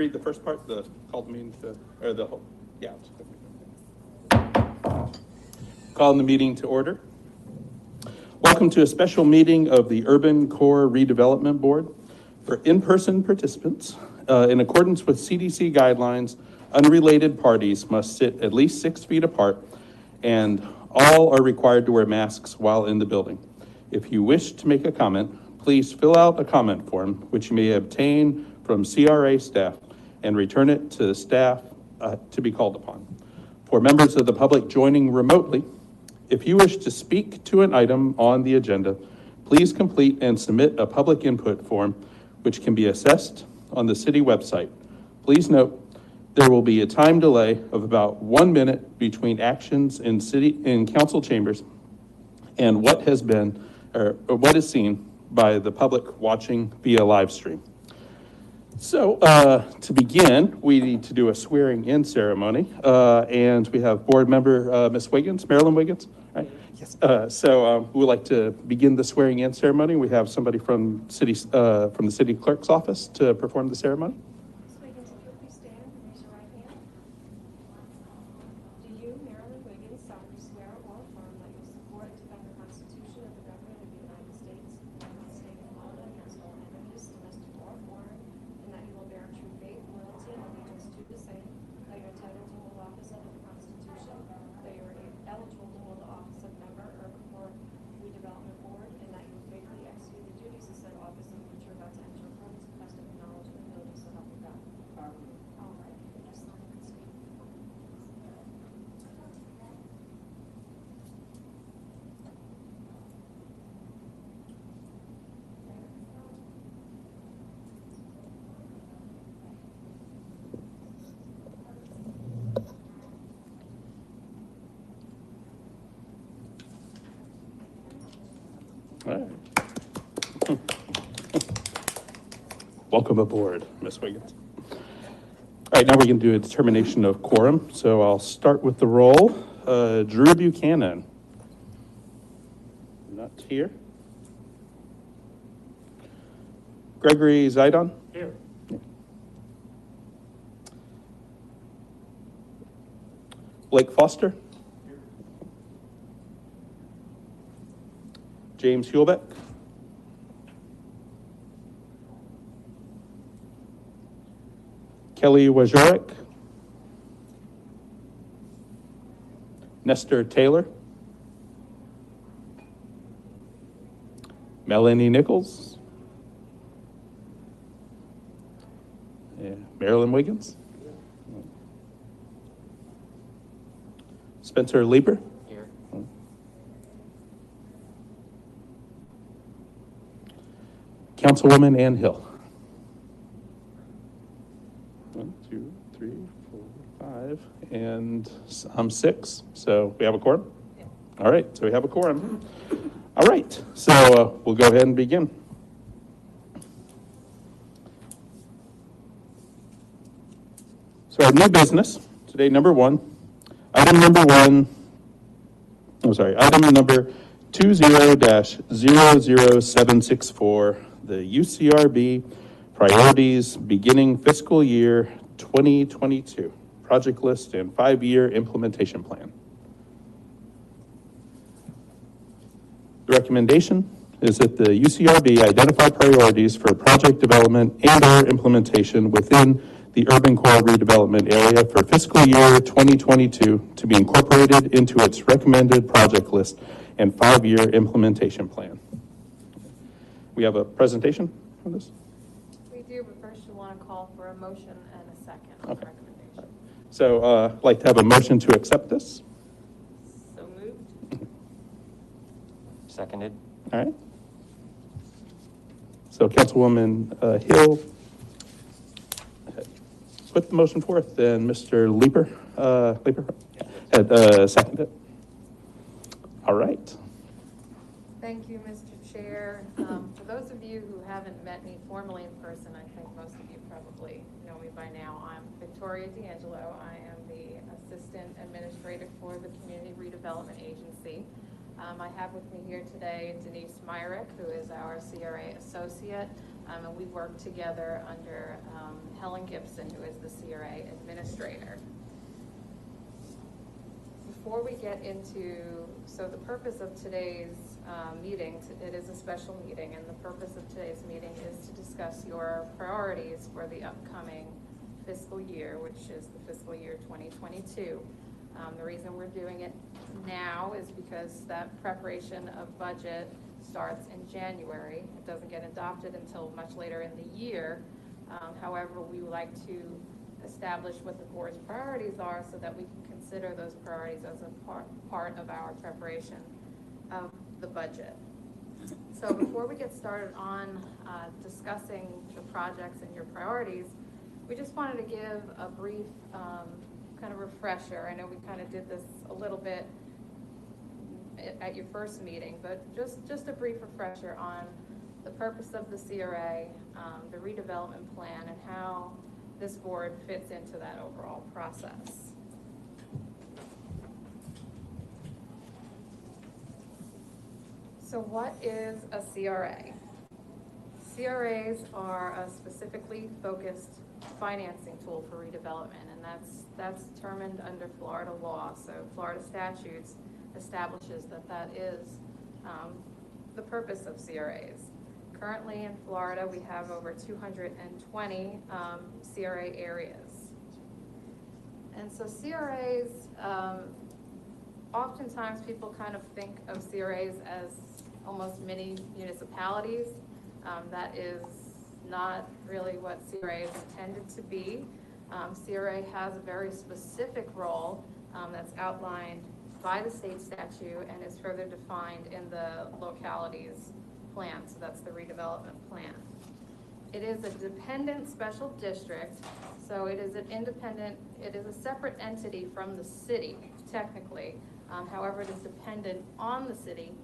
Read the first part, the call the meeting to, or the whole, yeah. Calling the meeting to order. Welcome to a special meeting of the Urban Core Redevelopment Board. For in-person participants, in accordance with CDC guidelines, unrelated parties must sit at least 6 feet apart, and all are required to wear masks while in the building. If you wish to make a comment, please fill out a comment form, which you may obtain from CRA staff, and return it to staff to be called upon. For members of the public joining remotely, if you wish to speak to an item on the agenda, please complete and submit a public input form, which can be accessed on the city website. Please note, there will be a time delay of about 1 minute between actions in council chambers and what has been, or what is seen by the public watching via live stream. So to begin, we need to do a swearing in ceremony, and we have board member Ms. Wiggins, Marilyn Wiggins, right? Yes. So we would like to begin the swearing in ceremony. We have somebody from the city clerk's office to perform the ceremony. Ms. Wiggins, if you'll please stand and raise your right hand. Do you, Marilyn Wiggins, solemnly swear or affirm that you will support and defend the Constitution of the government of the United States and of the state of Florida against all enemies, domestic or foreign, and that you will bear true faith, loyalty, and allegiance to the same, that you are entitled to hold office under the Constitution, that you are eligible to hold the office of member Urban Core Redevelopment Board, and that you will faithfully execute the duties of said office in which you are about to enter upon to the best of your knowledge and ability, so help you God. All right, just sign and speak. All right. Welcome aboard, Ms. Wiggins. All right, now we're going to do a determination of quorum. So I'll start with the roll. Drew Buchanan. Not here. Gregory Zidon. Here. Blake Foster. James Hulbeck. Kelly Wajorek. Nestor Taylor. Melanie Nichols. Marilyn Wiggins. Spencer Lieber. Here. Councilwoman Ann Hill. 1, 2, 3, 4, 5, and I'm 6. So we have a quorum? Yeah. All right, so we have a quorum. All right, so we'll go ahead and begin. So our new business, today item number 20-00764, the UCRB priorities beginning fiscal year 2022, project list and 5-year implementation plan. The recommendation is that the UCRB identify priorities for project development and/or implementation within the Urban Core Redevelopment Area for fiscal year 2022 to be incorporated into its recommended project list and 5-year implementation plan. We have a presentation on this? We do, but first you want to call for a motion and a second on the recommendation. So I'd like to have a motion to accept this. So moved. Seconded. All right. So Councilwoman Hill put the motion forth, and Mr. Lieber had seconded it. All right. Thank you, Mr. Chair. For those of you who haven't met me formally in person, I think most of you probably know me by now. I'm Victoria D'Angelo. I am the Assistant Administrator for the Community Redevelopment Agency. I have with me here today Denise Myrick, who is our CRA Associate. And we work together under Helen Gibson, who is the CRA administrator. Before we get into, so the purpose of today's meeting, it is a special meeting, and the purpose of today's meeting is to discuss your priorities for the upcoming fiscal year, which is the fiscal year 2022. The reason we're doing it now is because that preparation of budget starts in January. It doesn't get adopted until much later in the year. However, we would like to establish what the board's priorities are so that we can consider those priorities as a part of our preparation of the budget. So before we get started on discussing the projects and your priorities, we just wanted to give a brief kind of refresher. I know we kind of did this a little bit at your first meeting, but just a brief refresher on the purpose of the CRA, the redevelopment plan, and how this board fits into that overall process. So what is a CRA? CRAs are a specifically focused financing tool for redevelopment, and that's determined under Florida law. So Florida statutes establishes that is the purpose of CRAs. Currently in Florida, we have over 220 CRA areas. And so CRAs, oftentimes people kind of think of CRAs as almost mini municipalities. That is not really what CRA is intended to be. CRA has a very specific role that's outlined by the state statute and is further defined in the localities plan. So that's the redevelopment plan. It is a dependent special district, so it is an independent, it is a separate entity from the city, technically. However, it is dependent on the city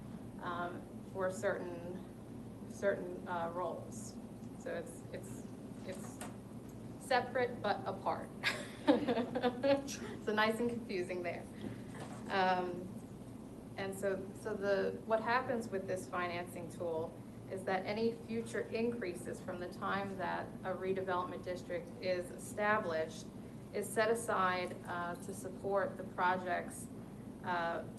for certain roles. So it's separate but apart. So nice and confusing there. And so what happens with this financing tool is that any future increases from the time that a redevelopment district is established is set aside to support the projects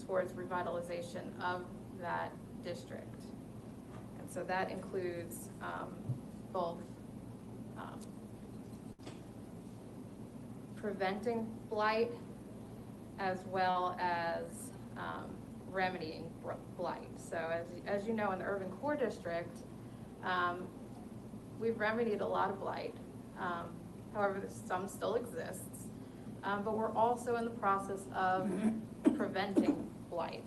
towards revitalization of that district. And so that includes both preventing blight as well as remedying blight. So as you know, in the Urban Core District, we've remedied a lot of blight. However, some still exists. But we're also in the process of preventing blight.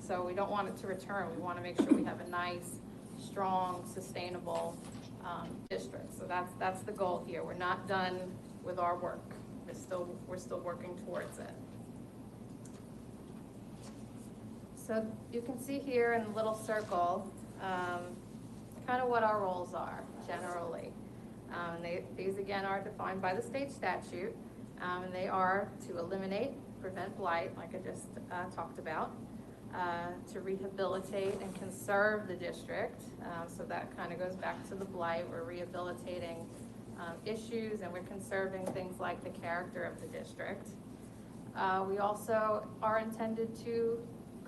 So we don't want it to return. We want to make sure we have a nice, strong, sustainable district. So that's the goal here. We're not done with our work. We're still working towards it. So you can see here in the little circle kind of what our roles are generally. These again are defined by the state statute, and they are to eliminate, prevent blight, like I just talked about, to rehabilitate and conserve the district. So that kind of goes back to the blight. We're rehabilitating issues, and we're conserving things like the character of the district. We also are intended to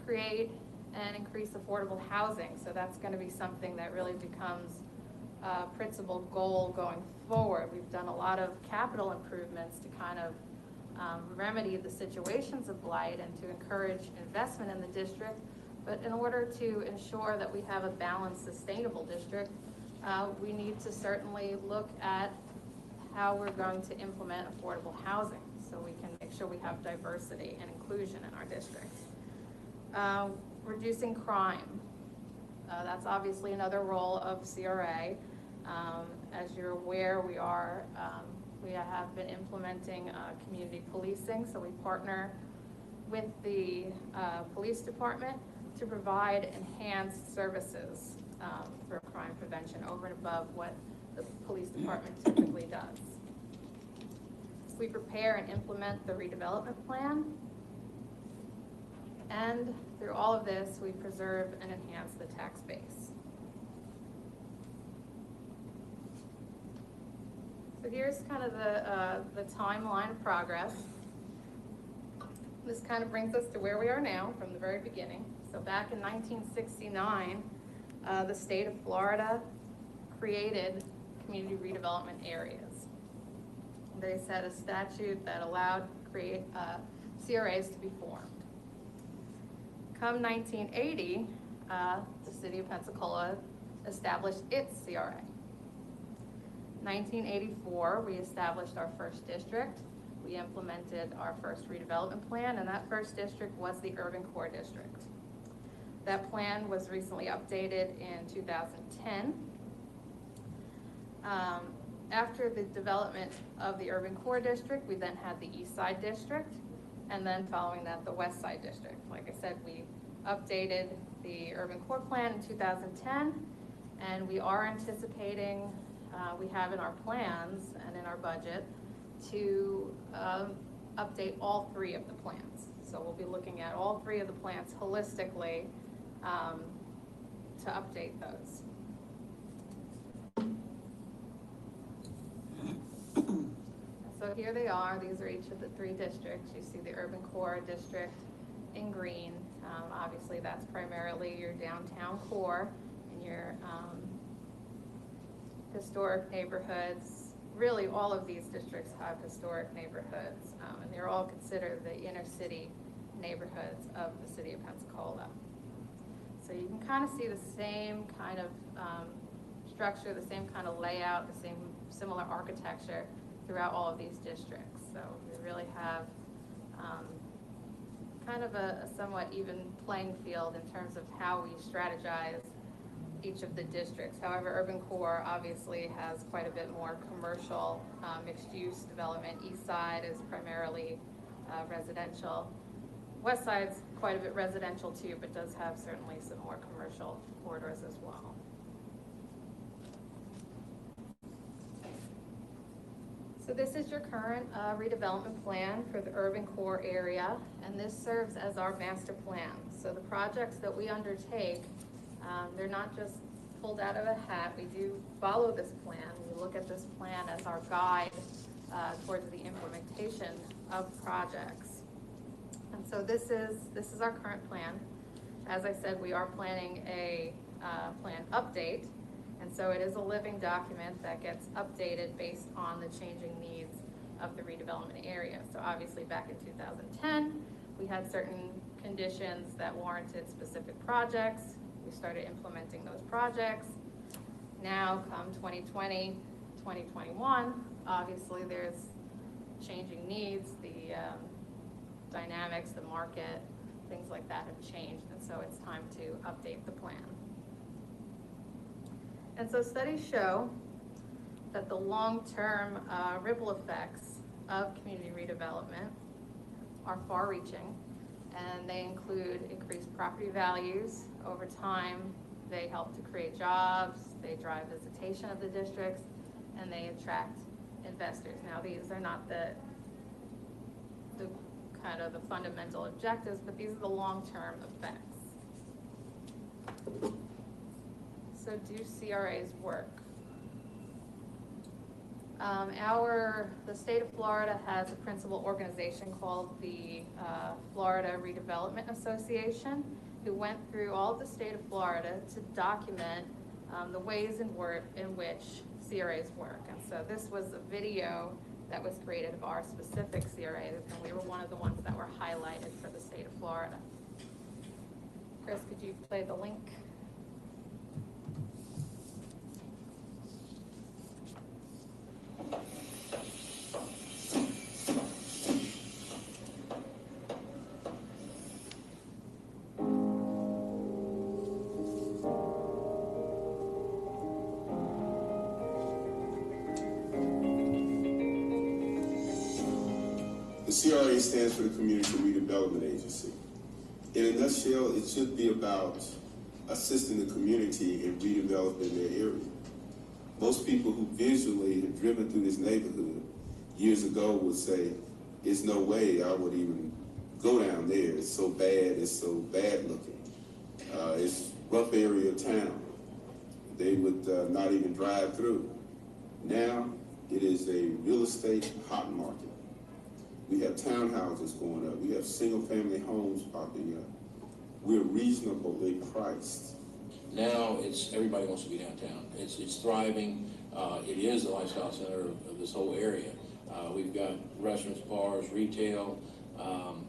create and increase affordable housing. So that's going to be something that really becomes a principal goal going forward. We've done a lot of capital improvements to kind of remedy the situations of blight and to encourage investment in the district. But in order to ensure that we have a balanced, sustainable district, we need to certainly look at how we're going to implement affordable housing so we can make sure we have diversity and inclusion in our districts. Reducing crime. That's obviously another role of CRA. As you're aware, we have been implementing community policing, so we partner with the police department to provide enhanced services for crime prevention over and above what the police department typically does. We prepare and implement the redevelopment plan, and through all of this, we preserve and enhance the tax base. So here's kind of the timeline of progress. This kind of brings us to where we are now from the very beginning. So back in 1969, the state of Florida created community redevelopment areas. They set a statute that allowed CRAs to be formed. Come 1980, the city of Pensacola established its CRA. 1984, we established our first district. We implemented our first redevelopment plan, and that first district was the Urban Core District. That plan was recently updated in 2010. After the development of the Urban Core District, we then had the East Side District, and then following that, the West Side District. Like I said, we updated the Urban Core Plan in 2010, and we are anticipating, we have in our plans and in our budget to update all three of the plans. So we'll be looking at all three of the plans holistically to update those. So here they are. These are each of the three districts. You see the Urban Core District in green. Obviously, that's primarily your downtown core and your historic neighborhoods. Really, all of these districts have historic neighborhoods, and they're all considered the inner city neighborhoods of the city of Pensacola. So you can kind of see the same kind of structure, the same kind of layout, the same similar architecture throughout all of these districts. So we really have kind of a somewhat even playing field in terms of how we strategize each of the districts. However, Urban Core obviously has quite a bit more commercial mixed-use development. East Side is primarily residential. West Side's quite a bit residential too, but does have certainly some more commercial corridors as well. So this is your current redevelopment plan for the Urban Core area, and this serves as our master plan. So the projects that we undertake, they're not just pulled out of a hat. We do follow this plan. We look at this plan as our guide towards the implementation of projects. And so this is our current plan. As I said, we are planning a plan update. And so it is a living document that gets updated based on the changing needs of the redevelopment area. So obviously back in 2010, we had certain conditions that warranted specific projects. We started implementing those projects. Now come 2020, 2021, obviously there's changing needs, the dynamics, the market, things like that have changed. And so it's time to update the plan. And so studies show that the long-term ripple effects of community redevelopment are far-reaching, and they include increased property values over time. They help to create jobs, they drive visitation of the districts, and they attract investors. Now, these are not the kind of the fundamental objectives, but these are the long-term effects. So do CRAs work? The state of Florida has a principal organization called the Florida Redevelopment Association, who went through all of the state of Florida to document the ways in which CRAs work. And so this was a video that was created of our specific CRA, and we were one of the ones that were highlighted for the state of Florida. Chris, could you play the link? The CRA stands for the Community Redevelopment Agency. In a nutshell, it should be about assisting the community in redeveloping their area. Most people who visually have driven through this neighborhood years ago would say, there's no way I would even go down there. It's so bad, it's so bad looking. It's a rough area of town. They would not even drive through. Now, It is a real estate hot market. We have townhouses going up. We have single-family homes popping up. We're reasonably priced. Now everybody wants to be downtown. It's thriving. It is the lifestyle center of this whole area. We've got restaurants, bars, retail.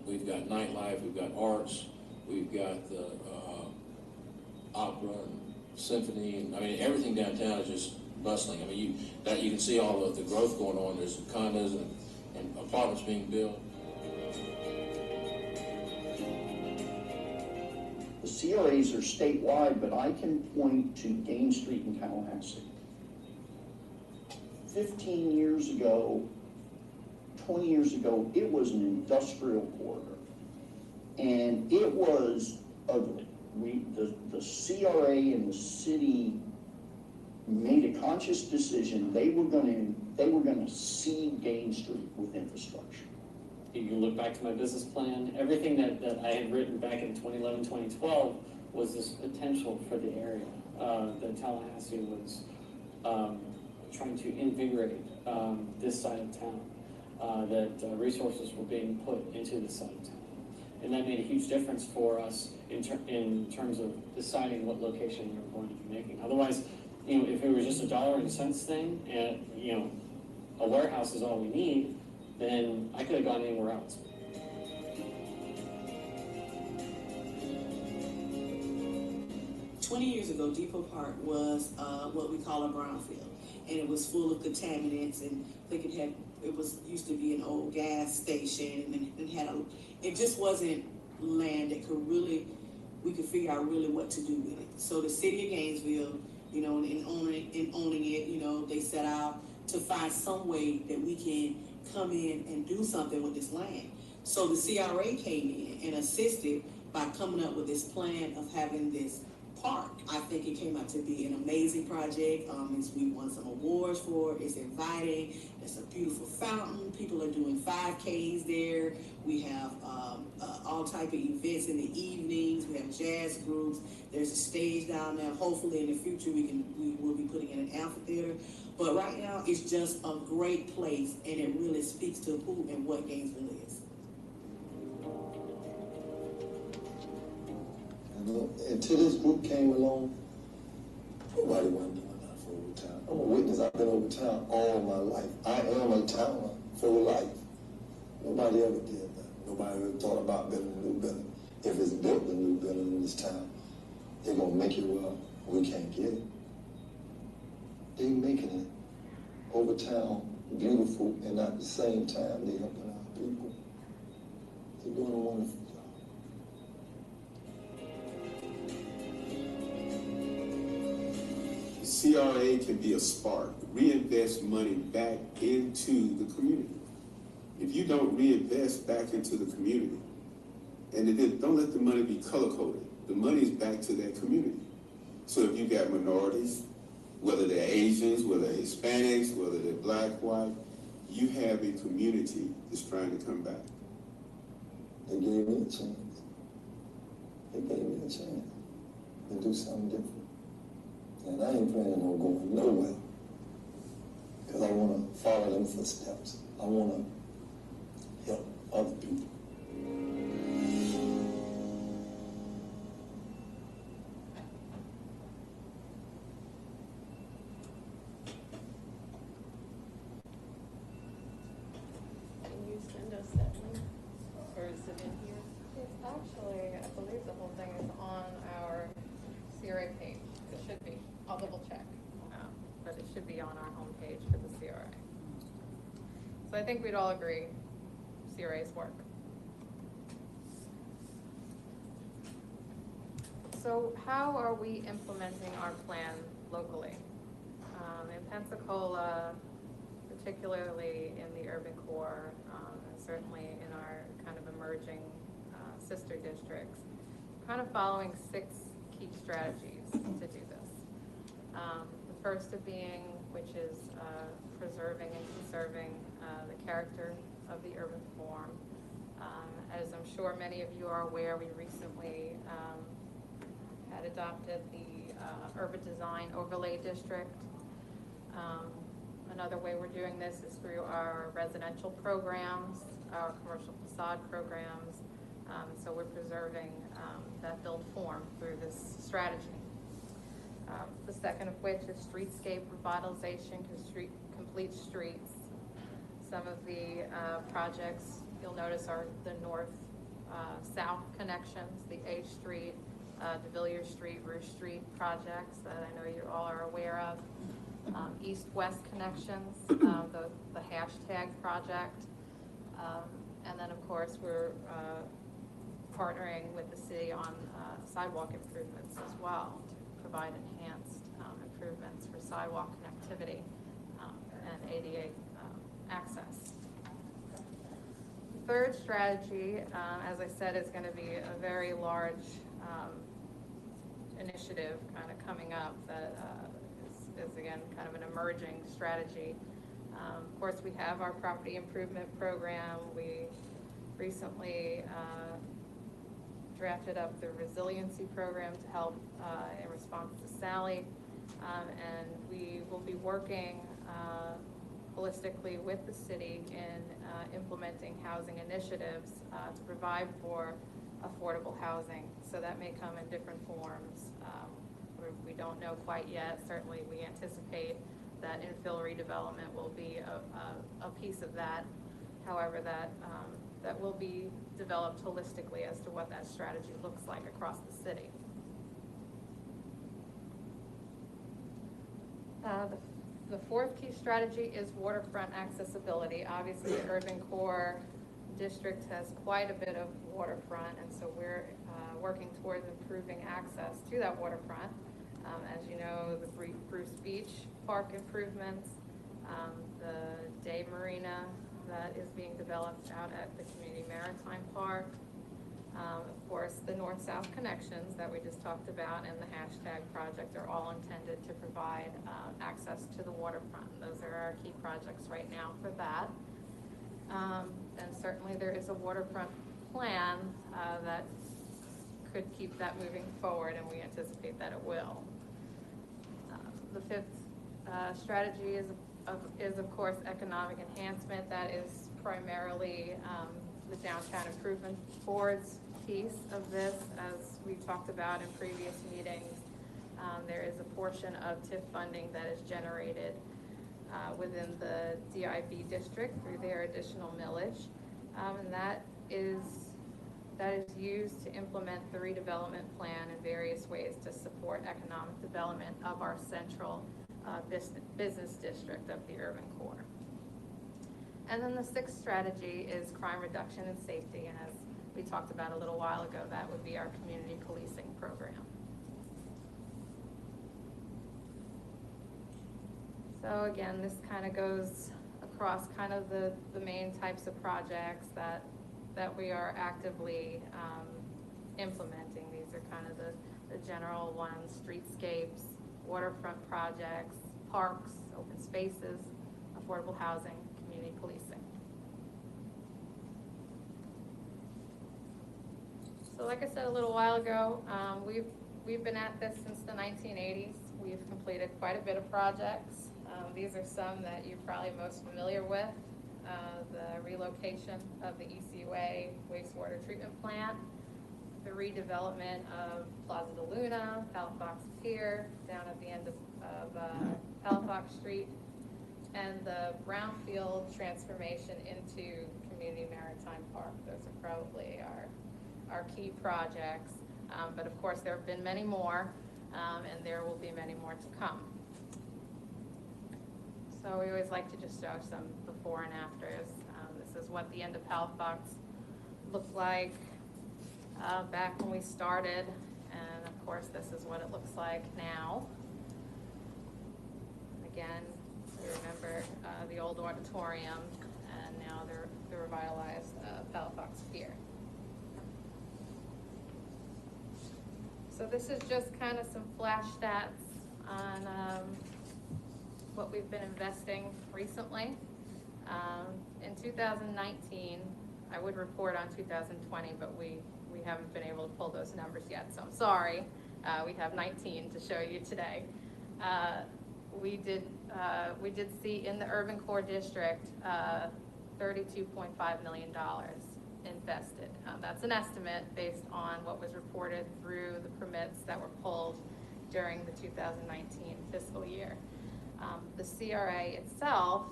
We've got nightlife. We've got arts. We've got the opera and symphony. And, I mean, everything downtown is just bustling. I mean, you can see all of the growth going on. There's condos and apartments being built. The CRAs are statewide, but I can point to Gain Street in Tallahassee. 15 years ago, 20 years ago, it was an industrial corridor. And it was ugly. The CRA and the city made a conscious decision. They were gonna seed Gain Street with infrastructure. You can look back to my business plan. Everything that I had written back in 2011, 2012 was this potential for the area that Tallahassee was trying to invigorate this side of town, that resources were being put into this side of town. And that made a huge difference for us in terms of deciding what location we were going to be making. Otherwise, if it was just a dollar and cents thing and, a warehouse is all we need, then I could have gone anywhere else. Years ago, Depot Park was what we call a brownfield, and it was full of contaminants. And I think it used to be an old gas station, and it just wasn't land that we could figure out really what to do with it. So the city of Gainesville, in owning it, they set out to find some way that we can come in and do something with this land. So the CRA came in and assisted by coming up with this plan of having this park. I think it came out to be an amazing project. We won some awards for it. It's inviting. It's a beautiful fountain. People are doing 5Ks there. We have all type of events in the evenings. We have jazz groups. There's a stage down there. Hopefully in the future we will be putting in an amphitheater. But right now it's just a great place, and it really speaks to who and what Gainesville is. Until this group came along, nobody wasn't doing that for Overtown. I'm a witness. I've been Overtown all my life. I am a towner for life. Nobody ever did that. Nobody ever thought about building a new building. If it's built a new building in this town, they're going to make it well. We can't get it. They're making it Overtown beautiful, and at the same time, they're helping our people. They're doing a wonderful job. CRA can be a spark, reinvest money back into the community. If you don't reinvest back into the community, and don't let the money be color-coded, the money's back to that community. So if you got minorities, whether they're Asians, whether they're Hispanics, whether they're black, white, you have a community that's trying to come back. They gave me a chance. They gave me a chance to do something different. And I ain't planning on going nowhere, because I want to follow them footsteps. I want to help other people. Can you send us that link, or is it in here? It's actually, I believe the whole thing is on our CRA page. It should be. I'll double check, but it should be on our homepage for the CRA. So I think we'd all agree, CRA's work. So how are we implementing our plan locally? In Pensacola, particularly in the Urban Core, and certainly in our kind of emerging sister districts, kind of following 6 key strategies to do this. The first of being, which is preserving and conserving the character of the urban form. As I'm sure many of you are aware, we recently had adopted the Urban Design Overlay District. Another way we're doing this is through our residential programs, our commercial facade programs. So we're preserving that build form through this strategy. The second of which is streetscape revitalization, complete streets. Some of the projects you'll notice are the north-south connections, the A Street, De Villiers Street, Rue Street projects that I know you all are aware of. East-west connections, the hashtag project. And then, of course, we're partnering with the city on sidewalk improvements as well to provide enhanced improvements for sidewalk connectivity and ADA access. Third strategy, as I said, is going to be a very large initiative kind of coming up that is again kind of an emerging strategy. Of course, we have our property improvement program. We recently drafted up the resiliency program to help in response to Sally, and we will be working holistically with the city in implementing housing initiatives to provide for affordable housing. So that may come in different forms. We don't know quite yet. Certainly we anticipate that infill redevelopment will be a piece of that. However, that will be developed holistically as to what that strategy looks like across the city. The fourth key strategy is waterfront accessibility. Obviously, the Urban Core District has quite a bit of waterfront, and so we're working towards improving access to that waterfront. As you know, the Bruce Beach Park improvements, the Day Marina that is being developed out at the Community Maritime Park. Of course, the north-south connections that we just talked about and the hashtag project are all intended to provide access to the waterfront. Those are our key projects right now for that. And certainly there is a waterfront plan that could keep that moving forward, and we anticipate that it will. The fifth strategy is of course economic enhancement. That is primarily the Downtown Improvement Board's piece of this. As we talked about in previous meetings, there is a portion of TIF funding that is generated within the DIB district through their additional millage, and that is used to implement the redevelopment plan in various ways to support economic development of our central business district of the Urban Core. And then the sixth strategy is crime reduction and safety, and as we talked about a little while ago, that would be our community policing program. So again, this kind of goes across kind of the main types of projects that we are actively implementing. These are kind of the general ones: streetscapes, waterfront projects, parks, open spaces, affordable housing, community policing. So like I said a little while ago, we've been at this since the 1980s. We've completed quite a bit of projects. These are some that you're probably most familiar with. The relocation of the ECUA wastewater treatment plant, the redevelopment of Plaza de Luna, Halifax Pier, down at the end of Halifax Street, and the brownfield transformation into Community Maritime Park. Those are probably our key projects. But of course, there have been many more, and there will be many more to come. So we always like to just show some before and afters. This is what the end of Halifax looked like back when we started, and of course this is what it looks like now. Again, you remember the old auditorium, and now the revitalized Halifax Pier. So this is just kind of some flash stats on what we've been investing recently. In 2019, I would report on 2020, but we haven't been able to pull those numbers yet, so I'm sorry. We have 19 to show you today. we did see in the Urban Core District, $32.5 million invested. That's an estimate based on what was reported through the permits that were pulled during the 2019 fiscal year. The CRA itself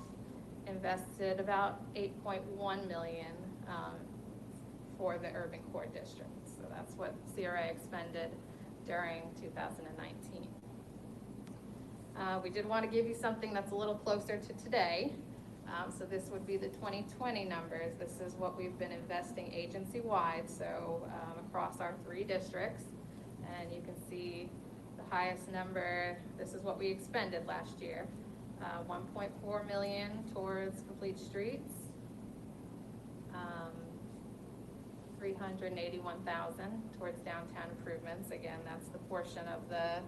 invested about $8.1 million for the Urban Core District. So that's what CRA expended during 2019. We did want to give you something that's a little closer to today. So this would be the 2020 numbers. This is what we've been investing agency-wide, so across our 3 districts. And you can see the highest number, this is what we expended last year. 1.4 million towards complete streets. 381,000 towards downtown improvements. Again, that's the portion of the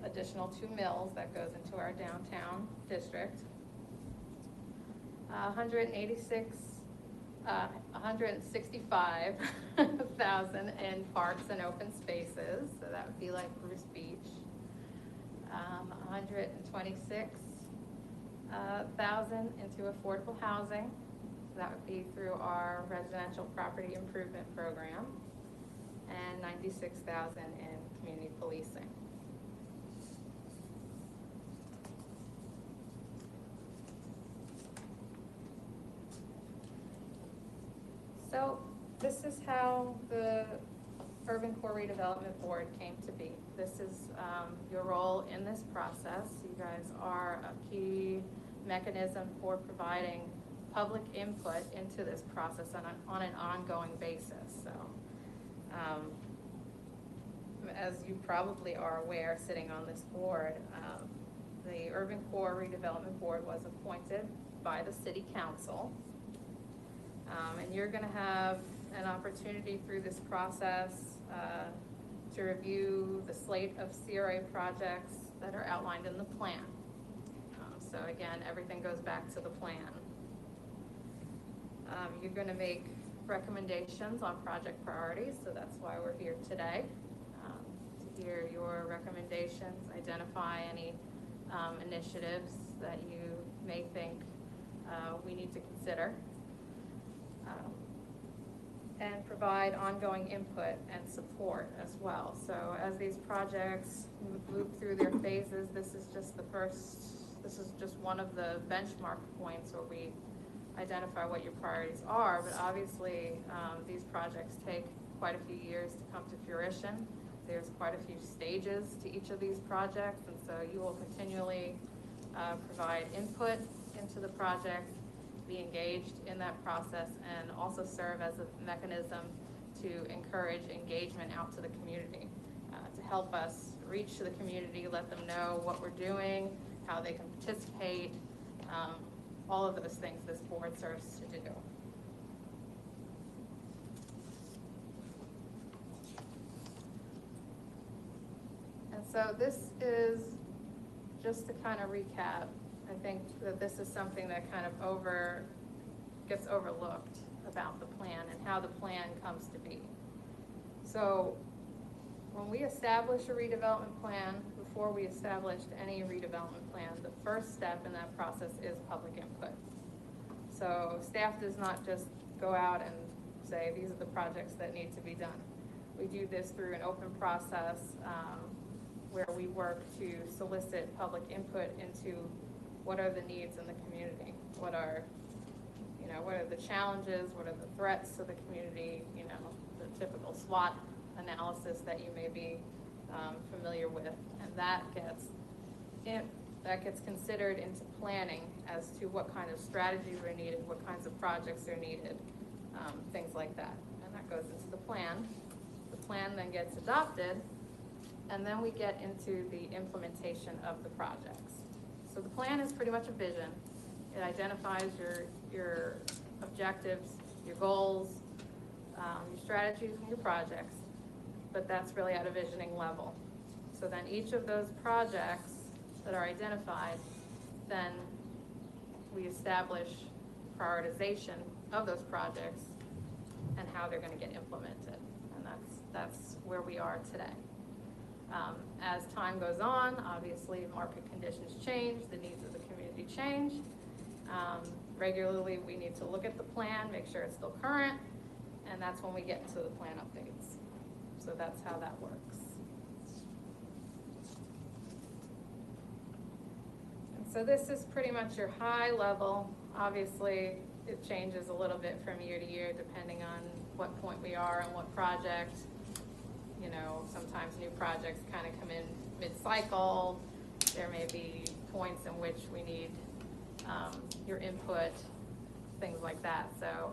additional 2 mills that goes into our downtown district. 165,000 in parks and open spaces, so that would be like Bruce Beach. 126,000 into affordable housing, so that would be through our residential property improvement program, and 96,000 in community policing. So this is how the Urban Core Redevelopment Board came to be. This is your role in this process. You guys are a key mechanism for providing public input into this process on an ongoing basis. So as you probably are aware, sitting on this board, the Urban Core Redevelopment Board was appointed by the City Council. And you're going to have an opportunity through this process to review the slate of CRA projects that are outlined in the plan. So again, everything goes back to the plan. You're going to make recommendations on project priorities, so that's why we're here today, to hear your recommendations, identify any initiatives that you may think we need to consider. And provide ongoing input and support as well. So as these projects move through their phases, this is just one of the benchmark points where we identify what your priorities are, but obviously these projects take quite a few years to come to fruition. There's quite a few stages to each of these projects, and so you will continually provide input into the project, be engaged in that process, and also serve as a mechanism to encourage engagement out to the community, to help us reach the community, let them know what we're doing, how they can participate, all of those things this board serves to do. And so this is just to kind of recap. I think that this is something that kind of gets overlooked about the plan and how the plan comes to be. So when we establish a redevelopment plan, before we established any redevelopment plan, the first step in that process is public input. So staff does not just go out and say, these are the projects that need to be done. We do this through an open process where we work to solicit public input into what are the needs in the community? What are the challenges? What are the threats to the community? The typical SWOT analysis that you may be familiar with, and that gets considered into planning as to what kind of strategies are needed, what kinds of projects are needed, things like that, and that goes into the plan. The plan then gets adopted, and then we get into the implementation of the projects. So the plan is pretty much a vision. It identifies your objectives, your goals, your strategies, and your projects, but that's really at a visioning level. So then each of those projects that are identified, then we establish prioritization of those projects and how they're going to get implemented, and that's where we are today. As time goes on, obviously market conditions change, the needs of the community change. Regularly, we need to look at the plan, make sure it's still current, and that's when we get into the plan updates. So that's how that works. And so this is pretty much your high level. Obviously, it changes a little bit from year to year depending on what point we are and what project. You know, sometimes new projects kind of come in mid-cycle. There may be points in which we need your input, things like that. So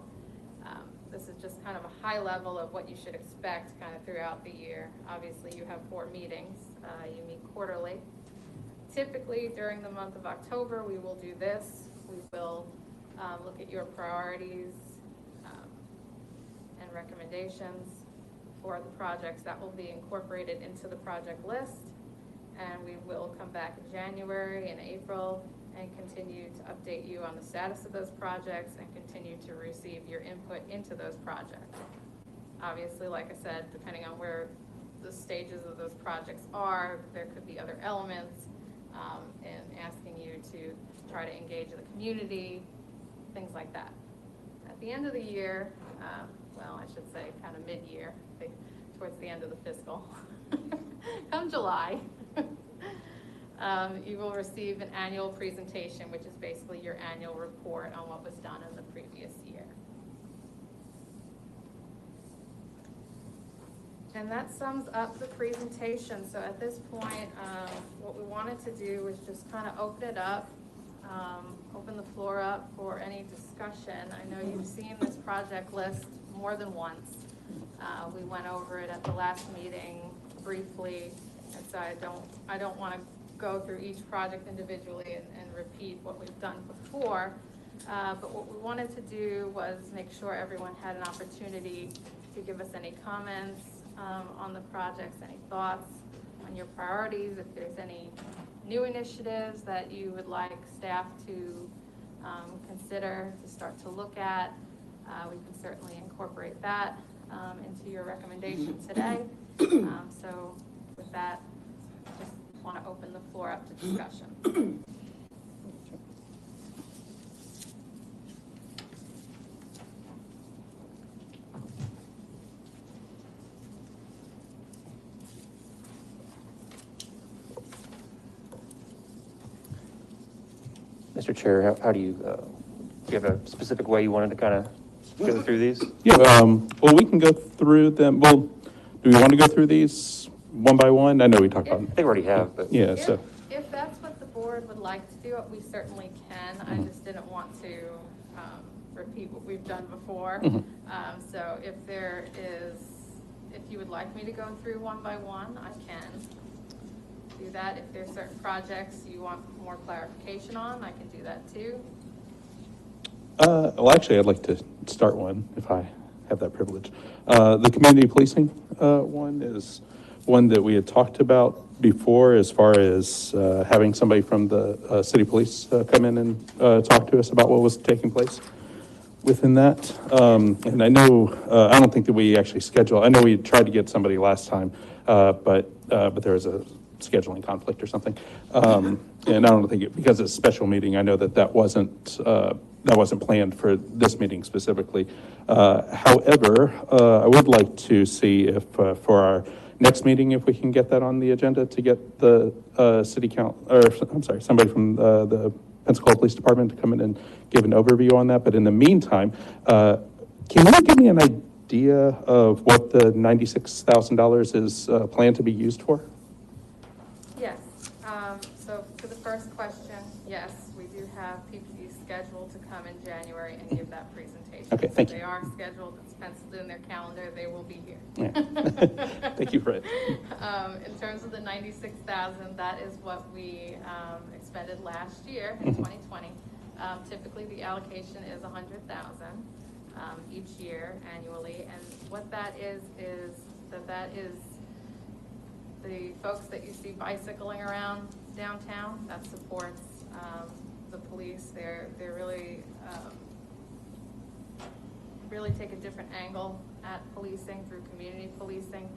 this is just kind of a high level of what you should expect kind of throughout the year. Obviously, you have 4 meetings. You meet quarterly. Typically, during the month of October, we will do this. We will look at your priorities and recommendations for the projects that will be incorporated into the project list. And we will come back in January and April and continue to update you on the status of those projects and continue to receive your input into those projects. Obviously, like I said, depending on where the stages of those projects are, there could be other elements in asking you to try to engage the community, things like that. At the end of the year, well, I should say kind of mid-year, towards the end of the fiscal, come July, you will receive an annual presentation, which is basically your annual report on what was done in the previous year. And that sums up the presentation. So at this point, what we wanted to do was just kind of open it up, open the floor up for any discussion. I know you've seen this project list more than once. We went over it at the last meeting briefly, and so I don't want to go through each project individually and repeat what we've done before. But what we wanted to do was make sure everyone had an opportunity to give us any comments on the projects, any thoughts on your priorities, if there's any new initiatives that you would like staff to consider to start to look at. We can certainly incorporate that into your recommendation today. So with that, just want to open the floor up to discussion. Mr. Chair, how do you have a specific way you wanted to kind of go through these? Yeah, well, we can go through them. Well, do we want to go through these one by one? I know we talked about I think we already have, but. yeah, If, so. if that's what the board would like to do, we certainly can. I just didn't want to repeat what we've done before. So if you would like me to go through one by one, I can do that. If there's certain projects you want more clarification on, I can do that too. Well, actually, I'd like to start one, if I have that privilege. The community policing one is one that we had talked about before, as far as having somebody from the city police come in and talk to us about what was taking place within that. And I know, I don't think that we actually scheduled, I know we tried to get somebody last time, but there was a scheduling conflict or something. And I don't think because it's a special meeting, I know that wasn't planned for this meeting specifically. However, I would like to see if for our next meeting, if we can get that on the agenda to get the somebody from the Pensacola Police Department to come in and give an overview on that. But in the meantime, can you give me an idea of what the $96,000 is planned to be used for? Yes. So for the first question, yes, we do have PPD scheduled to come in January and give that presentation. Okay, thank you. They are scheduled, it's penciled in their calendar, they will be here. Yeah. Thank you for it. In terms of the $96,000, that is what we expended last year in 2020. Typically, the allocation is $100,000 each year annually, and what that is that is the folks that you see bicycling around downtown. That supports the police. They're really take a different angle at policing through community policing,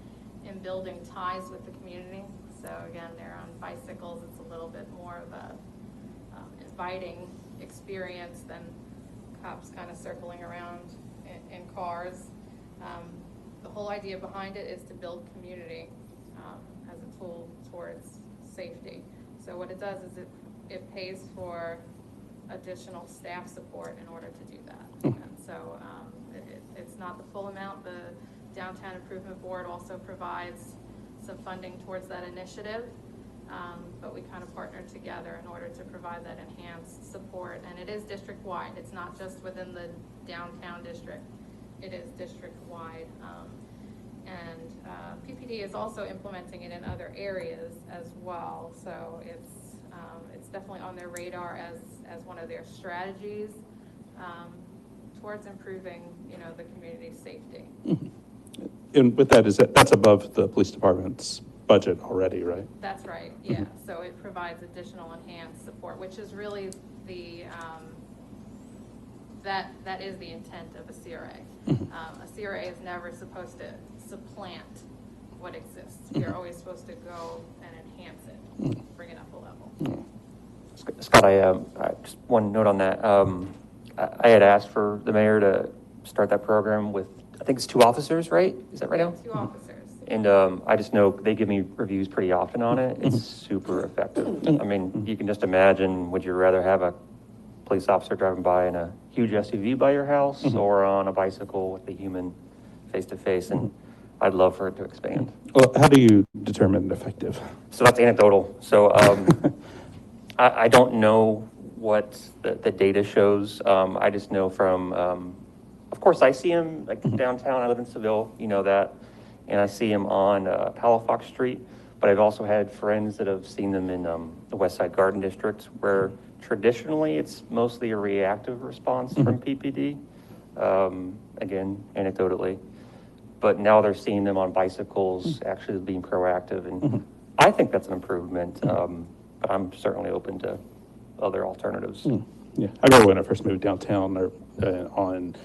in building ties with the community. So again, they're on bicycles. It's a little bit more of a inviting experience than cops kind of circling around in cars. The whole idea behind it is to build community as a tool towards safety. So what it does is it pays for additional staff support in order to do that. And so it's not the full amount. The Downtown Improvement Board also provides some funding towards that initiative, but we kind of partner together in order to provide that enhanced support. And it is district-wide. It's not just within the downtown district. It is district-wide. And PPD is also implementing it in other areas as well. So it's definitely on their radar as one of their strategies towards improving, the community's safety. And with that, that's above the police department's budget already, right? That's right, yeah. So it provides additional enhanced support, which is really the, that is the intent of a CRA. A CRA is never supposed to supplant what exists. You're always supposed to go and enhance it, bring it up a level. Scott, I just one note on that. I had asked for the mayor to start that program with, I think it's 2 officers, right? Is that right now? 2 officers. And I just know they give me reviews pretty often on it. It's super effective. I mean, you can just imagine, would you rather have a police officer driving by in a huge SUV by your house or on a bicycle with a human face-to-face? And I'd love for it to expand. Well, how do you determine effective? So that's anecdotal. So I don't know what the data shows. I just know from, of course, I see him like downtown. I live in Seville, you know that. And I see him on Palafox Street. But I've also had friends that have seen them in the West Side Garden District, where traditionally it's mostly a reactive response from PPD, again, anecdotally. But now they're seeing them on bicycles, actually being proactive. And I think that's an improvement. But I'm certainly open to other alternatives. Yeah, I remember when I first moved downtown on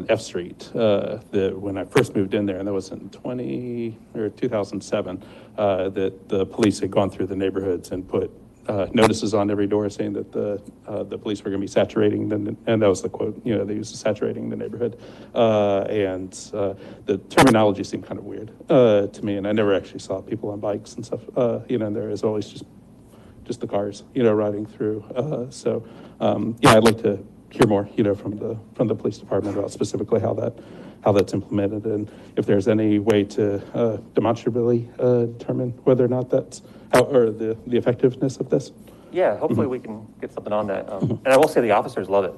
F Street, when I first moved in there, and that was in 2007, that the police had gone through the neighborhoods and put notices on every door saying that the police were going to be saturating, and that was the quote, they used saturating the neighborhood, and the terminology seemed kind of weird to me, and I never actually saw people on bikes and stuff, and there is always just the cars, riding through. So I'd like to hear more, from the police department about specifically how that's implemented, and if there's any way to demonstrably determine whether or not that's or the effectiveness of this. Yeah, hopefully we can get something on that. And I will say the officers love it.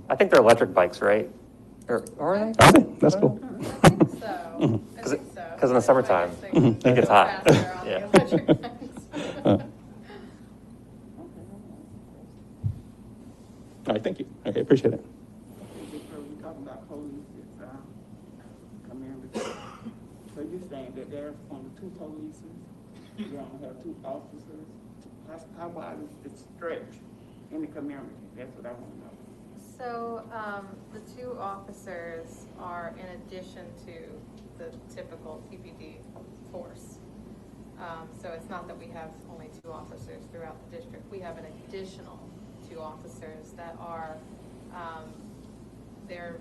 I think they're electric bikes, right? Or are they? Are they? That's cool. I think so. Because in the summertime, it gets hot. Yeah. All right, thank you. Okay, appreciate it. We're talking about police, community. So you're saying that there's only 2 police, you don't have 2 officers? How wide is the stretch in the community? That's what I want to know. So the 2 officers are in addition to the typical TPD force. So it's not that we have only 2 officers throughout the district. We have an additional 2 officers that are, their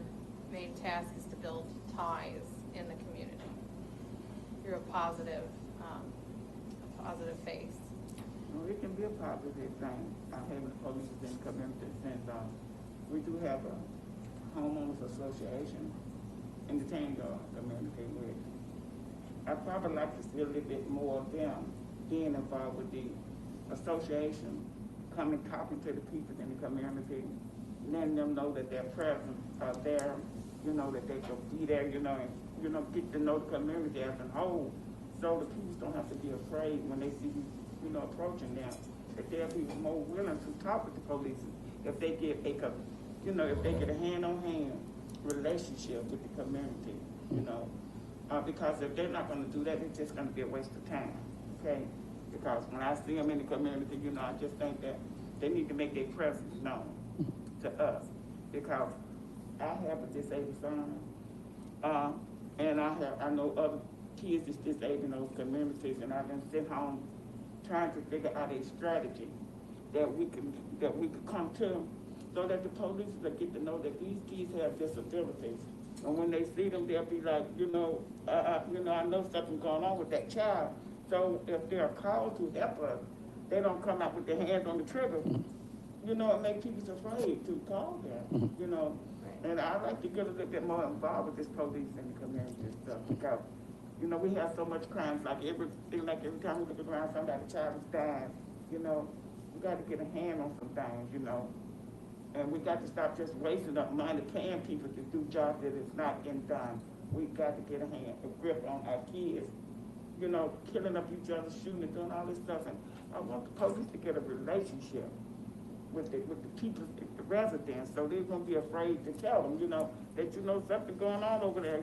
main task is to build ties in the community through a positive face. Well, it can be a positive thing, having the police in the community, since we do have a homeowners association in the Tango community with. I'd probably like to see a little bit more of them being involved with the association, coming, talking to the people in the community, letting them know that their presence are there, that they can be there, and, get to know the community as a whole, so the people don't have to be afraid when they see you, approaching them, that they'll be more willing to talk with the police if they get a hand-on-hand relationship with the community, because if they're not going to do that, it's just going to be a waste of time, okay? Because when I see them in the community, I just think that they need to make their presence known to us, because I have a disabled son, And I know other kids that's disabled in those communities, and I've been sitting home trying to figure out a strategy that we could come to, so that the police will get to know that these kids have disabilities. And when they see them, they'll be like, I know something's going on with that child. So if they're called to help us, they don't come out with their hands on the trigger. It makes people afraid to call them, And I'd like to get a little bit more involved with this police in the community and stuff, because, we have so much crime, every time we look around, somebody's child is dying, we got to get a hand on some things, And we got to stop just wasting up money paying people to do jobs that is not getting done. We got to get a grip on our kids, killing up each other, shooting and doing all this stuff. And I want the police to get a relationship with the people, the residents, so they're gonna be afraid to tell them, that something going on over there,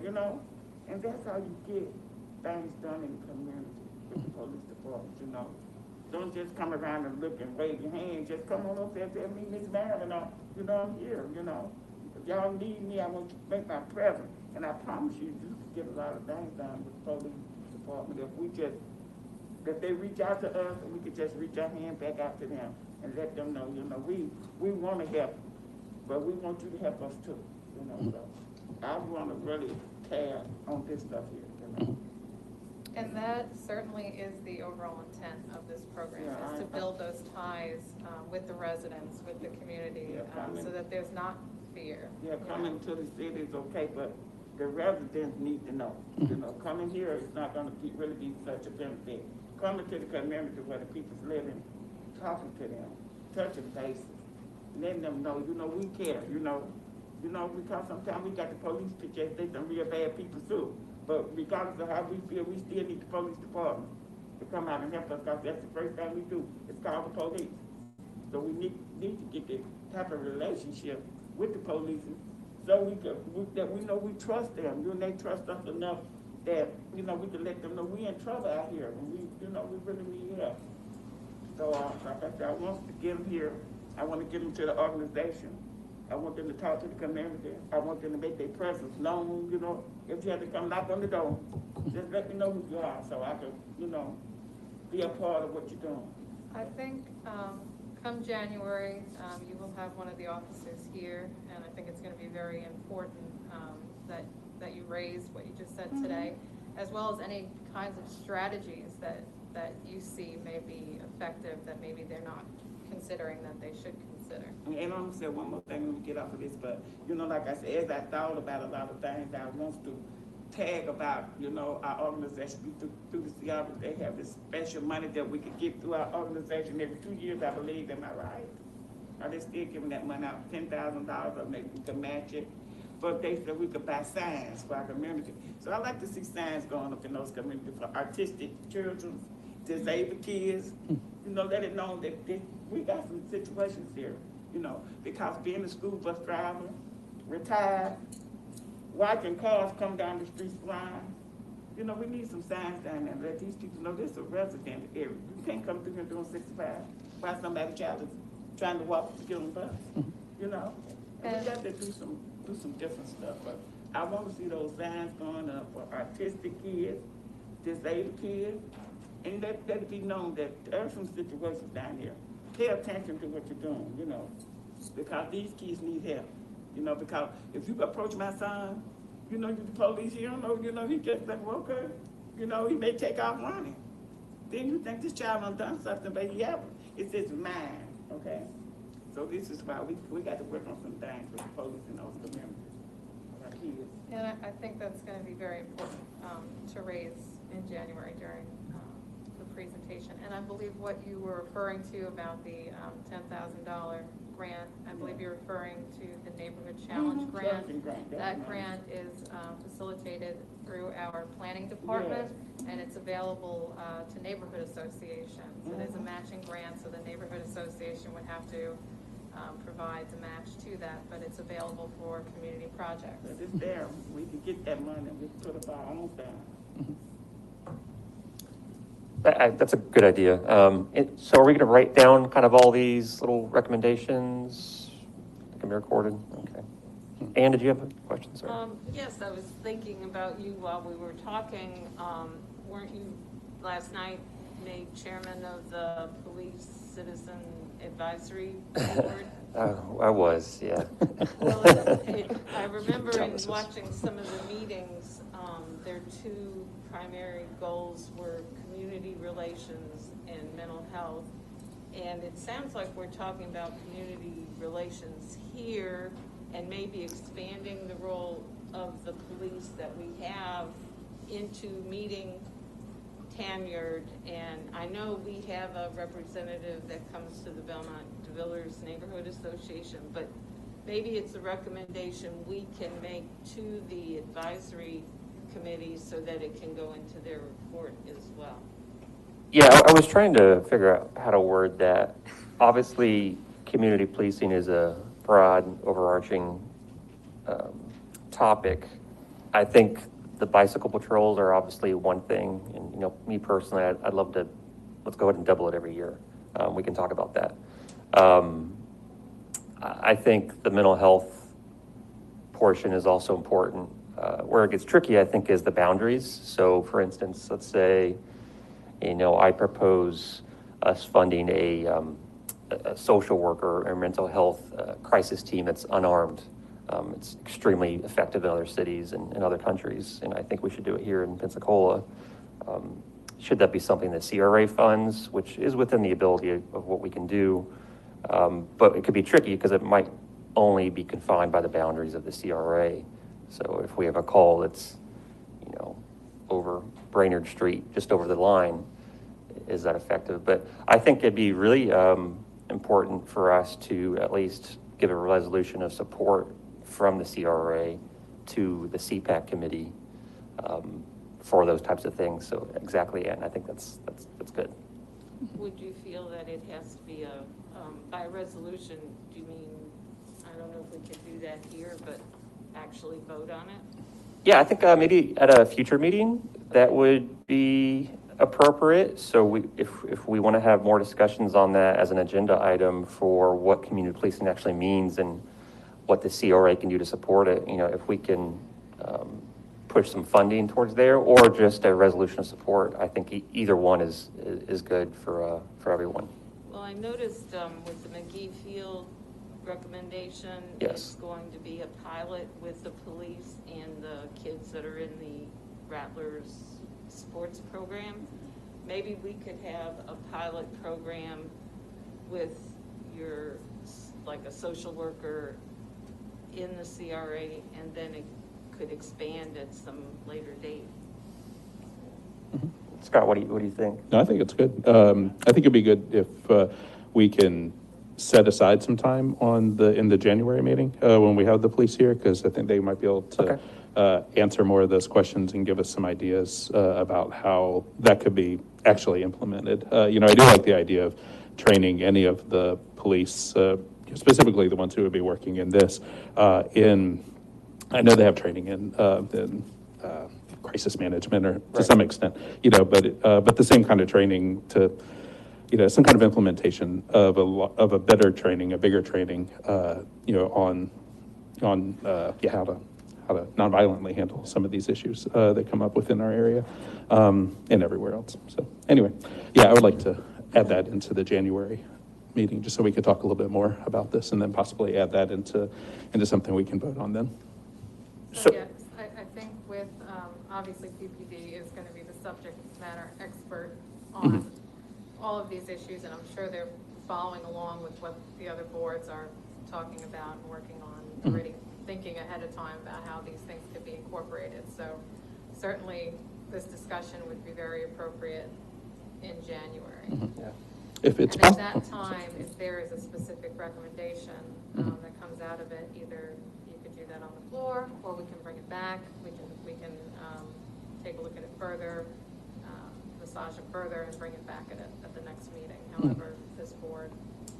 And that's how you get things done in the community with the police department, Don't just come around and look and wave your hand. Just come on up there and tell me, Miss Marilyn, I'm here, If y'all need me, I want to make my presence. And I promise you, you can get a lot of things done with the police department if they reach out to us, and we could just reach our hand back out to them and let them know, we want to help, but we want you to help us too, So I want to really care on this stuff here, And that certainly is the overall intent of this program, is to build those ties with the residents, with the community, so that there's not fear. Yeah, coming to the city is okay, but the residents need to know. Coming here is not going to really be such a benefit. Coming to the community where the people's living, talking to them, touching bases, letting them know, we care, because sometimes we got the police to just say some real bad people too. But regardless of how we feel, we still need the police department to come out and help us, because that's the first thing we do. It's call the police. So we need to get the type of relationship with the police, so we know we trust them. They trust us enough that we can let them know we in trouble out here, and we really need help. So like I said, I want to get them here. I want to get them to the organization. I want them to talk to the community. I want them to make their presence known, If you have to come knock on the door, just let me know who you are, so I can, be a part of what you're doing. I think come January, you will have one of the officers here, and I think it's going to be very important that you raised what you just said today, as well as any kinds of strategies that you see may be effective, that maybe they're not considering that they should consider. And I'm gonna say one more thing when we get off of this, but like I said, as I thought about a lot of things, I want to tag about, our organization through the CRA. They have this special money that we could get through our organization every 2 years, I believe. Am I right? Are they still giving that money out, $10,000, or maybe we can match it? But they said we could buy signs for our community. So I like to see signs going up in those communities for artistic children, disabled kids, let it know that we got some situations here, because being a school bus driver, retired, watching cars come down the streets flying, we need some signs down there, let these people know this is a resident area. You can't come through here doing 65 while somebody's child is trying to walk to get on the bus, And we got to do some different stuff, but I want to see those signs going up for artistic kids, disabled kids, and let it be known that there are some situations down here. Pay attention to what you're doing, because these kids need help. Because if you approach my son, you the police, he just like, well, okay, he may take off running. Then you think this child done done something, but he haven't. It's his mind, okay? So this is why we got to work on some things with the police in those communities. Our kids. And I think that's going to be very important to raise in January during the presentation. And I believe what you were referring to about the $10,000 grant, I believe you're referring to the Neighborhood Challenge grant. That grant is facilitated through our planning department, and it's available to neighborhood associations. It is a matching grant, so the neighborhood association would have to provide the match to that, but it's available for community projects. But it's there. We can get that money and we can put up our own thing. That's a good idea. So are we going to write down kind of all these little recommendations? They can be recorded. Okay. Ann, did you have a question? questions are. Yes, I was thinking about you while we were talking. Weren't you last night made chairman of the Police Citizen Advisory Board? I was, yeah. Well, I remember in Jealousies. watching some of the meetings, their two primary goals were community relations and mental health. And it sounds like we're talking about community relations here and maybe expanding the role of the police that we have into meeting tenured. And I know we have a representative that comes to the Belmont DeVillers Neighborhood Association, but maybe it's a recommendation we can make to the advisory committee so that it can go into their report as well. Yeah, I was trying to figure out how to word that. Obviously, community policing is a broad, overarching topic. I think the bicycle patrols are obviously one thing, and you know, me personally, I'd love to, let's go ahead and double it every year. We can talk about that. I think the mental health portion is also important. Where it gets tricky, I think, is the boundaries. So, for instance, let's say, you know, I propose us funding a social worker or mental health crisis team that's unarmed. It's extremely effective in other cities and in other countries, and I think we should do it here in Pensacola. Should that be something that CRA funds, which is within the ability of what we can do, but it could be tricky because it might only be confined by the boundaries of the CRA. So if we have a call that's, you know, over Brainerd Street, just over the line, is that effective? But I think it'd be really important for us to at least give a resolution of support from the CRA to the CPAC committee for those types of things. So exactly, and I think that's good. Would you feel that it has to be by resolution? Do you mean, I don't know if we could do that here, but actually vote on it? Yeah, I think maybe at a future meeting that would be appropriate. So if we want to have more discussions on that as an agenda item for what community policing actually means and what the CRA can do to support it, you know, if we can push some funding towards there or just a resolution of support, I think either one is good for everyone. Well, I noticed with the McGee Field recommendation, Yes. It's going to be a pilot with the police and the kids that are in the Rattlers sports program. Maybe we could have a pilot program with like a social worker in the CRA, and then it could expand at some later date. Scott, what do you think? No, I think it's good. I think it'd be good if we can set aside some time in the January meeting when we have the police here, because I think they might be able to answer more of those questions and give us some ideas about how that could be actually implemented. You know, I do like the idea of training any of the police, specifically the ones who would be working in this, I know they have training in crisis management or to some extent, you know, but the same kind of training to, you know, some kind of implementation of a better training, a bigger training, you know, on how to non-violently handle some of these issues that come up within our area and everywhere else. So anyway, yeah, I would like to add that into the January meeting just so we could talk a little bit more about this and then possibly add that into something we can vote on then. So yes, I think with, obviously PPD is going to be the subject matter expert on all of these issues, and I'm sure they're following along with what the other boards are talking about and working on, already thinking ahead of time about how these things could be incorporated. So certainly this discussion would be very appropriate in January. Yeah. If it's and at that time, if there is a specific recommendation that comes out of it, either you could do that on the floor, or we can bring it back. We can take a look at it further, massage it further, and bring it back at the next meeting. However, this board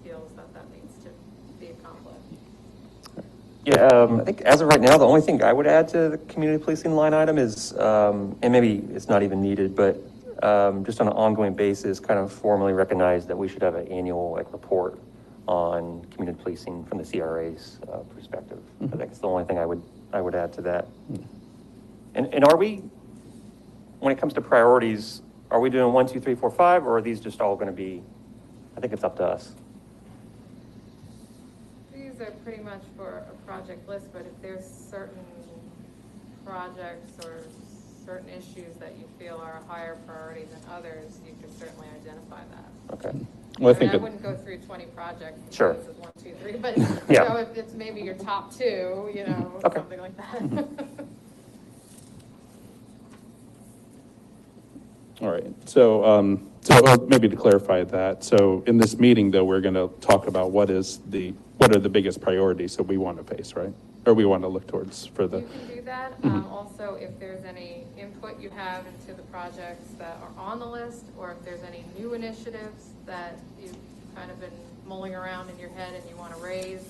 feels that needs to be accomplished. Yeah, I think as of right now, the only thing I would add to the community policing line item is, and maybe it's not even needed, but just on an ongoing basis, kind of formally recognize that we should have an annual report on community policing from the CRA's perspective. I think it's the only thing I would add to that. And are we, when it comes to priorities, are we doing 1, 2, 3, 4, 5, or are these just all going to be, I think it's up to us. These are pretty much for a project list, but if there's certain projects or certain issues that you feel are a higher priority than others, you can certainly identify that. Okay. Well, I mean, I wouldn't go through 20 projects. And Sure. say this is 1, 2, 3, but Yeah. you know, if it's maybe your top 2, you know, Okay. something like that. All right, so maybe to clarify that, so in this meeting, though, we're gonna talk about what are the biggest priorities that we want to face, right? Or we want to look towards for the. You can do that. Also, if there's any input you have into the projects that are on the list, or if there's any new initiatives that you've kind of been mulling around in your head and you want to raise,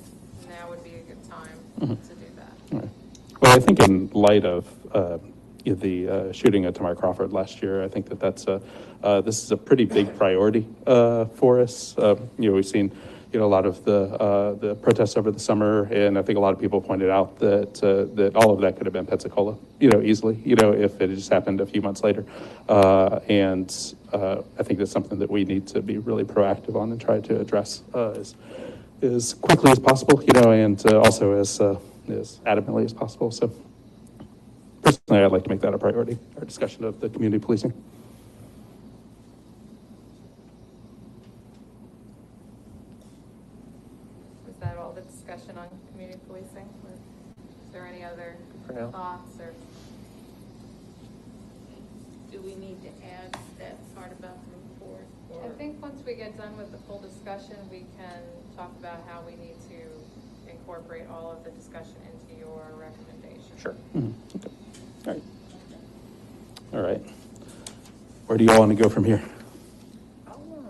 now would be a good time to do that. All right. Well, I think in light of the shooting of Tamar Crawford last year, I think this is a pretty big priority for us. We've seen a lot of the protests over the summer, and I think a lot of people pointed out that all of that could have been Pensacola, easily, if it had just happened a few months later. And I think that's something that we need to be really proactive on and try to address as quickly as possible, and also as adamantly as possible. So personally, I'd like to make that a priority, our discussion of the community policing. Is that all the discussion on community policing? Or is there any other For now. thoughts or? Do we need to add that part about the report? I think once we get done with the full discussion, we can talk about how we need to incorporate all of the discussion into your recommendation. Sure. Okay. All right. All right. Where do you all want to go from here? I want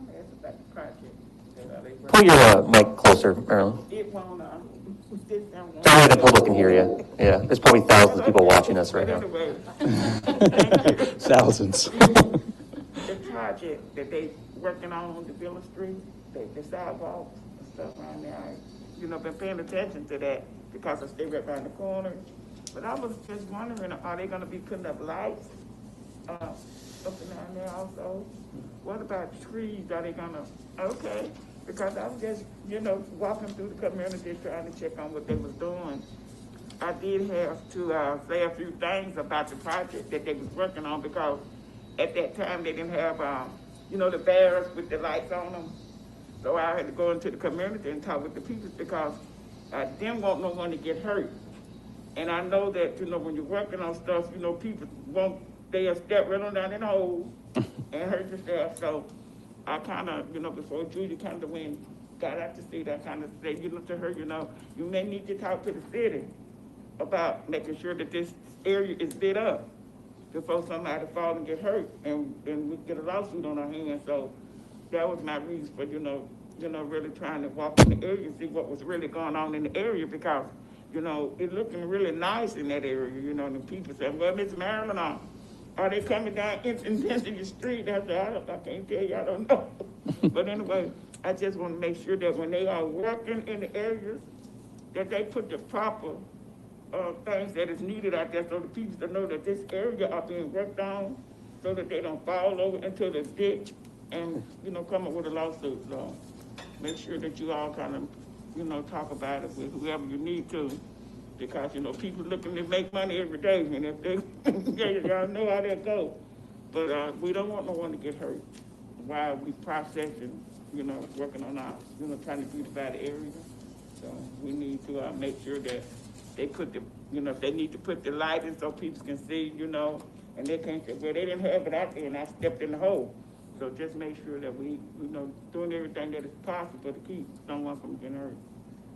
to ask about the project. Pull your mic closer, Marilyn. It won't, So only the public can hear you. Yeah, there's probably thousands of people watching us right now. Anyway, Thousands. the project that they working on the Villa Street, the sidewalks and stuff around there, been paying attention to that because I stay right around the corner. But I was just wondering, are they gonna be putting up lights, up and down there also? What about trees? Are they gonna, okay, because I was just, walking through the community trying to check on what they was doing. I did have to, say a few things about the project that they was working on because at that time they didn't have, the barriers with the lights on them. So I had to go into the community and talk with the people because I didn't want no one to get hurt. And I know that, when you're working on stuff, people they'll step right on down in the hole and hurt yourself. So I kind of, before Julia kind of got out to see that kind of said, to her, you may need to talk to the city about making sure that this area is lit up before somebody fall and get hurt and we get a lawsuit on our hands. So that was my reason for, really trying to walk in the area and see what was really going on in the area because, it's looking really nice in that area, and the people say, well, Miss Marilyn, are they coming down into the street? I said, I can't tell you, I don't know. But anyway, I just want to make sure that when they are working in the areas, that they put the proper things that is needed out there so the people to know that this area are being worked on so that they don't fall over into the ditch and, come up with a lawsuit. So make sure that you all kind of, talk about it with whoever you need to because, people looking to make money every day and if they, y'all know how that goes. But we don't want no one to get hurt while we processing, working on our, trying to beautify the area. So we need to make sure that they put the, if they need to put the light in so people can see, and they can't say, well, they didn't have it out there and I stepped in the hole. So just make sure that we, doing everything that is possible to keep someone from getting hurt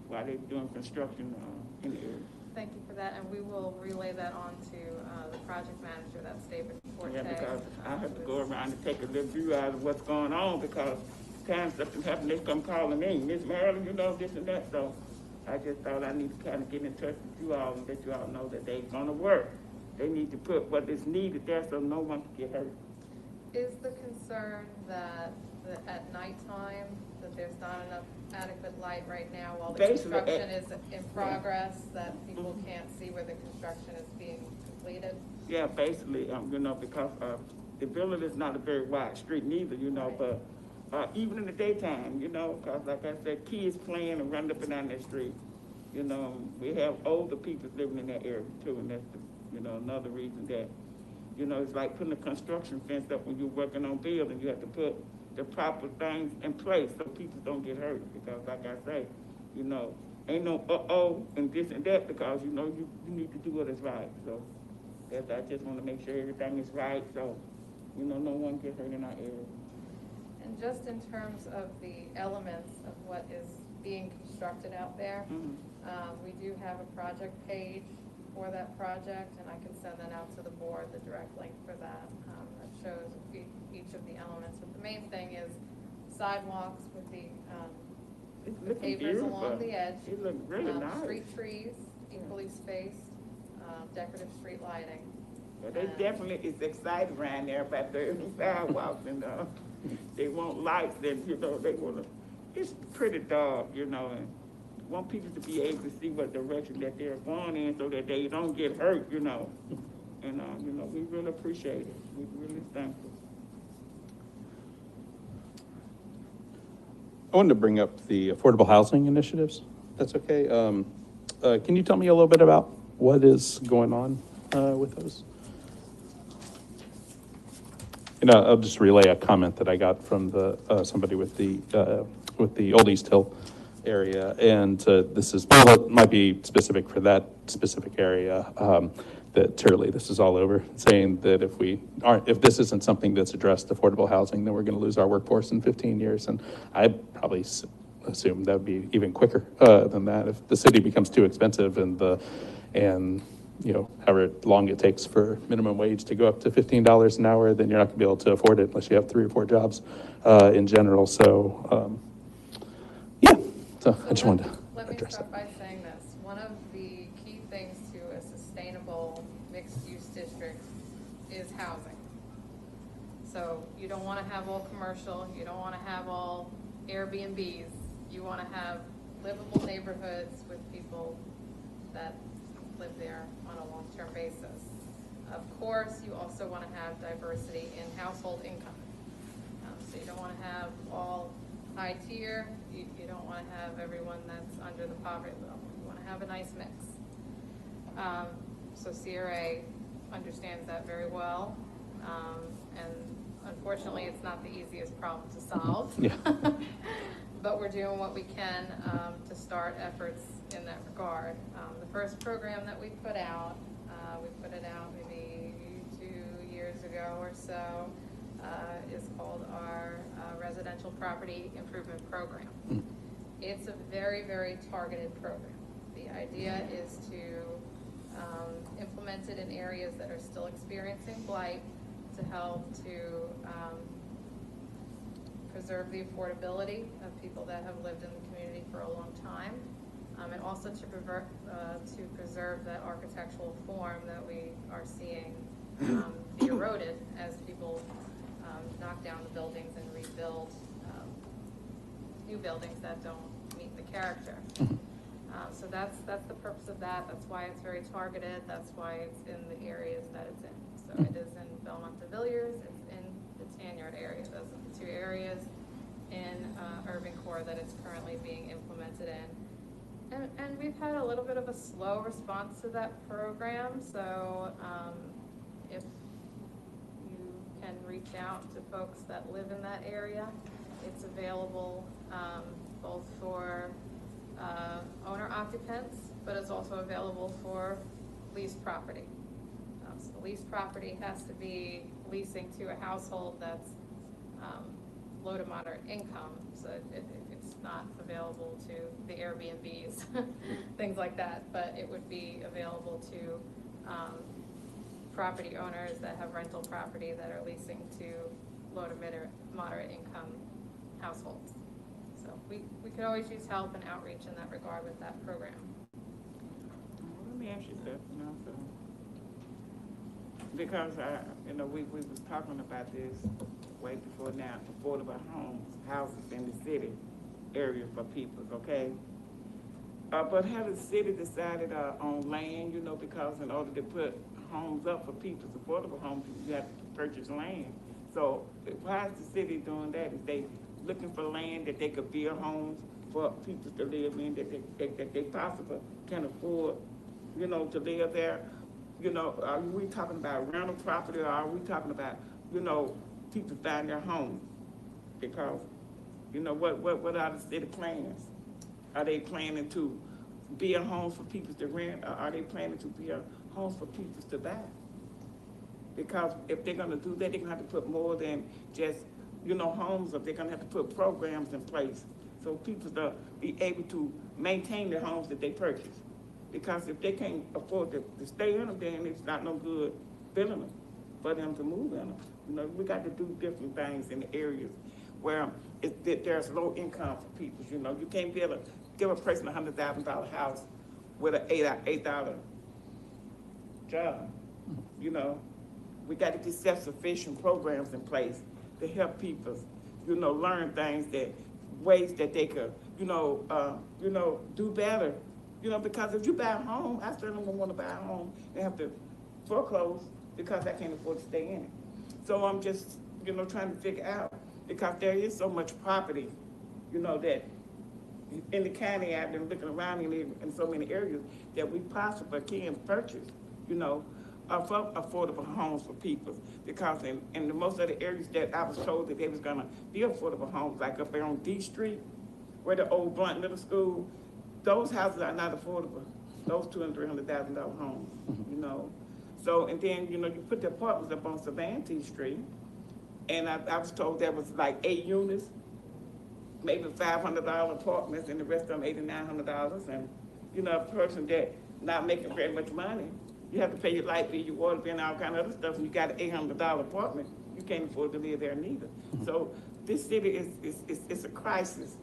while they're doing construction in the area. Thank you for that, and we will relay that on to the project manager, that's David Forte. Yeah, because I have to go around and take a little view out of what's going on because times something happens, they come calling me, Miss Marilyn, this and that. So I just thought I need to kind of get in touch with you all and let you all know that they're gonna work. They need to put what is needed there so no one can get hurt. Is the concern that that at nighttime, that there's not enough adequate light right now while the Basically, construction is in progress, that people can't see where the construction is being completed? Yeah, basically, you know, because, the building is not a very wide street neither, you know, Right. but, even in the daytime, you know, cause like I said, kids playing and running up and down that street. You know, we have older people living in that area too, and that's, you know, another reason that, you know, it's like putting a construction fence up when you're working on building. You have to put the proper things in place so people don't get hurt, because like I say, you know, ain't no uh-oh and this and that, because, you know, you need to do what is right. So that I just want to make sure everything is right, so, you know, no one gets hurt in our area. And just in terms of the elements of what is being constructed out there, we do have a project page for that project, and I can send that out to the board, the direct link for that, that shows each of the elements. But the main thing is sidewalks with the It's looking pavers beautiful. along the edge. It looks really nice. Street trees, equally spaced, decorative street lighting. But they definitely is excited around there about the sidewalks and, they want lights and, you know, they want to, it's pretty dark, you know, and want people to be able to see what direction that they're going in so that they don't get hurt, you know. And, you know, we really appreciate it. We really thankful. I wanted to bring up the affordable housing initiatives. That's okay. Can you tell me a little bit about what is going on with those? And I'll just relay a comment that I got from the somebody with the Old East Hill area, and this is, well, it might be specific for that specific area. That Turley, this is all over, saying that if this isn't something that's addressed affordable housing, then we're going to lose our workforce in 15 years. And I probably assume that would be even quicker than that. If the city becomes too expensive and you know, however long it takes for minimum wage to go up to $15 an hour, then you're not going to be able to afford it unless you have 3 or 4 jobs in general. So, yeah, so I just wanted to Let me address start that. by saying this. One of the key things to a sustainable mixed-use district is housing. So you don't want to have all commercial, you don't want to have all Airbnbs. You want to have livable neighborhoods with people that live there on a long-term basis. Of course, you also want to have diversity in household income. So you don't want to have all high tier, you don't want to have everyone that's under the poverty level. You want to have a nice mix. So CRA understands that very well, and unfortunately it's not the easiest problem to solve. Yeah. But we're doing what we can to start efforts in that regard. The first program that we put out maybe 2 years ago or so, is called our Residential Property Improvement Program. It's a very, very targeted program. The idea is to implement it in areas that are still experiencing blight to help to preserve the affordability of people that have lived in the community for a long time, and also to preserve that architectural form that we are seeing be eroded as people knock down the buildings and rebuild new buildings that don't meet the character. So that's the purpose of that. That's why it's very targeted. That's why it's in the areas that it's in. So it is in Belmont de Villiers, it's in the Tanyard area. Those are the 2 areas in Urban Core that it's currently being implemented in. And we've had a little bit of a slow response to that program. So if you can reach out to folks that live in that area, it's available both for owner occupants, but it's also available for leased property. So the leased property has to be leasing to a household that's low to moderate income, so it's not available to the Airbnbs, things like that, but it would be available to property owners that have rental property that are leasing to low to moderate income households. So we could always use help and outreach in that regard with that program. Let me ask you this, you know, so, because we was talking about this way before now, affordable houses in the city area for people, okay? But how the city decided on land, you know, because in order to put homes up for people, affordable homes, you have to purchase land. So why is the city doing that? Is they looking for land that they could build homes for people to live in, that they possibly can afford, you know, to live there? You know, are we talking about rental property, or are we talking about, you know, people buying their homes? Because, you know, what are the city plans? Are they planning to build homes for people to rent, or are they planning to build homes for people to buy? Because if they're gonna do that, they're gonna have to put more than just, you know, homes up. They're gonna have to put programs in place so people to be able to maintain their homes that they purchase. Because if they can't afford to stay in them, then it's not no good building them for them to move in them. You know, we got to do different things in the areas where there's low income for people. You know, you can't give a person $100,000 house with an $8 job. You know, we got to get self-sufficient programs in place to help people, you know, learn things ways that they could, you know, do better. You know, because if you buy a home, I certainly don't want to buy a home and have to foreclose because I can't afford to stay in it. So I'm just, you know, trying to figure out, because there is so much property, you know, that in the county, I've been looking around in so many areas that we possibly can purchase, you know, for affordable homes for people. Because in the most of the areas that I was told that they was gonna be affordable homes, like up there on D Street, where the old Blunt Middle School, those houses are not affordable. Those $200,000 and $300,000 homes, you know. So, and then, you know, you put the apartments up on Savantee Street, and I was told there was like 8 units, maybe $500 apartments, and the rest of them $800, $900. And, you know, a person that not making very much money, you have to pay your light bill, your water bill, and all kind of other stuff, and you got an $800 apartment, you can't afford to live there neither. So this city is a crisis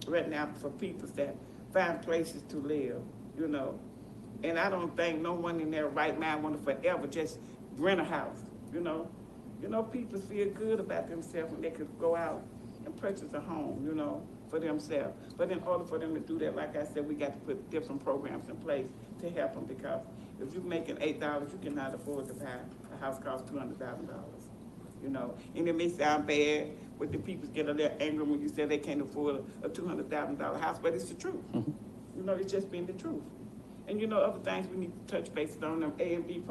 right now for people that find places to live, you know. And I don't think no one in their right mind want to forever just rent a house, you know. You know, people feel good about themselves when they could go out and purchase a home, you know, for themselves. But in order for them to do that, like I said, we got to put different programs in place to help them, because if you're making $8, you cannot afford to buy a house costs $200,000, you know. And it may sound bad, but the people get a little angry when you say they can't afford a $200,000 house, but it's the truth. You know, it's just being the truth. And you know, other things we need to touch base on, them A&B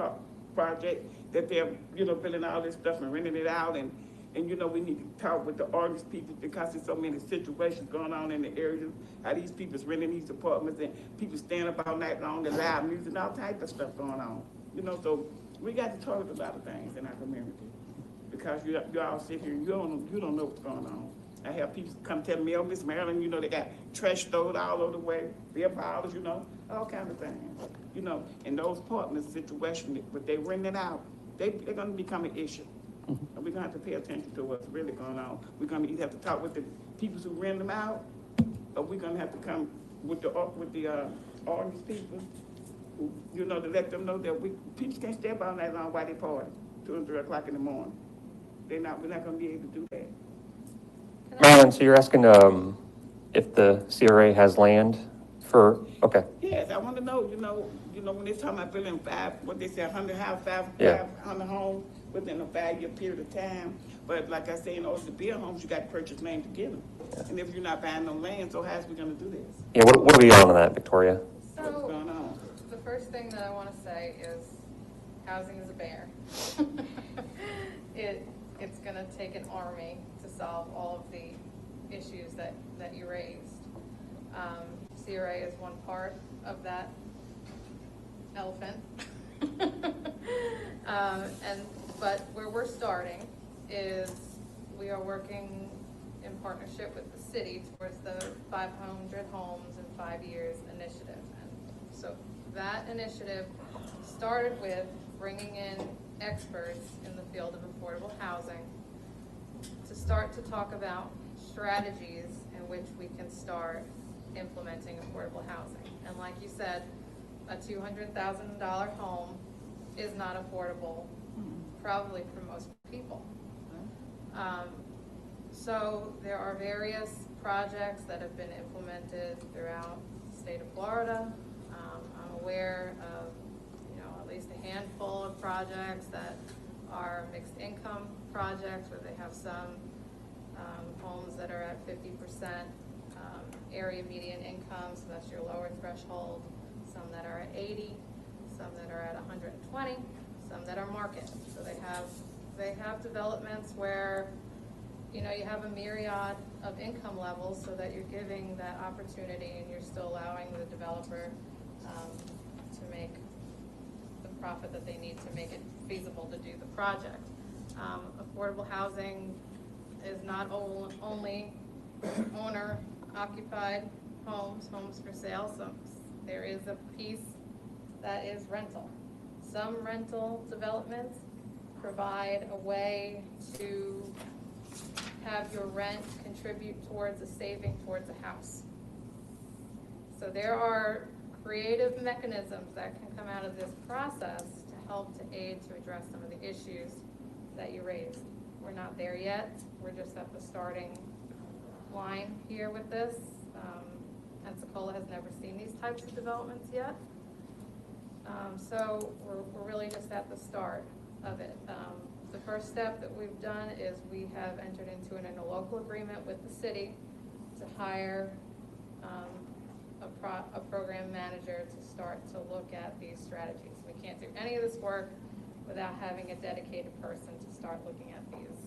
project that they're, you know, building all this stuff and renting it out, and you know, we need to talk with the artist people, because there's so many situations going on in the area, how these people's renting these apartments, and people staying up all night long, the loud music, and all type of stuff going on. You know, so we got to talk about a lot of things in our community, because you all sit here and you don't know what's going on. I have people come tell me, oh, Miss Marilyn, you know, they got trash stowed all over the way, beer bottles, you know, all kinds of things. You know, in those apartment situations, but they renting out, they're going to become an issue. And we're going to have to pay attention to what's really going on. We're going to either have to talk with the people who rent them out, or we're going to have to come with the artist people, who, you know, to let them know that people can't stay up all night long while they party, 2 and 3 o'clock in the morning. We're not going to be able to do that. Marilyn, so you're asking if the CRA has land for, okay. Yes, I want to know, you know, when they're talking about building 100 house, 500 homes within a 5-year period of time. But like I say, in order to build homes, you got to purchase land to get them. Yeah. And if you're not buying no land, so how's we going to do this? Yeah, what are we on that, Victoria? So, what's going on? The first thing that I want to say is housing is a bear. It's going to take an army to solve all of the issues that you raised. CRA is one part of that elephant. But where we're starting is we are working in partnership with the city towards the 500 homes in 5 years initiative. And so that initiative started with bringing in experts in the field of affordable housing to start to talk about strategies in which we can start implementing affordable housing. And like you said, a $200,000 home is not affordable, probably for most people. So there are various projects that have been implemented throughout the state of Florida. I'm aware of, at least a handful of projects that are mixed income projects where they have some homes that are at 50% area median income, so that's your lower threshold, some that are at 80, some that are at 120, some that are market. So they have developments where you have a myriad of income levels, so that you're giving that opportunity and you're still allowing the developer to make the profit that they need to make it feasible to do the project. Affordable housing is not only owner occupied homes for sale. There is a piece that is rental. Some rental developments provide a way to have your rent contribute towards a saving towards a house. So there are creative mechanisms that can come out of this process to help to aid to address some of the issues that you raised. We're not there yet. We're just at the starting line here with this. Pensacola has never seen these types of developments yet. So we're really just at the start of it. The first step that we've done is we have entered into an interlocal agreement with the city to hire a program manager to start to look at these strategies. We can't do any of this work without having a dedicated person to start looking at these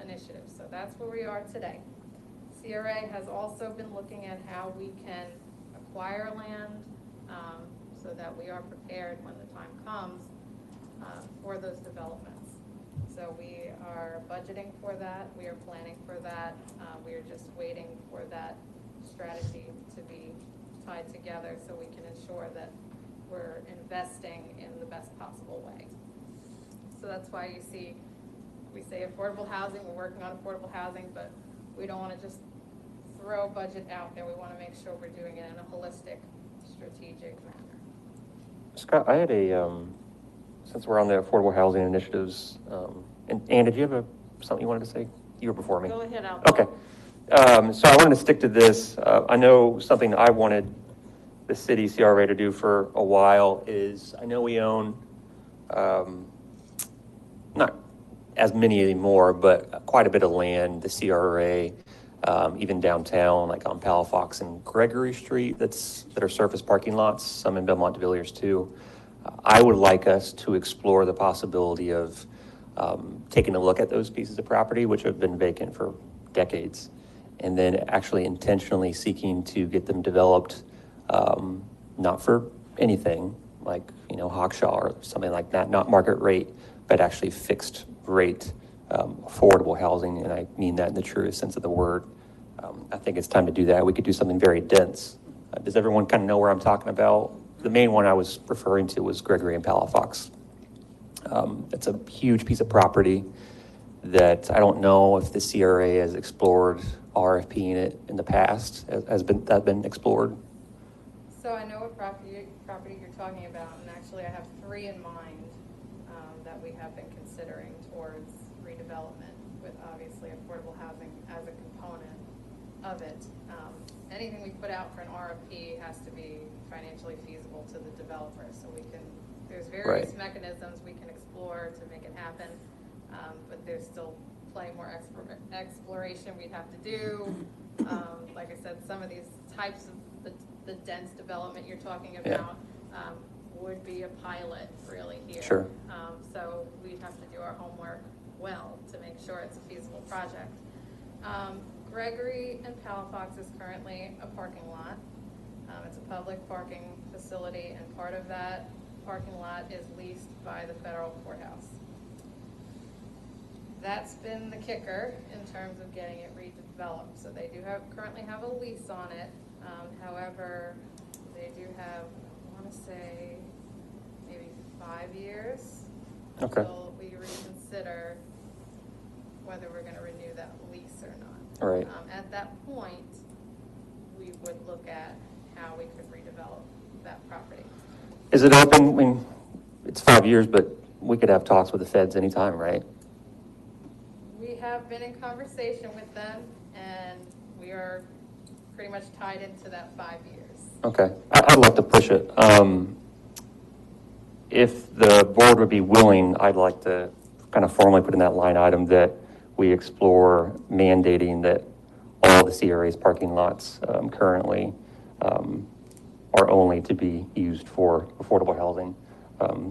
initiatives. So that's where we are today. CRA has also been looking at how we can acquire land so that we are prepared when the time comes for those developments. So we are budgeting for that. We are planning for that. We are just waiting for that strategy to be tied together so we can ensure that we're investing in the best possible way. So that's why you see, we say affordable housing, we're working on affordable housing, but we don't want to just throw budget out there. We want to make sure we're doing it in a holistic, strategic manner. Scott, I had since we're on the affordable housing initiatives, and Ann, did you have something you wanted to say? You were before me. Go ahead, Al. Okay. So I wanted to stick to this. I know something I wanted the city CRA to do for a while is, I know we own, not as many anymore, but quite a bit of land, the CRA, even downtown, like on Palafox and Gregory Street, that are surface parking lots, some in Belmont de Villiers too. I would like us to explore the possibility of taking a look at those pieces of property, which have been vacant for decades, and then actually intentionally seeking to get them developed, not for anything like, Hawkshaw or something like that, not market rate, but actually fixed rate, affordable housing. And I mean that in the truest sense of the word. I think it's time to do that. We could do something very dense. Does everyone kind of know where I'm talking about? The main one I was referring to was Gregory and Palafox. It's a huge piece of property that I don't know if the CRA has explored RFPing it in the past. Has been explored? So I know what property you're talking about, and actually I have 3 in mind that we have been considering towards redevelopment, with obviously affordable housing as a component of it. Anything we put out for an RFP has to be financially feasible to the developer, so there's various mechanisms we can explore to make it happen, but there's still plenty more exploration we'd have to do. Like I said, some of these types of the dense development you're talking about would be a pilot really here. Sure. So we'd have to do our homework well to make sure it's a feasible project. Gregory and Palafox is currently a parking lot. It's a public parking facility, and part of that parking lot is leased by the federal courthouse. That's been the kicker in terms of getting it redeveloped. So they do currently have a lease on it. However, they do have, I want to say, maybe 5 years until we reconsider whether we're going to renew that lease or not. All right. At that point, we would look at how we could redevelop that property. Is it open? I mean, it's 5 years, but we could have talks with the feds anytime, right? We have been in conversation with them, and we are pretty much tied into that 5 years. Okay, I'd like to push it. If the board would be willing, I'd like to kind of formally put in that line item that we explore mandating that all the CRA's parking lots currently are only to be used for affordable housing.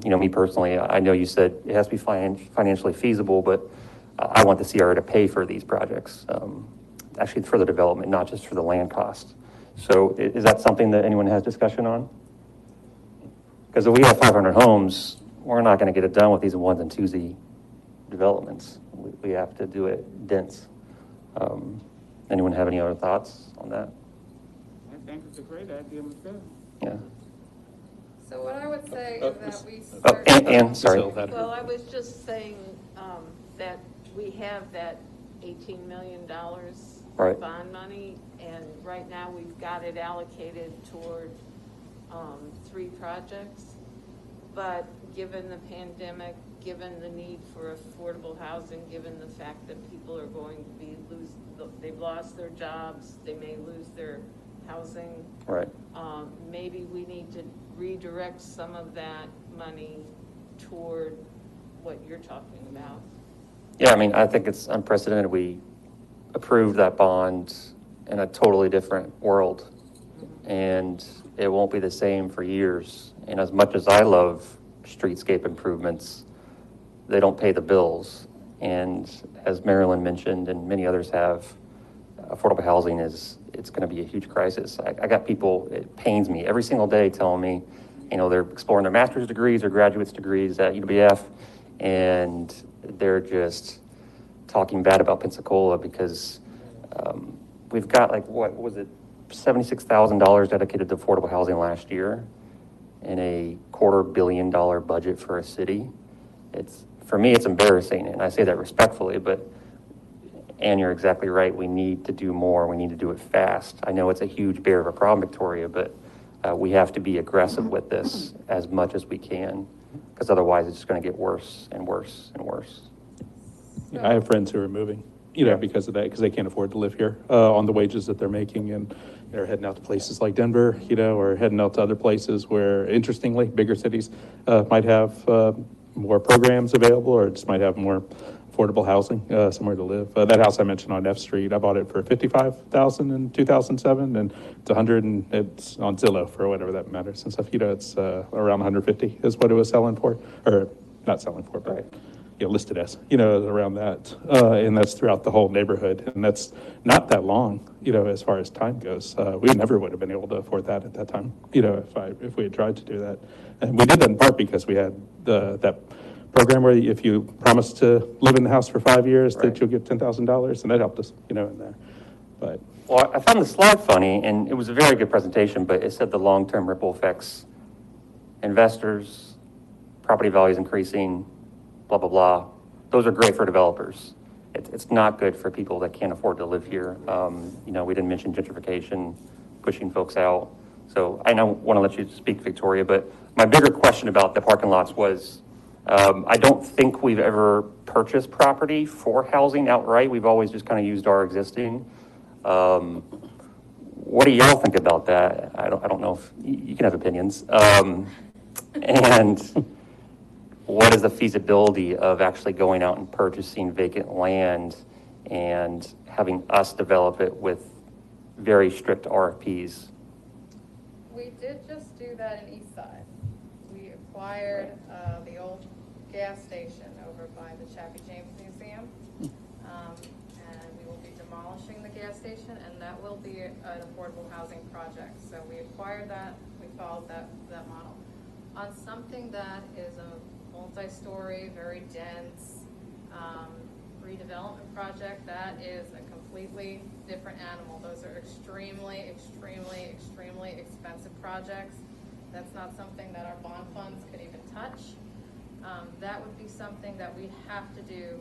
You know, me personally, I know you said it has to be financially feasible, but I want the CRA to pay for these projects, actually for the development, not just for the land cost. So is that something that anyone has discussion on? Because if we have 500 homes, we're not going to get it done with these ones and twosy developments. We have to do it dense. Anyone have any other thoughts on that? I think it's a great idea myself. Yeah. So what I would say is that we Oh, and sorry. Well, I was just saying that we have that $18 million Right. bond money, and right now we've got it allocated toward 3 projects. But given the pandemic, given the need for affordable housing, given the fact that people are going to be they've lost their jobs, they may lose their housing. Right. Maybe we need to redirect some of that money toward what you're talking about. Yeah, I mean, I think it's unprecedented. We approved that bond in a totally different world, and it won't be the same for years. And as much as I love streetscape improvements, they don't pay the bills. And as Marilyn mentioned, and many others have, affordable housing it's going to be a huge crisis. I got people, it pains me every single day telling me, you know, they're exploring their master's degrees or graduate's degrees at UWF, and they're just talking bad about Pensacola because we've got, like, what was it, $76,000 dedicated to affordable housing last year in a $250 million budget for a city. For me, it's embarrassing, and I say that respectfully, but Ann, you're exactly right. We need to do more. We need to do it fast. I know it's a huge bear of a problem, Victoria, but we have to be aggressive with this as much as we can, because otherwise it's just going to get worse and worse and worse. Yeah, I have friends who are moving, you know, because of that, because they can't afford to live here on the wages that they're making, and they're heading out to places like Denver, you know, or heading out to other places where, interestingly, bigger cities might have more programs available, or just might have more affordable housing, somewhere to live. That house I mentioned on F Street, I bought it for $55,000 in 2007, and it's 100, and it's on Zillow for whatever that matters and stuff. You know, it's around 150 is what it was selling for, or not selling for, but you know, listed as, you know, around that, and that's throughout the whole neighborhood, and that's not that long, you know, as far as time goes. We never would have been able to afford that at that time, you know, if we had tried to do that, and we did that in part because we had that program where if you promise to live in the house for 5 years, Right. that you'll get $10,000, and that helped us, you know, in there. But Well, I found the slide funny, and it was a very good presentation, but it said the long-term ripple effects, investors, property values increasing, blah, blah, blah. Those are great for developers. It's not good for people that can't afford to live here. You know, we didn't mention gentrification, pushing folks out. So I don't want to let you speak, Victoria, but my bigger question about the parking lots was, I don't think we've ever purchased property for housing outright. We've always just kind of used our existing. What do y'all think about that? I don't know if you can have opinions. And what is the feasibility of actually going out and purchasing vacant land and having us develop it with very strict RFPs? We did just do that in Eastside. We acquired the old gas station over by the Chappie James Museum. And we will be demolishing the gas station, and that will be an affordable housing project. So we acquired that, we followed that model. On something that is a multi-story, very dense redevelopment project, that is a completely different animal. Those are extremely, extremely, extremely expensive projects. That's not something that our bond funds could even touch. That would be something that we have to do,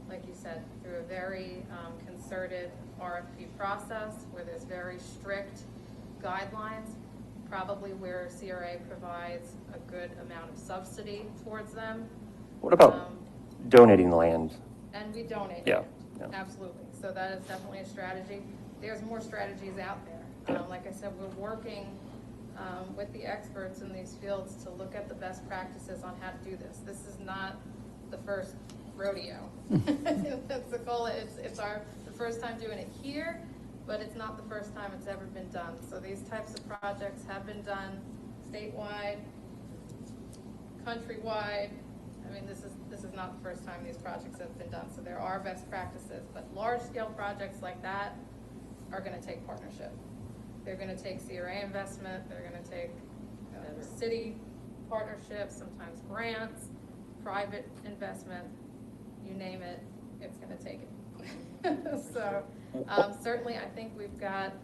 like you said, through a very concerted RFP process where there's very strict guidelines, probably where CRA provides a good amount of subsidy towards them. What about donating land? And we donate. Yeah. Yeah. Absolutely. So that is definitely a strategy. There's more strategies out there. Like I said, we're working with the experts in these fields to look at the best practices on how to do this. This is not the first rodeo. In Pensacola, it's the first time doing it here, but it's not the first time it's ever been done. So these types of projects have been done statewide, countrywide. I mean, this is not the first time these projects have been done. So there are best practices, but large scale projects like that are going to take partnership. They're going to take CRA investment. They're going to take city partnerships, sometimes grants, private investment, you name it, it's going to take it. So certainly I think we've got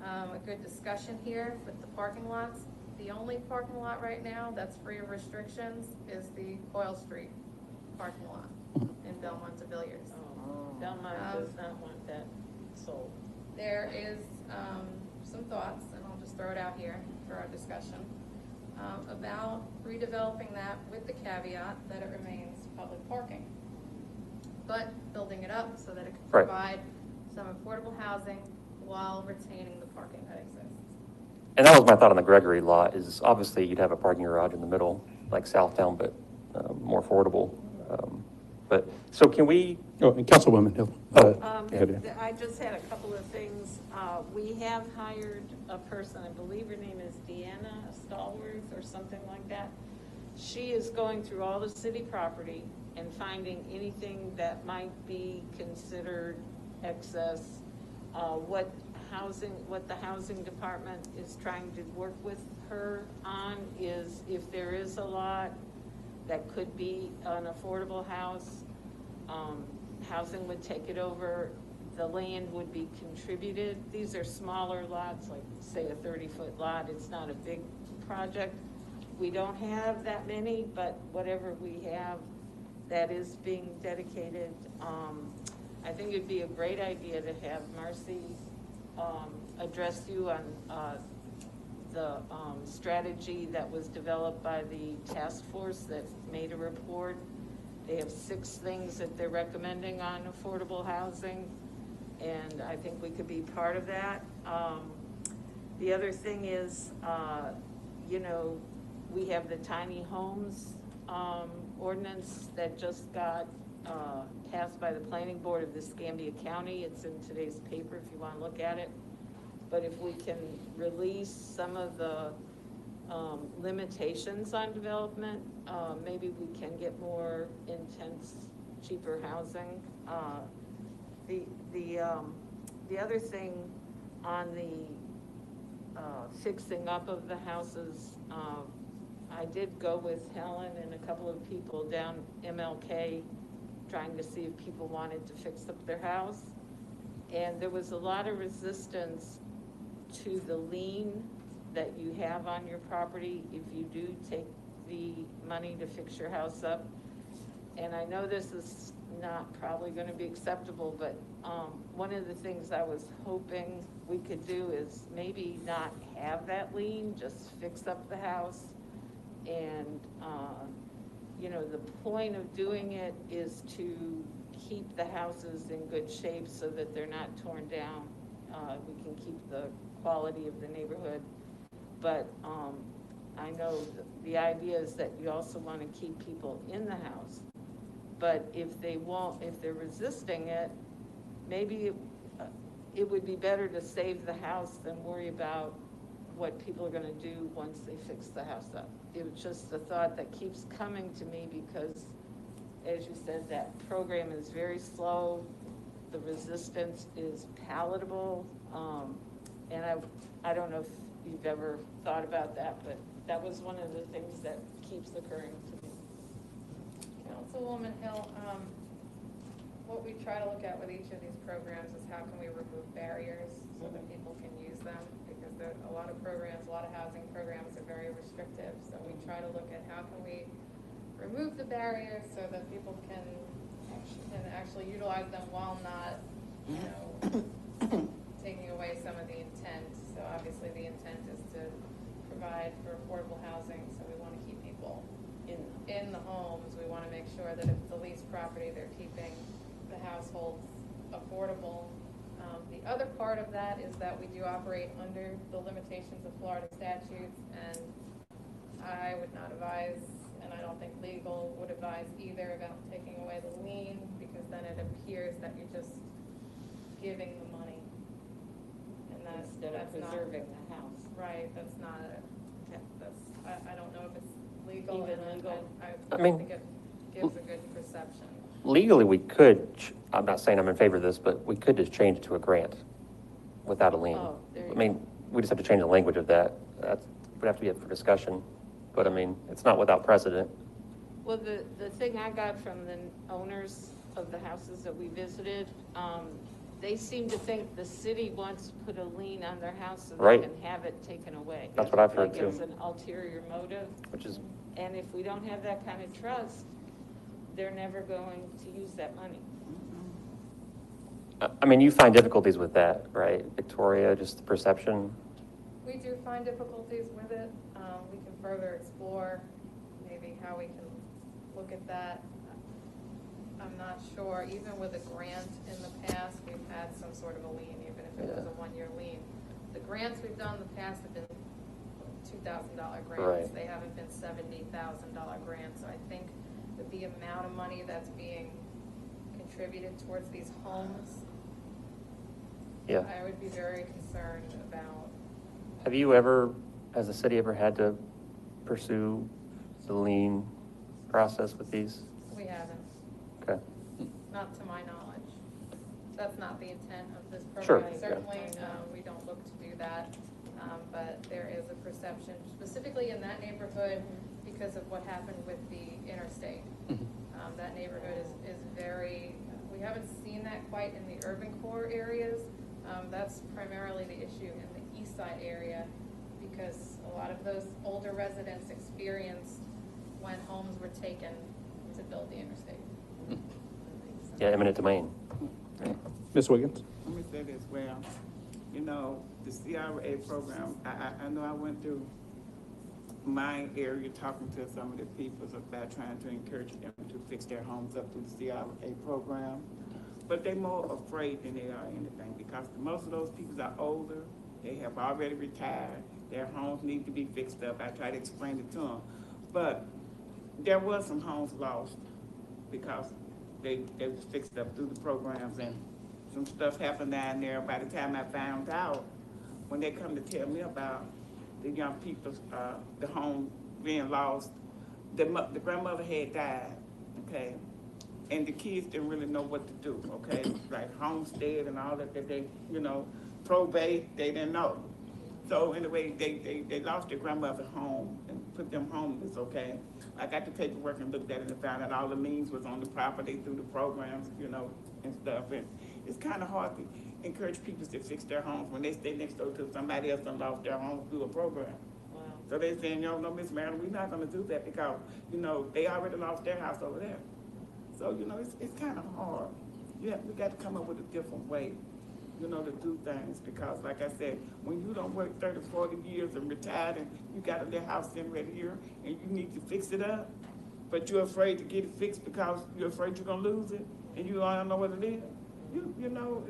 a good discussion here with the parking lots. The only parking lot right now that's free of restrictions is the Coyle Street parking lot in Belmont de Villiers. Belmont does not want that sold. There is some thoughts, and I'll just throw it out here for our discussion, about redeveloping that with the caveat that it remains public parking, but building it up so that it can Right. provide some affordable housing while retaining the parking that exists. And that was my thought on the Gregory lot, is obviously you'd have a parking garage in the middle, like Southtown, but more affordable. But, so can we? Oh, and Councilwoman Hill. I just had a couple of things. We have hired a person, I believe her name is Deanna Stallworth or something like that. She is going through all the city property and finding anything that might be considered excess. What the housing department is trying to work with her on is if there is a lot that could be an affordable house, housing would take it over, the land would be contributed. These are smaller lots, like say a 30-foot lot, it's not a big project. We don't have that many, but whatever we have that is being dedicated, I think it'd be a great idea to have Marcy address you on the strategy that was developed by the task force that made a report. They have 6 things that they're recommending on affordable housing, and I think we could be part of that. The other thing is, we have the tiny homes ordinance that just got passed by the planning board of Escambia County. It's in today's paper if you want to look at it. But if we can release some of the limitations on development, maybe we can get more intense, cheaper housing. The other thing on the fixing up of the houses, I did go with Helen and a couple of people down MLK trying to see if people wanted to fix up their house. And there was a lot of resistance to the lien that you have on your property if you do take the money to fix your house up. And I know this is not probably going to be acceptable, but one of the things I was hoping we could do is maybe not have that lien, just fix up the house. And the point of doing it is to keep the houses in good shape so that they're not torn down. We can keep the quality of the neighborhood. But I know the idea is that you also want to keep people in the house. But if they're resisting it, maybe it would be better to save the house than worry about what people are going to do once they fix the house up. It was just the thought that keeps coming to me because, as you said, that program is very slow. The resistance is palatable. And I don't know if you've ever thought about that, but that was one of the things that keeps occurring to me. Councilwoman Hill, what we try to look at with each of these programs is how can we remove barriers so that people can use them, because there are a lot of programs, a lot of housing programs are very restrictive. So we try to look at how can we remove the barriers so that people can actually utilize them while not, taking away some of the intent. So obviously the intent is to provide for affordable housing, so we want to keep people in the homes. We want to make sure that if it's the leased property, they're keeping the households affordable. The other part of that is that we do operate under the limitations of Florida statutes, and I would not advise, and I don't think legal would advise either, about taking away the lien, because then it appears that you're just giving the money. And Instead of that's not preserving the house. right. That's not I don't know if it's legal. Even and legal. I mean- think it gives a good perception. Legally, we could, I'm not saying I'm in favor of this, but we could just change it to a grant without a lien. Oh, there you I mean, we just have to change the language of that. That would have to be up for discussion, but I mean, it's not without precedent. Well, the thing I got from the owners of the houses that we visited, they seem to think the city wants to put a lien on their house so they Right. can have it taken away. That's what I've heard Like too. it's an ulterior motive. Which is, And if we don't have that kind of trust, they're never going to use that money. I mean, you find difficulties with that, right, Victoria, just the perception? We do find difficulties with it. We can further explore maybe how we can look at that. I'm not sure, even with a grant in the past, we've had some sort of a lien, even if it was a one-year lien. The grants we've done in the past have been $2,000 grants. Right. They haven't been $70,000 grants. So I think with the amount of money that's being contributed towards these homes, Yeah. I would be very concerned about. Have you ever, has the city ever had to pursue the lien process with these? We haven't, Okay. not to my knowledge. That's not the intent of this Sure, program. yeah. Certainly, we don't look to do that, but there is a perception, specifically in that neighborhood, because of what happened with the interstate. That neighborhood is very, we haven't seen that quite in the urban core areas. That's primarily the issue in the east side area, because a lot of those older residents experienced when homes were taken to build the interstate. Yeah, eminent domain. Ms. Wiggins? Let me say this, well, you know, the CRA program, I know I went through my area talking to some of the people about trying to encourage them to fix their homes up through the CRA program. But they're more afraid than they are anything, because most of those people are older, they have already retired, their homes need to be fixed up. I try to explain it to them. But there was some homes lost because they was fixed up through the programs, and some stuff happened down there. By the time I found out, when they come to tell me about the young people, the home being lost, the grandmother had died, okay? And the kids didn't really know what to do, okay? Like homestead and all that they, you know, probate, they didn't know. So anyway, they lost their grandmother home and put them homeless, okay? I got the paperwork and looked at it and found out all the liens was on the property through the programs, you know, and stuff. And it's kind of hard to encourage people to fix their homes when they stay next door to somebody else and lost their home through a program. Wow. So they're saying, yo, no, Miss Marilyn, we're not gonna do that because, you know, they already lost their house over there. So, you know, it's kind of hard. Yeah, we got to come up with a different way, you know, to do things, because like I said, when you don't work 30, 40 years and retired and you got a little house in right here and you need to fix it up, but you're afraid to get it fixed because you're afraid you're gonna lose it and you don't know what it is, you know,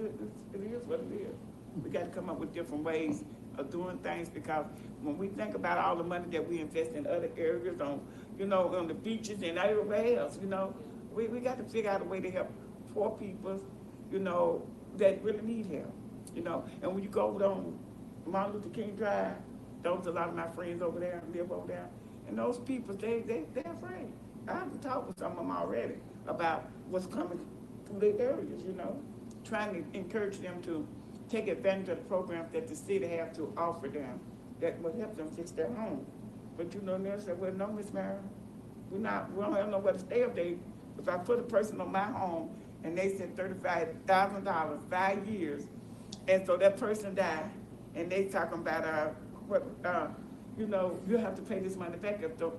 it is what it is. We got to come up with different ways of doing things, because when we think about all the money that we invest in other areas on, you know, on the beaches and everywhere else, you know, we got to figure out a way to help poor people, you know, that really need help, you know. And when you go on Martin Luther King Drive, those a lot of my friends over there live over there, and those people, they're afraid. I have to talk with some of them already about what's coming through their areas, you know, trying to encourage them to take advantage of the programs that the city have to offer them that will help them fix their home. But you know, they said, well, no, Miss Marilyn, we don't have nowhere to stay if if I put a person on my home and they said $35,000, 5 years, and so that person died, and they talking about you know, you have to pay this money back if the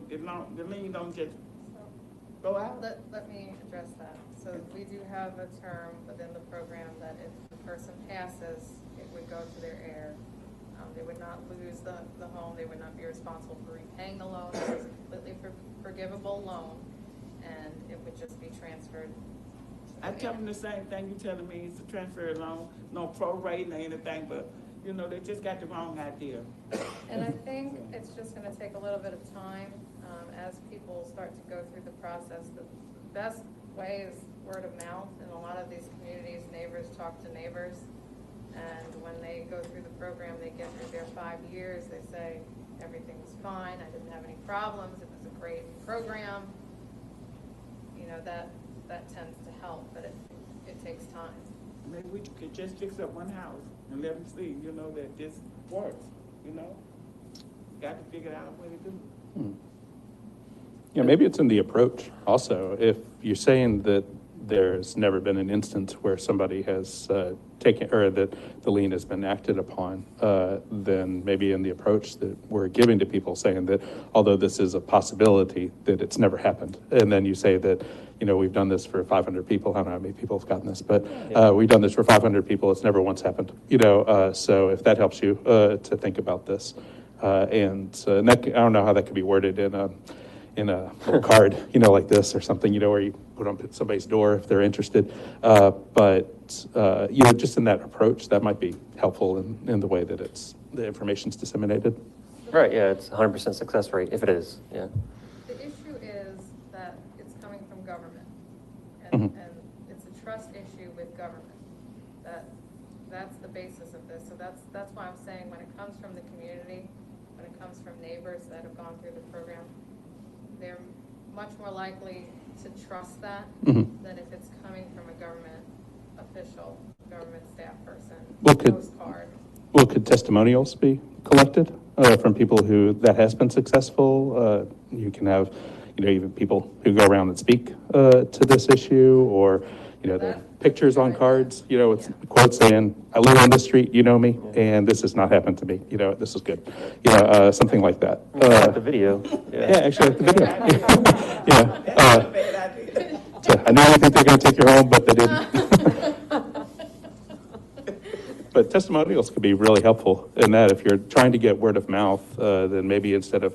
lien don't just go out. Let me address that. So we do have a term within the program that if the person passes, it would go to their heir. They would not lose the home. They would not be responsible for repaying the loan. It was a completely forgivable loan, and it would just be transferred to I tell them the same thing you telling me, it's a transfer loan, no prorating or anything, but, you know, they just got the wrong idea. And I think it's just gonna take a little bit of time, as people start to go through the process. The best way is word of mouth. In a lot of these communities, neighbors talk to neighbors. And when they go through the program, they get through their 5 years, they say, everything was fine, I didn't have any problems, it was a great program. You know, that tends to help, but it takes time. Maybe we could just fix up one house and let them see, you know, that this works, you know? Got to figure out a way to do it. Yeah, maybe it's in the approach also. If you're saying that there's never been an instance where somebody has taken, or that the lien has been acted upon, then maybe in the approach that we're giving to people, saying that although this is a possibility, that it's never happened. And then you say that, you know, we've done this for 500 people. I don't know how many people have gotten this, but we've done this for 500 people. It's never once happened, you know. So if that helps you to think about this, and that, I don't know how that could be worded in a little card, you know, like this or something, you know, where you put on somebody's door if they're interested. But you know, just in that approach, that might be helpful in the way that the information's disseminated. Right, yeah, it's 100% success rate, if it is, yeah. The issue is that it's coming from government, Mhm. and it's a trust issue with government. That's the basis of this. So that's why I'm saying when it comes from the community, when it comes from neighbors that have gone through the program, they're much more likely to trust that than if it's coming from a government official, government staff person, postcard. Well, could testimonials be collected from people who that has been successful? You can have, you know, even people who go around and speak to this issue, or, you know, the pictures on cards, you know, it's quotes saying, I live on this street, you know me, and this has not happened to me, you know, this is good. You know, something like that. Like the video. Yeah, actually, like the video. So I know you think they're going to take your home, but they didn't. But testimonials could be really helpful in that. If you're trying to get word of mouth, then maybe instead of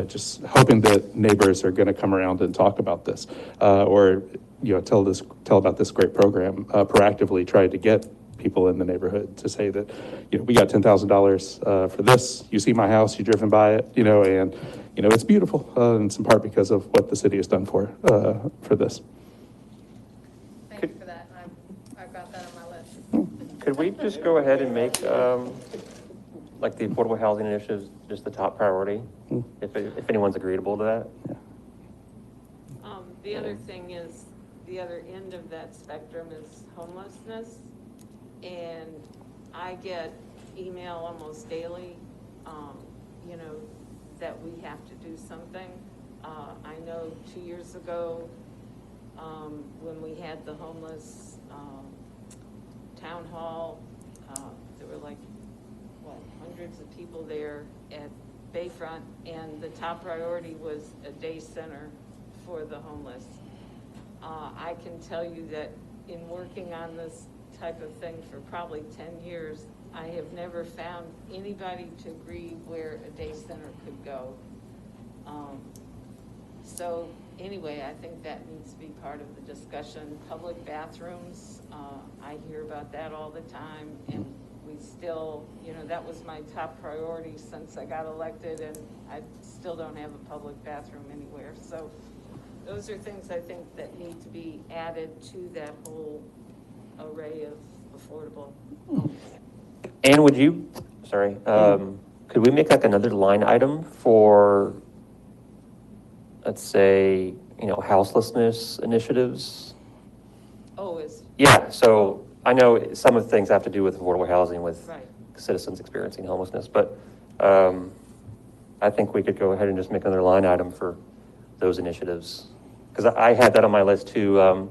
just hoping that neighbors are going to come around and talk about this, or, you know, tell about this great program, proactively try to get people in the neighborhood to say that, you know, we got $10,000 for this. You see my house, you've driven by it, you know, and, you know, it's beautiful. And it's in part because of what the city has done for this. Thank you for that. I've got that on my list. Could we just go ahead and make, like, the affordable housing initiatives just the top priority, if anyone's agreeable to that? The other thing is, the other end of that spectrum is homelessness. And I get email almost daily, you know, that we have to do something. I know 2 years ago, when we had the homeless town hall, there were like, hundreds of people there at Bayfront, and the top priority was a day center for the homeless. I can tell you that in working on this type of thing for probably 10 years, I have never found anybody to agree where a day center could go. So anyway, I think that needs to be part of the discussion. Public bathrooms, I hear about that all the time, and we still, you know, that was my top priority since I got elected, and I still don't have a public bathroom anywhere. So those are things I think that need to be added to that whole array of affordable homes. And would you, sorry, could we make like another line item for, let's say, you know, houselessness initiatives? Oh, is. Yeah, so I know some of the things have to do with affordable housing, with Right. citizens experiencing homelessness, but I think we could go ahead and just make another line item for those initiatives. Because I had that on my list too,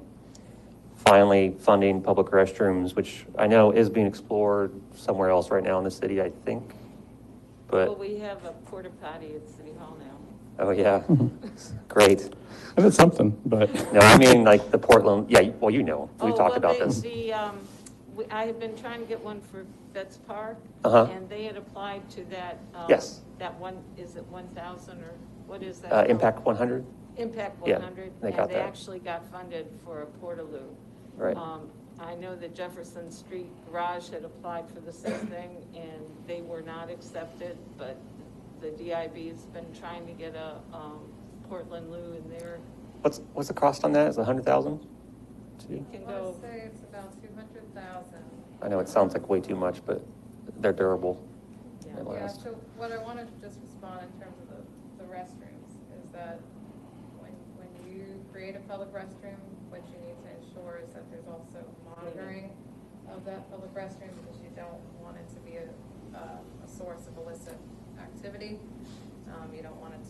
finally funding public restrooms, which I know is being explored somewhere else right now in the city, I think. Well, But, we have a porta potty at City Hall now. oh yeah, great. And it's something, but. No, I mean like the Portland, yeah, well, you know, we Oh, talked well, about this. I had been trying to get one for Betts Park, Uh-huh. and they had applied to that. Yes. That one, is it 1,000 or what is that? Impact 100? Impact Yeah, 100. they got And they that. actually got funded for a portaloo. Right. I know that Jefferson Street Garage had applied for the same thing, and they were not accepted, but the DIB has been trying to get a Portland Loo in there. What's the cost on that? Is it 100,000? It can I go, want to say it's about 200,000. I know it sounds like way too much, but they're durable. yeah. They Yeah, last. so what I want to just respond in terms of the restrooms is that when you create a public restroom, what you need to ensure is that there's also monitoring of that public restroom, because you don't want it to be a source of illicit activity. You don't want it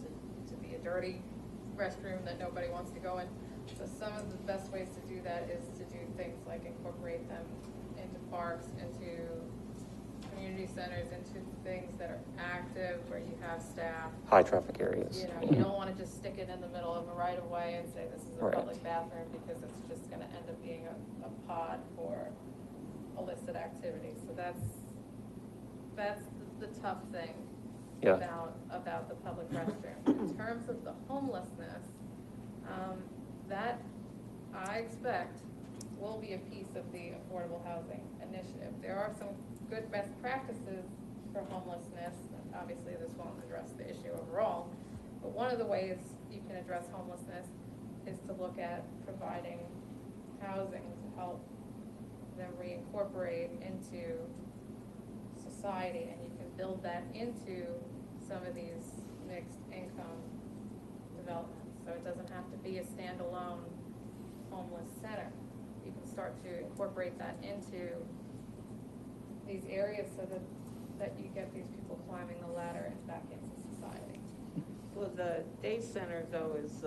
to be a dirty restroom that nobody wants to go in. So some of the best ways to do that is to do things like incorporate them into parks, into community centers, into things that are active where you have staff. High traffic areas. You know, you don't want to just stick it in the middle of a right of way and say this is a Right. public bathroom, because it's just going to end up being a pod for illicit activity. So that's the tough thing Yeah. about the public restroom. In terms of the homelessness, that I expect will be a piece of the affordable housing initiative. There are some good best practices for homelessness. Obviously, this won't address the issue overall, but one of the ways you can address homelessness is to look at providing housing to help them reincorporate into society, and you can build that into some of these mixed income developments. So it doesn't have to be a standalone homeless center. You can start to incorporate that into these areas so that you get these people climbing the ladder and back into society. Well, the day center though is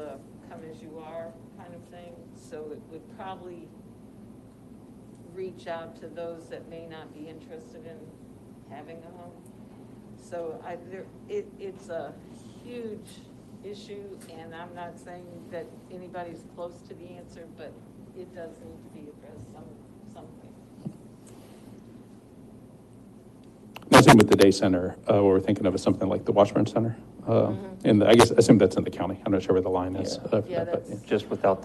come as you are kind of thing, so it would probably reach out to those that may not be interested in having a home. So it's a huge issue, and I'm not saying that anybody's close to the answer, but it does need to be addressed some way. I assume with the day center, what we're thinking of is something like the Waterfront Center. And I assume that's in the county. I'm not sure where the line is. Yeah. For Yeah, that, but, that's- Just without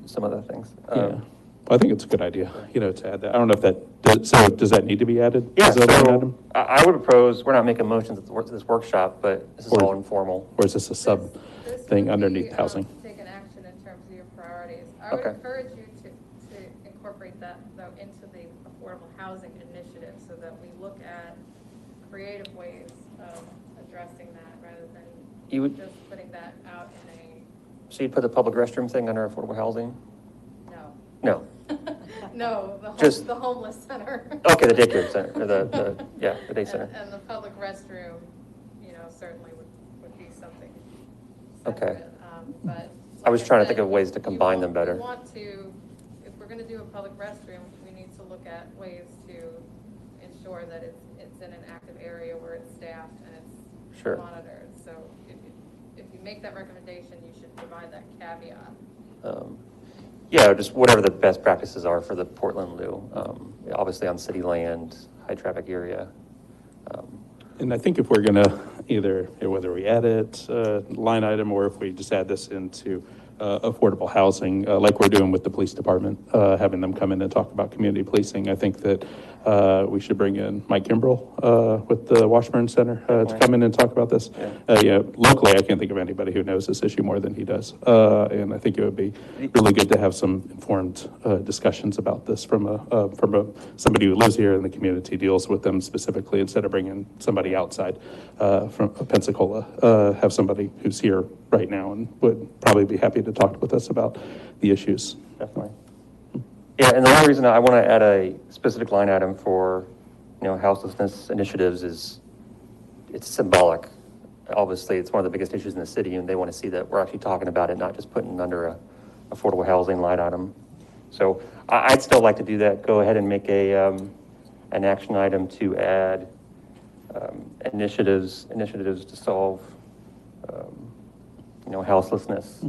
some other things. yeah. Well, I think it's a good idea, to add that. I don't know if does that need to be added? Yeah, Is that a line so item? I would propose, we're not making motions at this workshop, but this is Or- all informal. Or is this a sub This thing would underneath be, housing? Taking action in terms of your priorities. I would Okay. encourage you to incorporate that though into the affordable housing initiative, so that we look at creative ways of addressing that rather than You would, just putting that out in so you'd put the public restroom thing under affordable housing? a, No. no, Just- the homeless center. Okay, the daycare center, or the day center. And the public restroom, certainly would be something Okay. separate. But. I was like trying to said, think of ways to combine them better. We want to, if we're gonna do a public restroom, we need to look at ways to ensure that it's in an active area where it's staffed and it's Sure. monitored. So if you make that recommendation, you should provide that caveat. Yeah, just whatever the best practices are for the Portland Loo. Obviously on city land, high traffic area. And I think if we're gonna either, whether we add it, line item, or if we just add this into affordable housing, like we're doing with the police department, having them come in and talk about community policing, I think that we should bring in Mike Kimbrell with the Washburn Center to come in and talk about this. Locally, I can't think of anybody who knows this issue more than he does. And I think it would be really good to have some informed discussions about this from somebody who lives here in the community, deals with them specifically, instead of bringing somebody outside from Pensacola. Have somebody who's here right now and would probably be happy to talk with us about the issues. Definitely. Yeah, and the only reason I want to add a specific line item for, houselessness initiatives is it's symbolic. Obviously, it's one of the biggest issues in the city, and they want to see that we're actually talking about it, not just putting under a affordable housing line item. So I'd still like to do that. Go ahead and make an action item to add initiatives to solve, houselessness.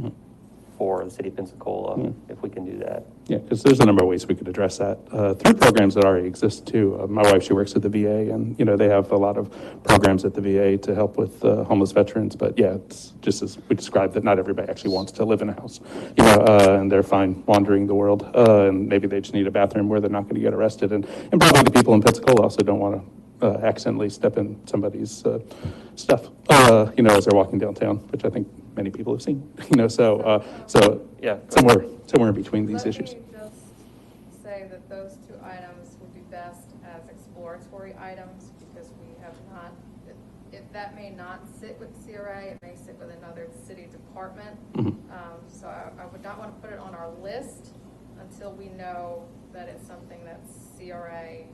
for the city of Pensacola, if we can do that. Yeah, because there's a number of ways we could address that through programs that already exist too. My wife, she works at the VA, and they have a lot of programs at the VA to help with homeless veterans. But yeah, it's just as we described, that not everybody actually wants to live in a house, and they're fine wandering the world, and maybe they just need a bathroom where they're not going to get arrested. And probably the people in Pensacola also don't want to accidentally step in somebody's stuff, as they're walking downtown, which I think many people have seen. So Yeah. somewhere in between these issues. Let me just say that those two items would be best as exploratory items, because we have not, that may not sit with CRA, it may sit with another city department. So I would not want to put it on our list until we know that it's something that CRA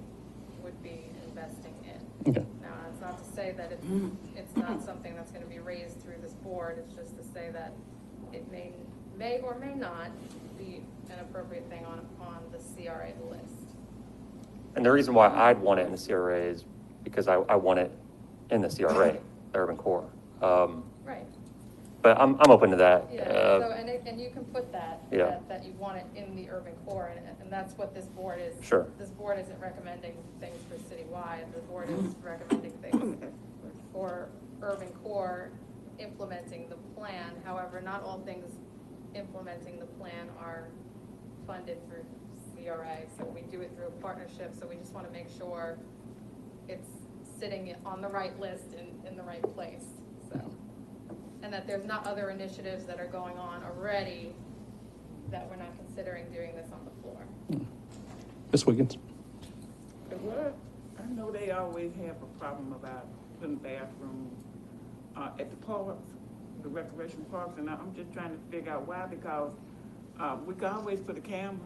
would be investing in. Okay. Now, it's not to say that it's not something that's going to be raised through this board, it's just to say that it may or may not be an appropriate thing on the CRA list. And the reason why I'd want it in the CRA is because I want it in the CRA, the Urban Core. Right. But I'm open to that. Yeah, so, and you can put that, Yeah. that you want it in the Urban Core, and that's what this board is. Sure. This board isn't recommending things for citywide, the board is recommending things for Urban Core, implementing the plan. However, not all things implementing the plan are funded through CRA, so we do it through a partnership, so we just want to make sure it's sitting on the right list in the right place, so. And that there's not other initiatives that are going on already that we're not considering doing this on the floor. Ms. Wiggins? Well, I know they always have a problem about putting bathrooms at the parks, the recreation parks, and I'm just trying to figure out why, because we can always put a camera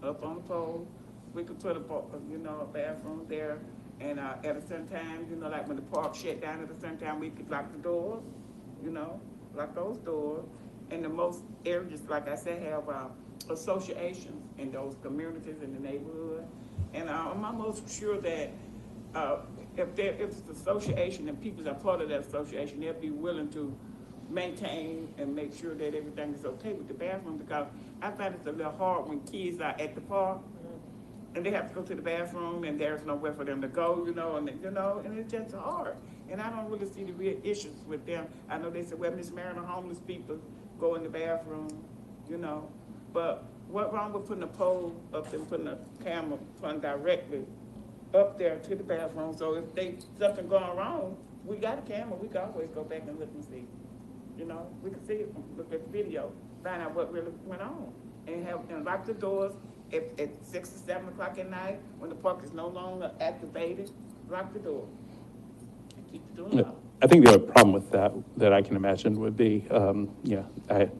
up on the pole. We could put a bathroom there, and at a certain time, like when the park shut down at a certain time, we could lock the doors, lock those doors. And the most areas, like I said, have associations in those communities in the neighborhood. And I'm almost sure that if it's an association and people are part of that association, they'll be willing to maintain and make sure that everything is okay with the bathroom, because I find it's a little hard when kids are at the park and they have to go to the bathroom and there's nowhere for them to go, and it's just hard. And I don't really see the real issues with them. I know they said, well, Miss Marion, homeless people go in the bathroom, but what wrong with putting a pole up and putting a camera pointing directly up there to the bathroom? So if something going wrong, we got a camera, we can always go back and look and see. We can see it, look at the video, find out what really went on, and lock the doors at 6 or 7 o'clock at night when the park is no longer activated. Lock the door and keep the door locked. I think the other problem with that I can imagine would be,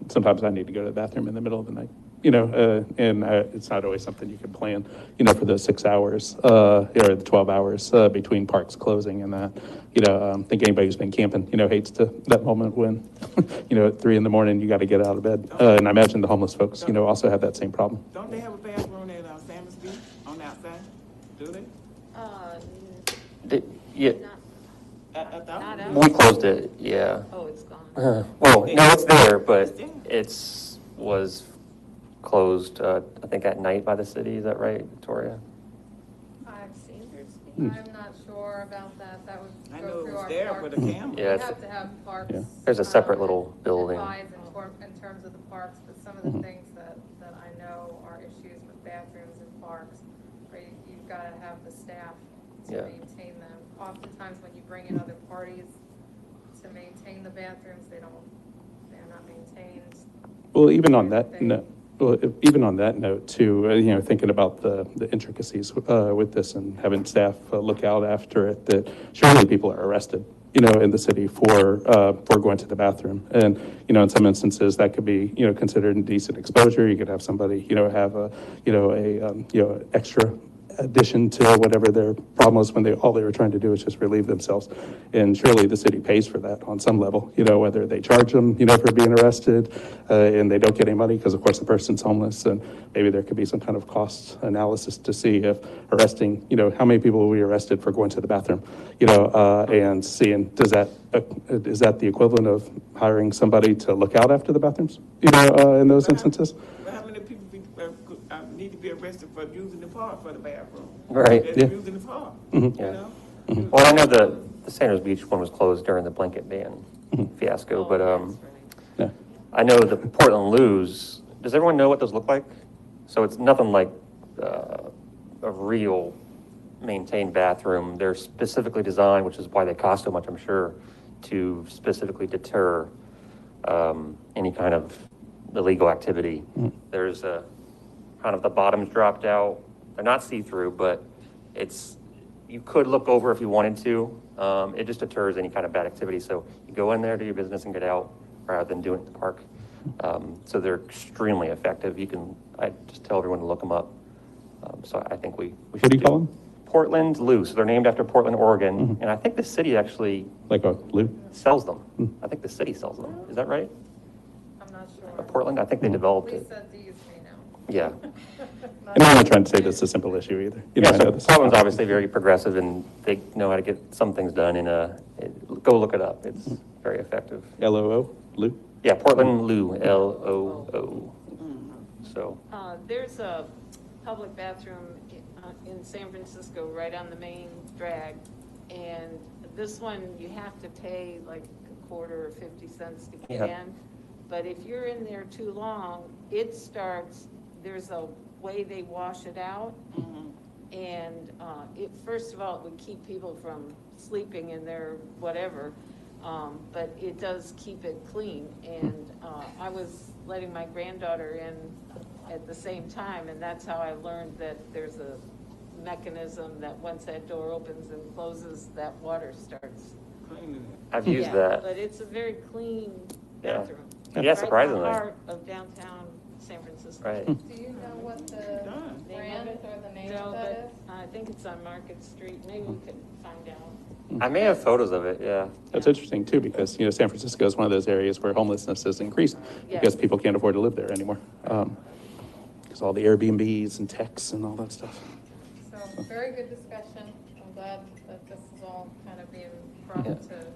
sometimes I need to go to the bathroom in the middle of the night, and it's not always something you can plan, for those 6 hours, or the 12 hours between parks closing and that. I think anybody who's been camping, hates that moment when, at 3 a.m. you got to get out of bed. And I imagine the homeless folks, also have that same problem. Don't they have a bathroom at Sanders Beach on the outside? Do they? Yeah, I thought Not we closed it, yeah. Oh, it's gone. Well, no, it's there, but was closed, I think at night by the city, is that right, Victoria? I'm not sure about that, that would I go know it through was our there park. with a camera. Yeah, We have to have parks. Yeah. There's a separate little building. advise in terms of the parks, but some of the things that I know are issues with bathrooms in parks, where you've got to have the staff to Yeah. maintain them. Oftentimes when you bring in other parties to maintain the bathrooms, they're not maintained. Well, even on that note too, thinking about the intricacies with this and having staff look out after it, that surely people are arrested, in the city for going to the bathroom. And, in some instances that could be, considered indecent exposure. You could have somebody, have extra addition to whatever their problem was when all they were trying to do was just relieve themselves. And surely the city pays for that on some level, whether they charge them, for being arrested, and they don't get any money because of course the person's homeless, and maybe there could be some kind of cost analysis to see if arresting, how many people will be arrested for going to the bathroom, and seeing, is that the equivalent of hiring somebody to look out after the bathrooms, in those instances? But how many people need to be arrested for using the park for the bathroom? Right. That's Yeah. using the park, Yeah. Well, I know the Sanders Beach one was closed during the blanket ban fiasco, but Yeah. I know the Portland Loos, does everyone know what those look like? So it's nothing like a real maintained bathroom. They're specifically designed, which is why they cost so much, I'm sure, to specifically deter any kind of illegal activity. There's a kind of the bottoms dropped out. They're not see-through, but you could look over if you wanted to. It just deters any kind of bad activity. So you go in there, do your business, and get out rather than doing it at the park. So they're extremely effective. I just tell everyone to look them up. So I think we should. What do you call them? Portland Loose. They're named after Portland, Oregon. And I think the city actually Like a loop? sells them. I think the city sells them. Is that right? I'm not sure. Portland, I think they developed it. Lisa, do you may know? Yeah. And I'm not trying to say this is a simple issue either. Yeah, I know so this. Portland's obviously very progressive and they know how to get some things done go look it up. It's very effective. LOO, loop? Yeah, Portland Loo, LOO. So, There's a public bathroom in San Francisco right on the main drag. And this one, you have to pay like a quarter or 50 cents to get in. But if you're in there too long, there's a way they wash it out. And first of all, it would keep people from sleeping in their whatever. But it does keep it clean. And I was letting my granddaughter in at the same time, and that's how I learned that there's a mechanism that once that door opens and closes, that water starts. I've used that. But it's a very clean Yeah. bathroom. Yeah, surprisingly. Right in the heart of downtown San Francisco. Right. Do you know what the brand or the name No, of that is? but I think it's on Market Street. Maybe we could find out. I may have photos of it, yeah. That's interesting too, because, San Francisco is one of those areas where homelessness has increased because people can't afford to live there anymore. Because all the Airbnbs and techs and all that stuff. So, very good discussion. I'm glad that this is all kind of being brought to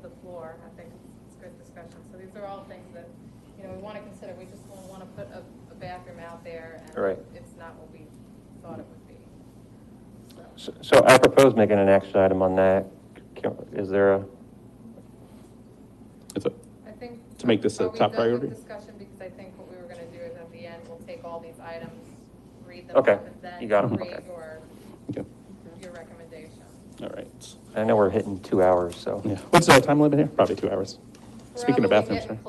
the floor. I think it's good discussion. So these are all things that, we want to consider. We just don't want to put a bathroom out there and it's not what we thought it would be. So I propose making an action item on that. Is there a? I think. To make this a top priority? Discussion, because I think what we were going to do is at the end, we'll take all these items, read them. Okay, up, and then you got 'em, read okay. your recommendation. All right. I know we're hitting 2 hours, so. Yeah. What's our time limit here? Probably 2 hours. Speaking of Probably bathrooms,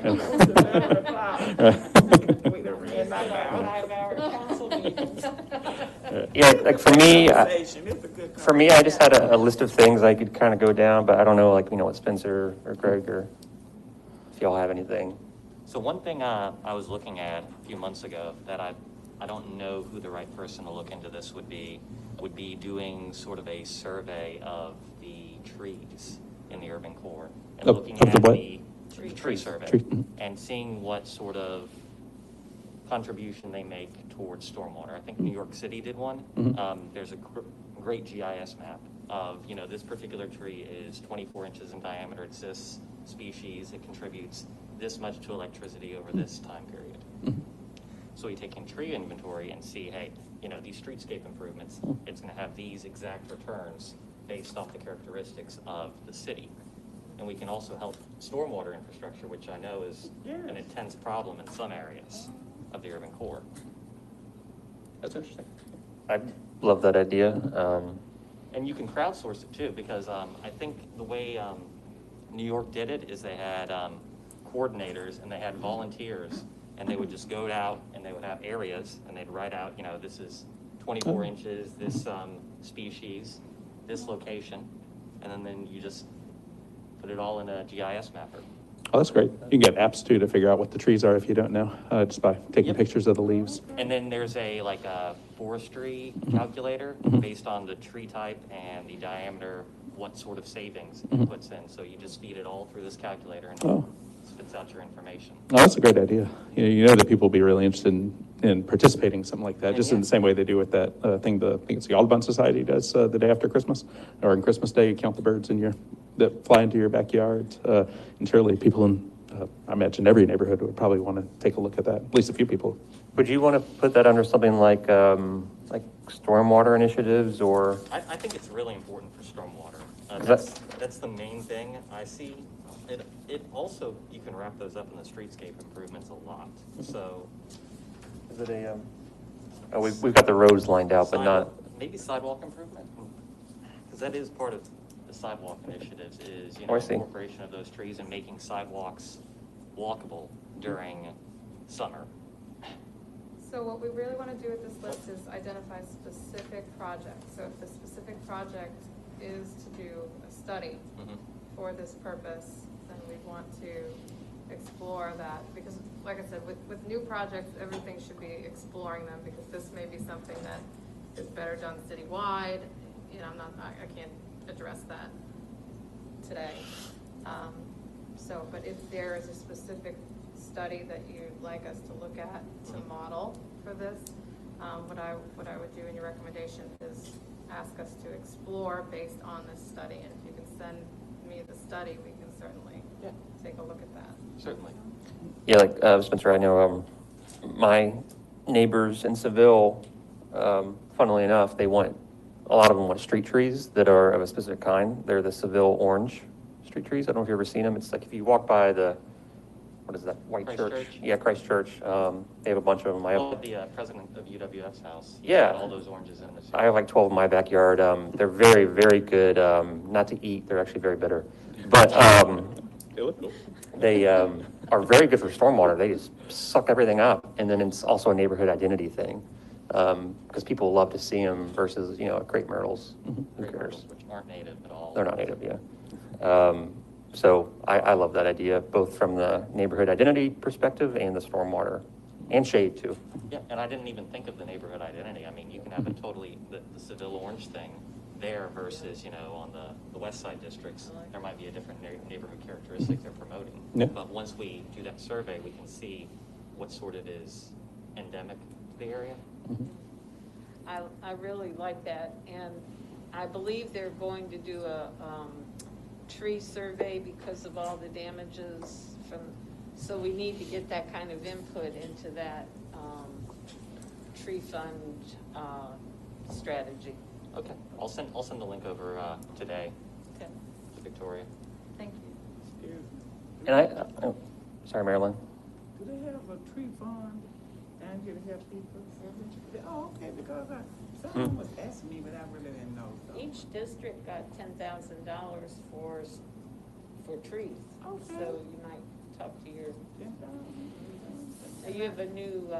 getting Five-hour council meetings. Yeah, like for me, I just had a list of things I could kind of go down, but I don't know, what Spencer or Greg or if y'all have anything. So one thing I was looking at a few months ago that I don't know who the right person to look into this would be doing sort of a survey of the trees in the urban core and looking at the tree survey and seeing what sort of contribution they make towards stormwater. I think New York City did one. There's a great GIS map of, this particular tree is 24 inches in diameter. It's this species. It contributes this much to electricity over this time period. So we take in tree inventory and see, hey, these streetscape improvements, it's going to have these exact returns based off the characteristics of the city. And we can also help stormwater infrastructure, which I know is an intense problem in some areas of the urban core. That's interesting. I love that idea. And you can crowdsource it too, because I think the way New York did it is they had coordinators and they had volunteers, and they would just go out and they would have areas and they'd write out, this is 24 inches, this species, this location, and then you just put it all in a GIS mapper. Oh, that's great. You can get apps too to figure out what the trees are if you don't know, just by taking Yep. pictures of the leaves. And then there's a, like a forestry Mm-hmm. calculator based on the tree type and the diameter, what sort of savings it puts in. So you just feed it all through this calculator and Oh. it spits out your information. Oh, that's a great idea. You know that people will be really interested in participating in something like that, just in yeah. the same way they do with that thing, I think it's the Audubon Society does the day after Christmas, or on Christmas Day, you count the birds that fly into your backyard. And surely people in, I imagine every neighborhood would probably want to take a look at that, at least a few people. Would you want to put that under something like stormwater initiatives or? I think it's really important for stormwater. Is that- That's the main thing I see. It also, you can wrap those up in the streetscape improvements a lot. So Is it a, oh, we've got the roads lined out, but not, maybe sidewalk improvement? Because that is part of the sidewalk initiatives is, Oh, I see. incorporation of those trees and making sidewalks walkable during summer. So what we really want to do with this list is identify specific projects. So if the specific project is to do a study for this purpose, then we want to explore that. Because like I said, with new projects, everything should be exploring them because this may be something that is better done citywide. I can't address that today. But if there is a specific study that you'd like us to look at to model for this, what I would do in your recommendation is ask us to explore based on this study. And if you can send me the study, we can certainly take a look at that. Certainly. yeah, like Spencer, I know my neighbors in Seville, funnily enough, a lot of them want street trees that are of a specific kind. They're the Seville orange street trees. I don't know if you've ever seen them. It's like if you walk by what is that, white Christ church? Church? Yeah, Christ Church. They have a bunch of them. The president of UWF's house. Yeah. All those oranges in the I have like 12 in my backyard. They're very, very good, not to eat. They're actually very bitter. But They look cool. they are very good for stormwater. They just suck everything up. And then it's also a neighborhood identity thing. Because people love to see them versus, crepe myrtles. Who Great cares? myrtles, which aren't native at all. They're not native, yeah. So I love that idea, both from the neighborhood identity perspective and the stormwater, and shade too. Yeah, and I didn't even think of the neighborhood identity. I mean, you can have a totally, the Seville orange thing there versus, on the west side districts, there might be a different neighborhood characteristic they're promoting. Yeah. But once we do that survey, we can see what sort of is endemic to the area. I really like that, and I believe they're going to do a tree survey because of all the damages so we need to get that kind of input into that tree fund strategy. Okay, I'll send the link over today Okay. to Victoria. Thank you. Excuse me. And sorry, Marilyn. Do they have a tree fund down here to help people? Oh, okay, because someone was asking me, but I really didn't know. So. Each district got $10,000 for trees. Okay. So you might talk to your, $10,000. you have a new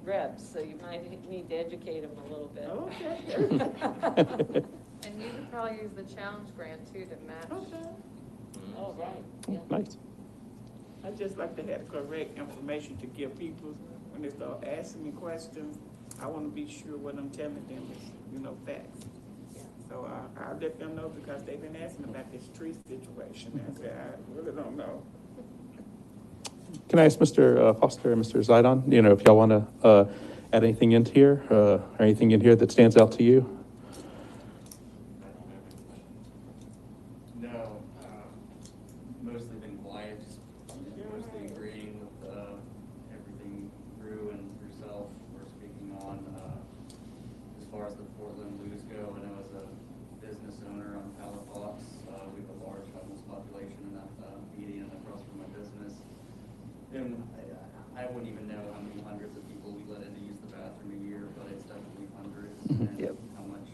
rep, so you might need to educate them a little bit. Okay. And you could probably use the challenge grant too to match. Okay. Oh, right, yeah. Nice. I just like to have the correct information to give people, when they start asking me questions, I want to be sure what I'm telling them is, facts. So I'll let them know because they've been asking about this tree situation. And I said, I really don't know. Can I ask Mr. Foster and Mr. Zidon, if y'all want to add anything into here, or anything in here that stands out to you? No, mostly been quiet, just mostly agreeing with everything Drew and yourself were speaking on. As far as the Portland Blues go, I know as a business owner on Palafox, we have a large homeless population in that median across from my business. And I wouldn't even know how many hundreds of people we let in to use the bathroom a year, but it's definitely hundreds. And Yep. how much,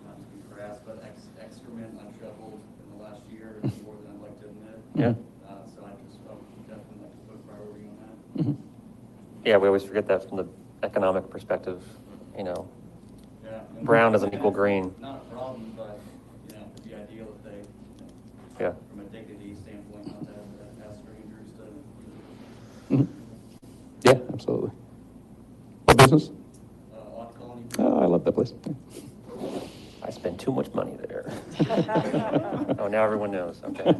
not to be crass, but excrement I've shoveled in the last year is more than I'd like to admit. Yeah. So I would definitely like to put priority on that. Yeah, we always forget that from the economic perspective, Yeah. and brown doesn't equal green. Not a problem, but, it'd be ideal if they, Yeah. from a dignity standpoint, not to absolutely. What business? Lot Colony. Oh, I love that place. I spend too much money there. Oh, now everyone knows, okay.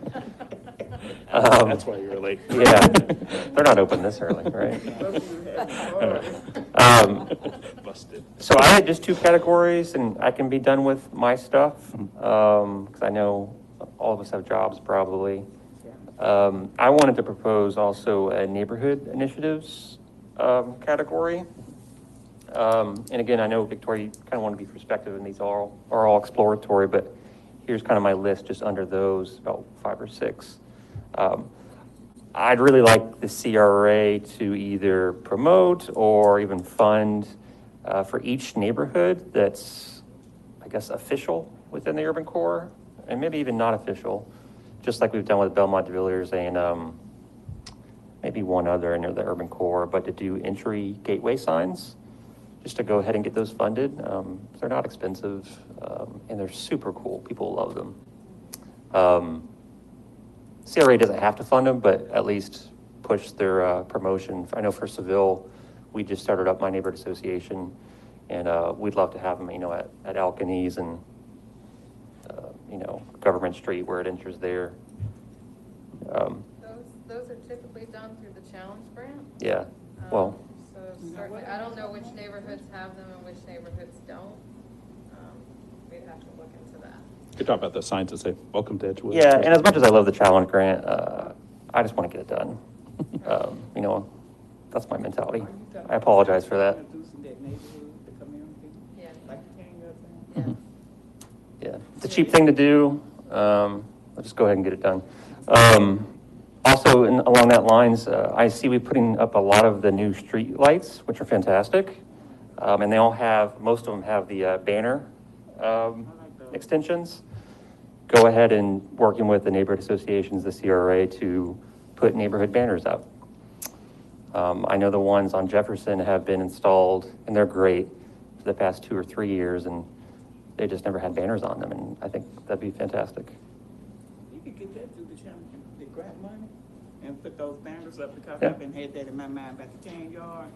That's why you were late. Yeah, they're not open this early, right? Busted. So I had just two categories, and I can be done with my stuff, because I know all of us have jobs probably. I wanted to propose also a neighborhood initiatives category. And again, I know, Victoria, you kind of want to be perspective, and these are all exploratory, but here's kind of my list just under those, about 5 or 6. I'd really like the CRA to either promote or even fund for each neighborhood that's, I guess, official within the Urban Core, and maybe even not official, just like we've done with Belmont de Villiers and maybe one other under the Urban Core, but to do entry gateway signs, just to go ahead and get those funded. They're not expensive, and they're super cool. People love them. CRA doesn't have to fund them, but at least push their promotion. I know for Seville, we just started up my neighborhood association, and we'd love to have them, at Alkanese and, Government Street where it enters there. Those are typically done through the challenge grant. Yeah, well. So certainly, I don't know which neighborhoods have them and which neighborhoods don't. We'd have to look into that. Could talk about the signs that say, welcome to Edgewood. Yeah, and as much as I love the challenge grant, I just want to get it done. That's my mentality. I apologize for that. Yeah, it's a cheap thing to do. I'll just go ahead and get it done. Also, along that lines, I see we're putting up a lot of the new street lights, which are fantastic. And they all have, most of them have the banner extensions. Go ahead and working with the neighborhood associations, the CRA, to put neighborhood banners up. I know the ones on Jefferson have been installed, and they're great for the past 2 or 3 years, and they just never had banners on them, and I think that'd be fantastic. You could get that through the challenge, the grant money, and put those banners up, because Yeah. I've been had that in my mind about the 10-yard.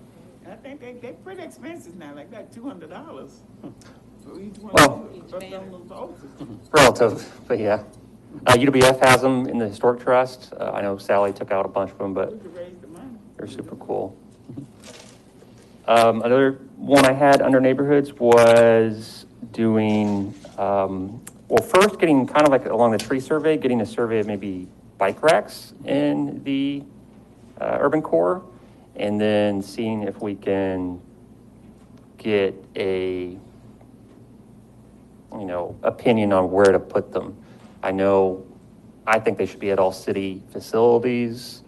And I think they're pretty expensive now, like that $200 for each one. Well, of those posters. Relative, but yeah. UWF has them in the Historic Trust. I know Sally took out a bunch of them, but We could raise the money. they're super cool. Another one I had under neighborhoods was doing, first getting kind of like along the tree survey, getting a survey of maybe bike racks in the Urban Core, and then seeing if we can get a, opinion on where to put them. I think they should be at all city facilities,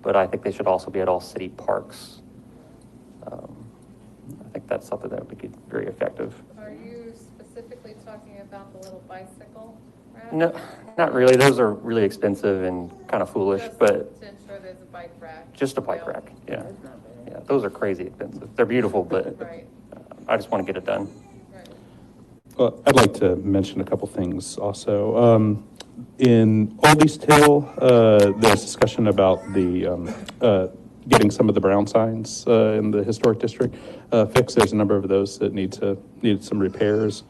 but I think they should also be at all city parks. I think that's something that would be very effective. Are you specifically talking about the little bicycle rack? No, not really. Those are really expensive and kind of foolish, Just but to ensure there's a bike rack. just a bike available. rack, yeah. Yeah, those are crazy expensive. They're beautiful, but Right, I just want to get it done. right. Well, I'd like to mention a couple things also. In Old East Hill, there's discussion about the getting some of the brown signs in the historic district fixed. There's a number of those that needed some repairs,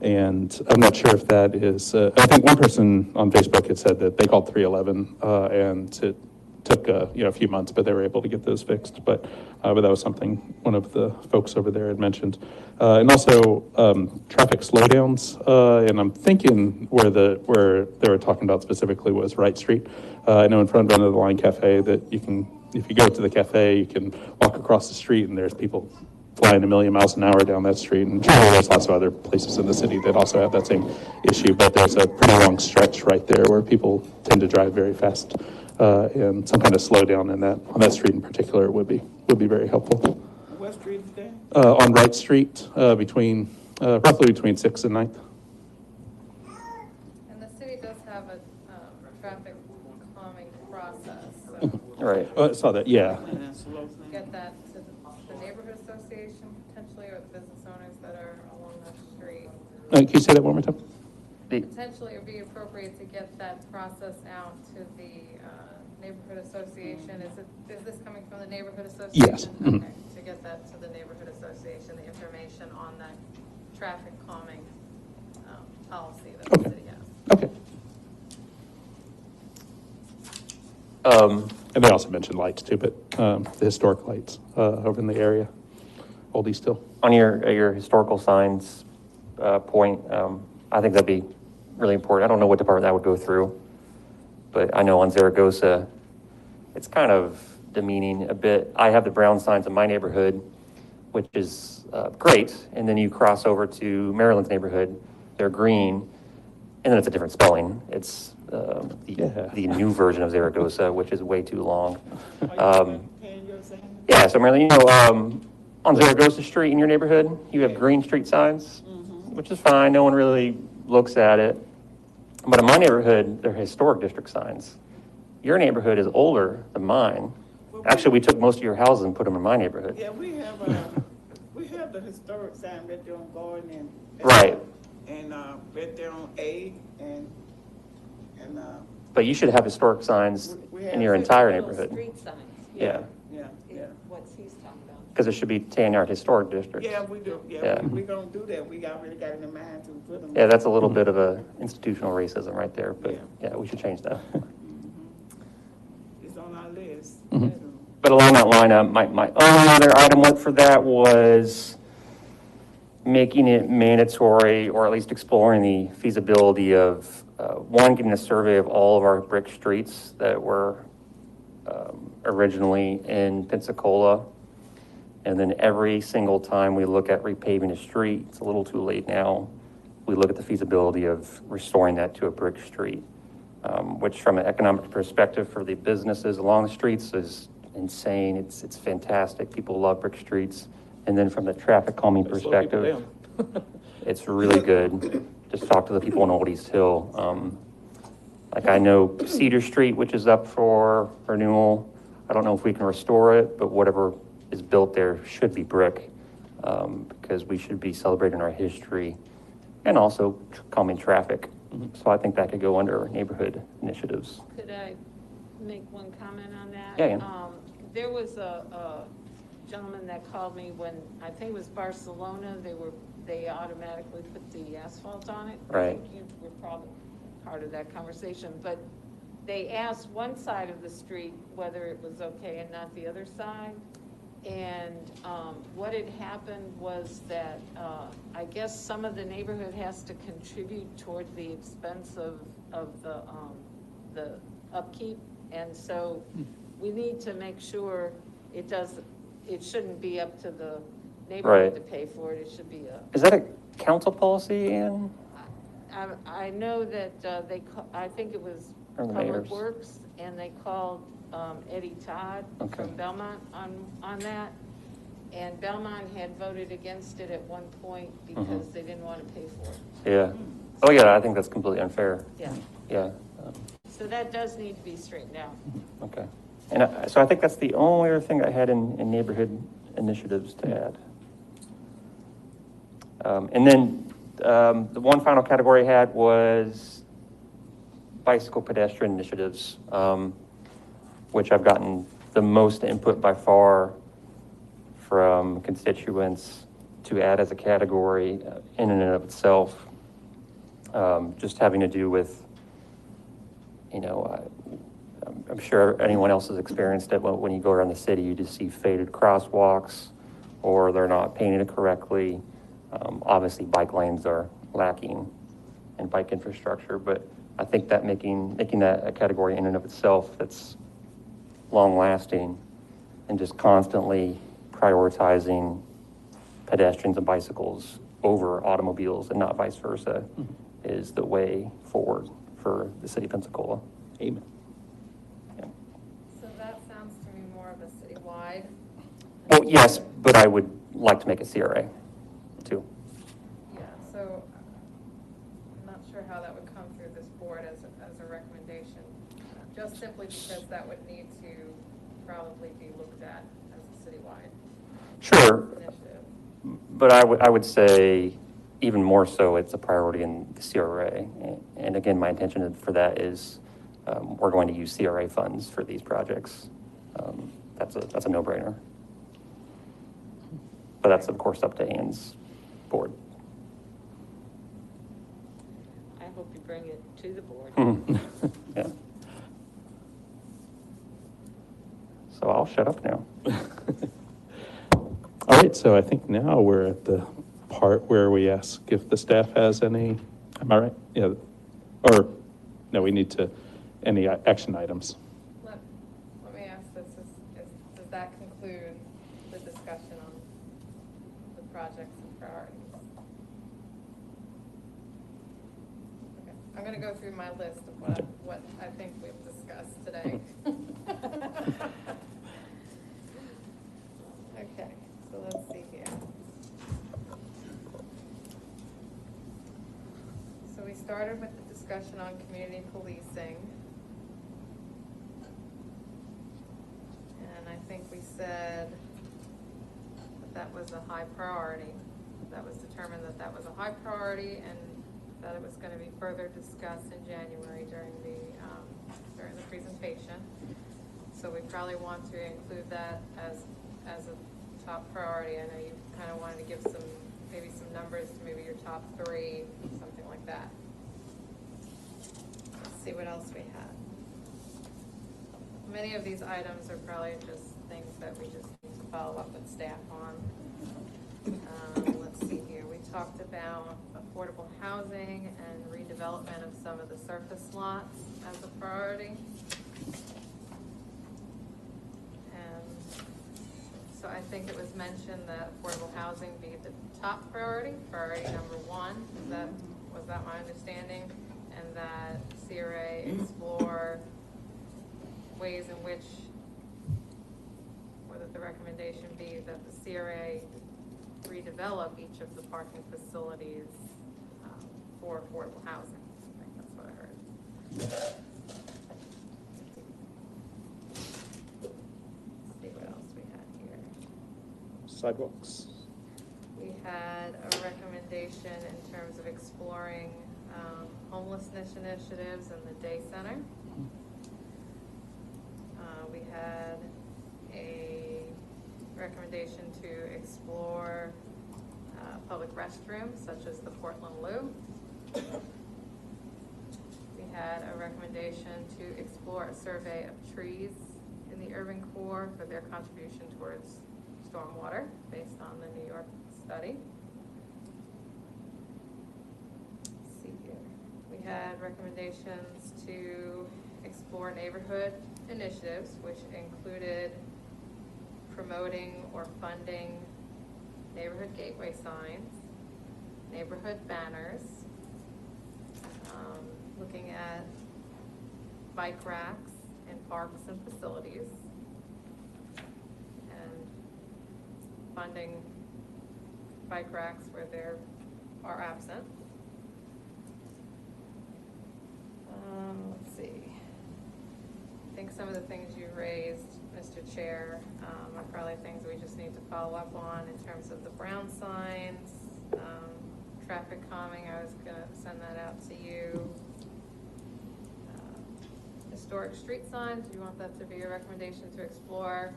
and I'm not sure if that is. I think one person on Facebook had said that they called 311, and it took a few months, but they were able to get those fixed. But that was something one of the folks over there had mentioned. And also traffic slowdowns, and I'm thinking where they were talking about specifically was Wright Street. I know in front of the Line Cafe that if you go to the cafe, you can walk across the street and there's people flying 1,000,000 miles an hour down that street. And sure, there's lots of other places in the city that also have that same issue, but there's a pretty long stretch right there where people tend to drive very fast. And some kind of slowdown on that street in particular would be very helpful. What street is that? On Wright Street, roughly between 6th and 9th. And the city does have a traffic calming process, so Right. I saw that, yeah. get that to the neighborhood association potentially, or the business owners that are along that street. Can you say that one more time? Potentially, it would be appropriate to get that process out to the neighborhood association, is this coming from the neighborhood association? Yes. Mhm. Okay, to get that to the neighborhood association, the information on that traffic calming, policy that the Okay. city has. Okay. And they also mentioned lights too, but the historic lights over in the area, oldie still. On your historical signs point, I think that'd be really important. I don't know what department that would go through, but I know on Zaragoza, it's kind of demeaning a bit. I have the brown signs in my neighborhood, which is great, and then you cross over to Maryland's neighborhood, they're green, and then it's a different spelling. It's the new version of Zaragoza, which is way too long. Yeah, so Maryland, on Zaragoza Street in your neighborhood, you have green street signs, which is fine. No one really looks at it. But in my neighborhood, they're historic district signs. Your neighborhood is older than mine. Actually, we took most of your houses and put them in my neighborhood. Yeah, we have the historic sign right there on Garden and. Right. And, right there on A and. But you should have historic signs We have in your entire neighborhood. Street signs. Yeah, Yeah. What's he's talking about. because it should be 10-yard historic districts. Yeah, we do, Yeah. we gonna do that, we already got in mind to put them. Yeah, that's a little bit of a institutional racism right there, but yeah, we should change that. It's on our list. Mhm. But along that line, my only other item for that was making it mandatory, or at least exploring the feasibility of, one, getting a survey of all of our brick streets that were originally in Pensacola. And then every single time we look at repaving a street, it's a little too late now, we look at the feasibility of restoring that to a brick street, which from an economic perspective for the businesses along the streets is insane. It's fantastic. People love brick streets. And then from the traffic calming Slow people perspective, it's really good. Just talk to the people in Old East Hill. Like I know Cedar Street, which is up for renewal. I don't know if we can restore it, but whatever is built there should be brick, because we should be celebrating our history and also calming traffic. So I think that could go under neighborhood initiatives. Could I make one comment on that? Yeah, There was a gentleman that called me when, I think it was Barcelona, they automatically put the asphalt on it. Right. I think you were probably part of that conversation, but they asked one side of the street whether it was okay and not the other side. And what had happened was that I guess some of the neighborhood has to contribute toward the expense of the upkeep. And so we need to make sure it shouldn't be up to the neighborhood Right. to pay for it. It should be Is that a council policy, Ann? I know that I think it was Or the Public mayor's? Works, and they called Eddie Todd Okay. from Belmont on that. And Belmont had voted against it at one point because they didn't want to pay for it. Yeah. Oh, yeah, I think that's completely unfair. Yeah. Yeah. So that does need to be straightened out. Okay. And so I think that's the only other thing I had in neighborhood initiatives to add. And then the one final category I had was bicycle pedestrian initiatives, which I've gotten the most input by far from constituents to add as a category in and of itself, just having to do with, I'm sure anyone else has experienced it when you go around the city, you just see faded crosswalks or they're not painted correctly. Obviously bike lanes are lacking in bike infrastructure, but I think that making that a category in and of itself that's long lasting and just constantly prioritizing pedestrians and bicycles over automobiles and not vice versa is the way forward for the city of Pensacola. Amen. So that sounds to me more of a citywide. Well, yes, but I would like to make a CRA too. Yeah, so I'm not sure how that would come through this board as a recommendation, just simply because that would need to probably be looked at as a citywide Sure, initiative. but I would say even more so it's a priority in the CRA. And again, my intention for that is we're going to use CRA funds for these projects. That's a no-brainer. But that's, of course, up to Ann's board. I hope you bring it to the board. Yeah. So I'll shut up now. All right, so I think now we're at the part where we ask if the staff has any, am I right? Yeah, or, no, we need to, any action items. Let me ask this, does that conclude the discussion on the projects and priorities? Okay, I'm gonna go through my list of what I think we've discussed today. Okay, so let's see here. So we started with the discussion on community policing. And I think we said that was a high priority. That was determined that that was a high priority and that it was going to be further discussed in January during the presentation. So we probably want to include that as a top priority. I know you kind of wanted to give maybe some numbers to maybe your top 3, something like that. Let's see what else we had. Many of these items are probably just things that we just need to follow up with staff on. Let's see here. We talked about affordable housing and redevelopment of some of the surface lots as a priority. And so I think it was mentioned that affordable housing be the top priority number 1. Was that my understanding? And that CRA explore ways in which, or that the recommendation be that the CRA redevelop each of the parking facilities for affordable housing. I think that's what I heard. Let's see what else we had here. Sidewalks. We had a recommendation in terms of exploring homelessness initiatives in the day center. We had a recommendation to explore public restrooms such as the Portland Loo. We had a recommendation to explore a survey of trees in the urban core for their contribution towards stormwater based on the New York study. Let's see here. We had recommendations to explore neighborhood initiatives, which included promoting or funding neighborhood gateway signs, neighborhood banners, looking at bike racks in parks and facilities, and funding bike racks where they are absent. Let's see. I think some of the things you raised, Mr. Chair, are probably things we just need to follow up on in terms of the brown signs, traffic calming. I was going to send that out to you. Historic street signs, do you want that to be a recommendation to explore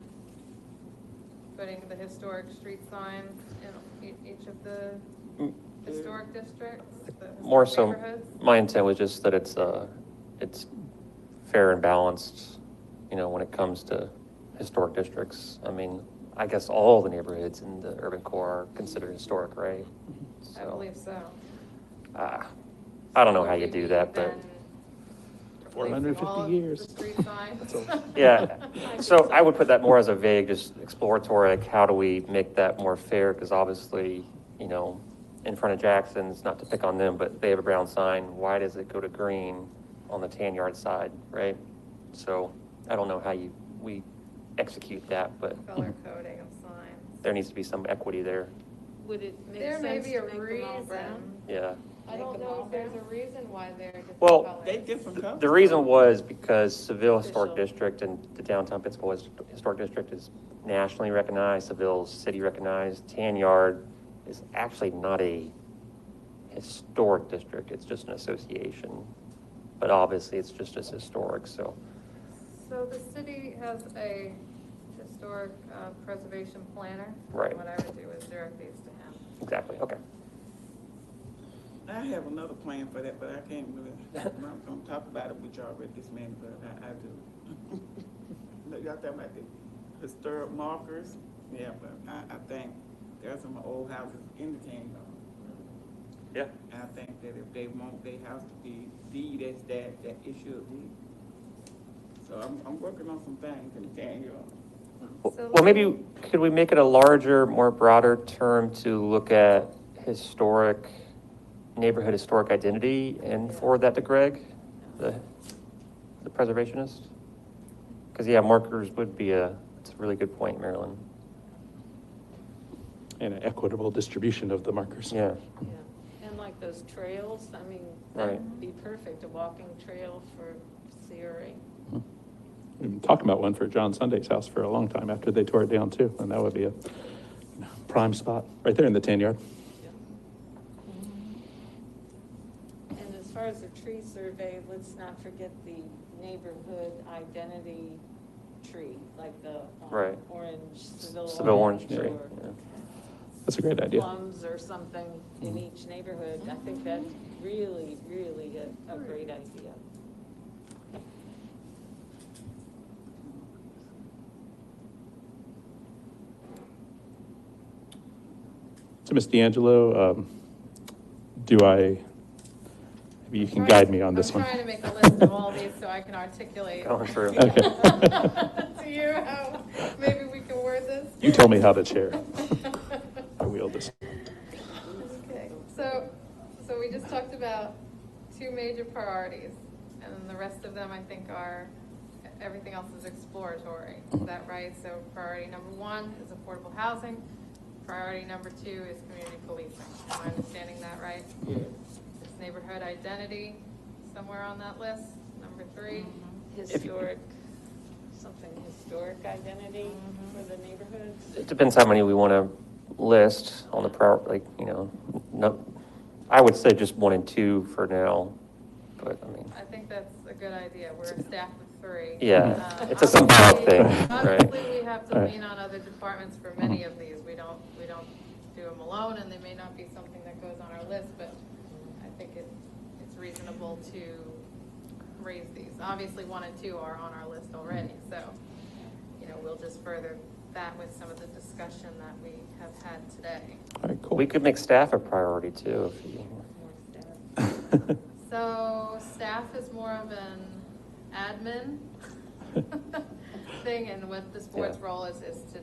putting the historic street signs in each of the historic districts? More so, my intent was just that it's fair and balanced, when it comes to historic districts. I mean, I guess all the neighborhoods in the urban core are considered historic, right? I believe so. I don't know how you do that, but 450 years. Street signs. yeah. So I would put that more as a vague, just exploratory, like how do we make that more fair? Because obviously, in front of Jackson's, not to pick on them, but they have a brown sign. Why does it go to green on the tan yard side, right? So I don't know how we execute that, but Color coding of signs. there needs to be some equity there. Would it make There may sense be to a make them all brown? reason. Yeah. I don't know if there's a reason why they're different Well, colors. They different colors. The reason was because Seville Historic Official. District and the downtown Pensacola Historic District is nationally recognized, Seville's city recognized. Tan Yard is actually not a historic district, it's just an association. but obviously it's just as historic, so. So the city has a historic preservation planner. Right. What I would do is direct these to him. Exactly, okay. I have another plan for that, but I can't really, I'm gonna talk about it with y'all already this minute, but I do. But y'all talking about the historic markers, yeah, but I think there's some old houses in the canyon. Yeah. And I think that if they want their house to be deed as that it should be. So I'm working on some things in the canyon. Well, maybe, could we make it a larger, more broader term to look at historic, neighborhood historic identity and forward that to Greg, the preservationist? Because, yeah, markers would be it's a really good point, Marilyn. And an equitable distribution of the markers. Yeah. Yeah, and like those trails, I mean, Right. that'd be perfect, a walking trail for CRA. We've been talking about one for John Sunday's house for a long time after they tore it down too, and that would be a prime spot right there in the 10-yard. And as far as the tree survey, let's not forget the neighborhood identity tree, like the Right. orange, Seville Seville orange, orange tree, or yeah. That's a great idea. plums or something in each neighborhood. I think that's really, really a great idea. So, Ms. D'Angelo, maybe you can guide me on this one. I'm trying to make a list of all these so I can articulate. Going through. Okay. To you, how maybe we can word this. You tell me how to chair. I wield this. Okay, so we just talked about two major priorities, and then the rest of them, I think, everything else is exploratory. Is that right? So priority number one is affordable housing. Priority number two is community policing. Am I understanding that right? Yeah. Is neighborhood identity somewhere on that list? Number three? Historic, something historic identity for the neighborhoods. It depends how many we want to list on the no, I would say just 1 and 2 for now, but I mean. I think that's a good idea. We're a staff of 3. Yeah, it's a symbolic thing, right? Obviously, we have to lean on other departments for many of these. We don't do them alone, and they may not be something that goes on our list, but I think it's reasonable to raise these. Obviously, 1 and 2 are on our list already, so, we'll just further that with some of the discussion that we have had today. All right, cool. We could make staff a priority too, if you. More staff. So staff is more of an admin thing, and what this board's role is to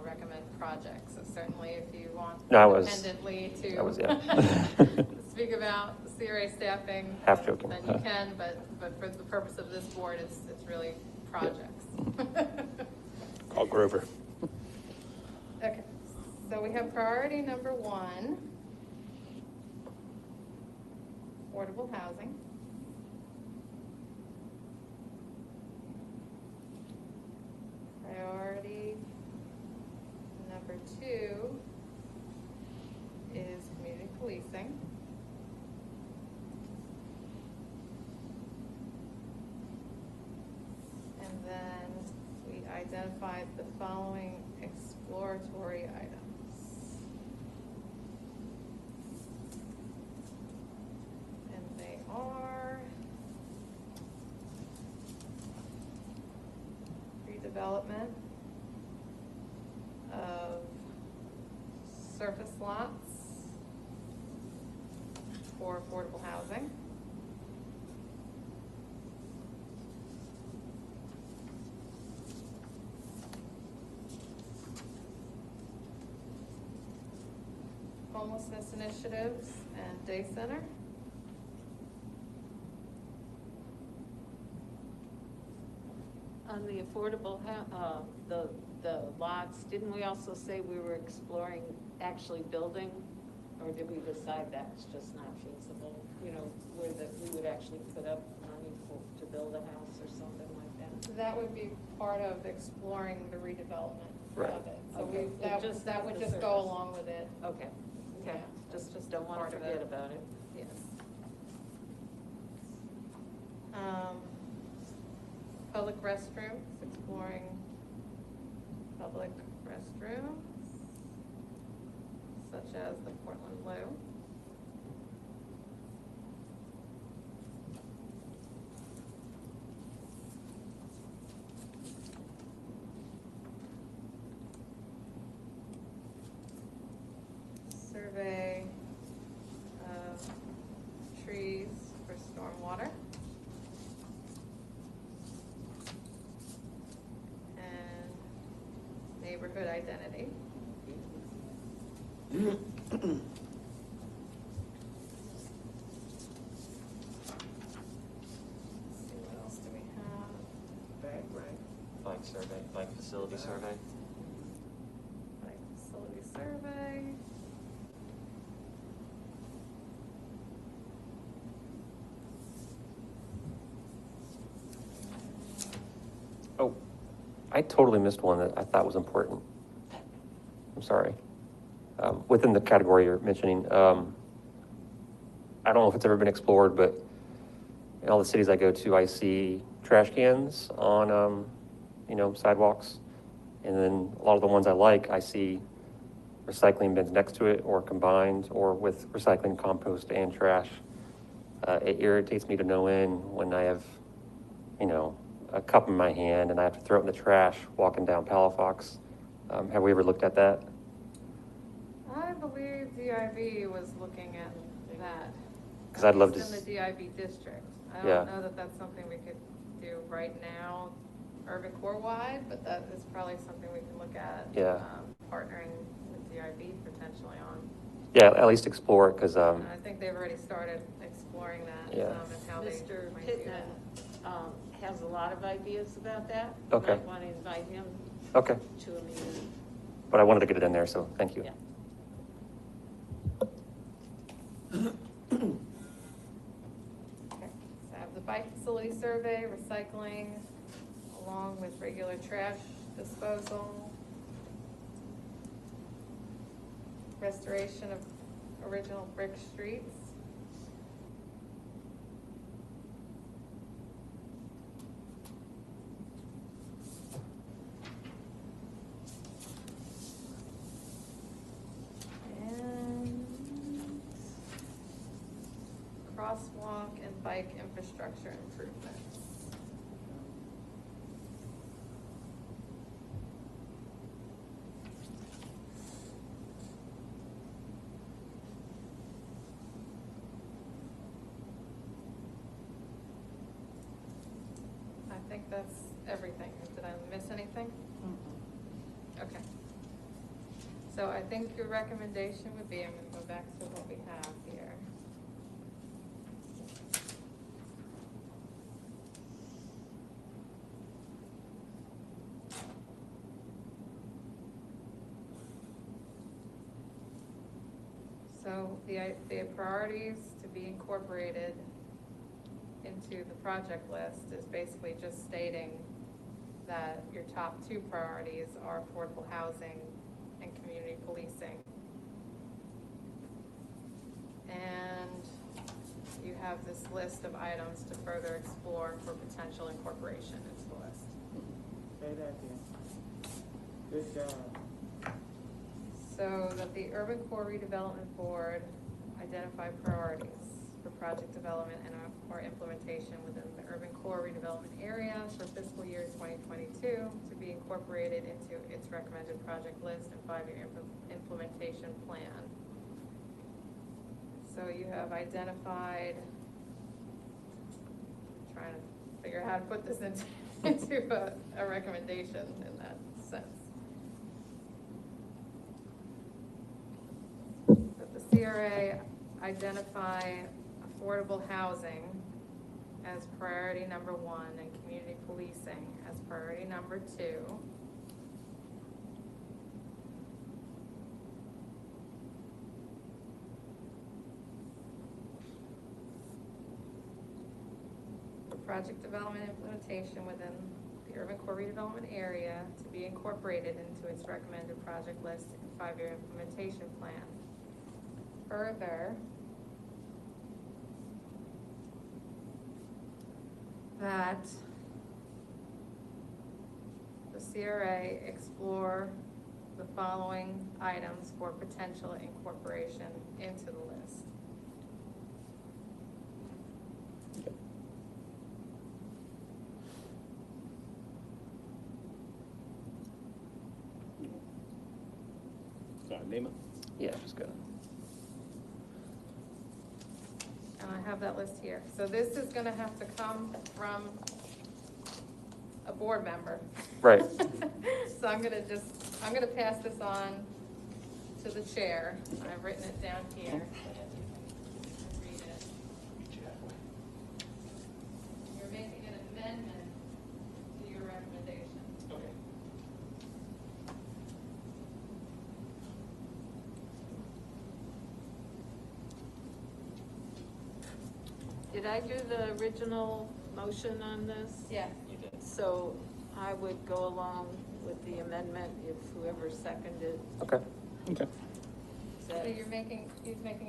recommend projects. So certainly if you want independently to speak about CRA staffing, half joking, then you can, but for the purpose of this board, it's really projects. Call Grover. Okay, so we have priority number 1, affordable housing. Priority number 2 is community policing. And then we identified the following exploratory items. And they are redevelopment of surface lots for affordable housing. Homelessness initiatives and day center. On the affordable, the lots, didn't we also say we were exploring actually building? Or did we decide that's just not feasible? Where we would actually put up money to build a house or something like that? That would be part of exploring the redevelopment Right. of it. So Okay. that would the just go surface. along with it. Okay, okay, Yeah. just don't want Part to of forget it. about it. Yes. Public restrooms, exploring public restrooms, such as the Portland Loo. Survey of trees for stormwater. And neighborhood identity. Let's see, what else do we have? Back, right? Bike survey, bike facility survey. Like facility survey. Oh, I totally missed one that I thought was important. I'm sorry. Within the category you're mentioning, I don't know if it's ever been explored, but in all the cities I go to, I see trash cans on, sidewalks. And then a lot of the ones I like, I see recycling bins next to it or combined or with recycling, compost, and trash. It irritates me to no end when I have, a cup in my hand and I have to throw it in the trash walking down Palafox. Have we ever looked at that? I believe DIB was looking at that. 'Cause I'd love to In the DIB district. I Yeah. don't know that that's something we could do right now, Urban Core wide, but that is probably something we can look at. Yeah. Partnering with DIB potentially on. Yeah, at least explore it, because, I think they've already started exploring that. Yeah. And how they Mr. might do Pittman, that. has a lot of ideas about that. Okay. You might want to invite him okay. to a meeting. But I wanted to get it in there, so thank you. Yeah. Okay, so I have the bike facility survey, recycling, along with regular trash disposal, restoration of original brick streets. And crosswalk and bike infrastructure improvements. I think that's everything. Did I miss anything? Okay. So I think your recommendation would be, I'm gonna go back to what we have here. So the priorities to be incorporated into the project list is basically just stating that your top two priorities are affordable housing and community policing. And you have this list of items to further explore for potential incorporation into the list. Say that again. Good job. So that the Urban Core Redevelopment Board identify priorities for project development and or implementation within the Urban Core Redevelopment Area for fiscal year 2022 to be incorporated into its recommended project list and 5-year implementation plan. So you have identified, trying to figure out how to put this into a recommendation in that sense. That the CRA identify affordable housing as priority number 1 and community policing as priority number 2. For project development implementation within the Urban Core Redevelopment Area to be incorporated into its recommended project list and 5-year implementation plan. Further, that the CRA explore the following items for potential incorporation into the list. Name it. Yeah, just go. And I have that list here. So this is gonna have to come from a board member. Right. So I'm gonna pass this on to the chair. I've written it down here. Read it. You're making an amendment to your recommendation. Okay. Did I do the original motion on this? Yeah. You did. So I would go along with the amendment if whoever seconded. Okay. Okay. So he's making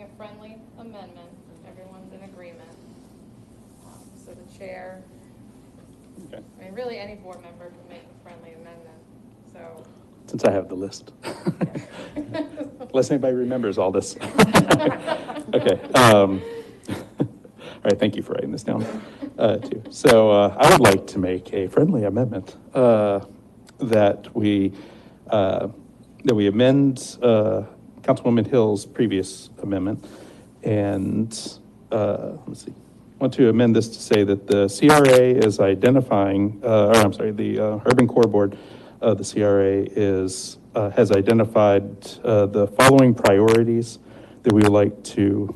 a friendly amendment. Everyone's in agreement. So the chair, Okay. I mean, really any board member can make a friendly amendment, so. Since I have the list. Unless anybody remembers all this. Okay. All right, thank you for writing this down, too. So I would like to make a friendly amendment that we amend Councilwoman Hill's previous amendment, and let's see. I want to amend this to say that the CRA is identifying, the Urban Core Board of the CRA has identified the following priorities that we would like to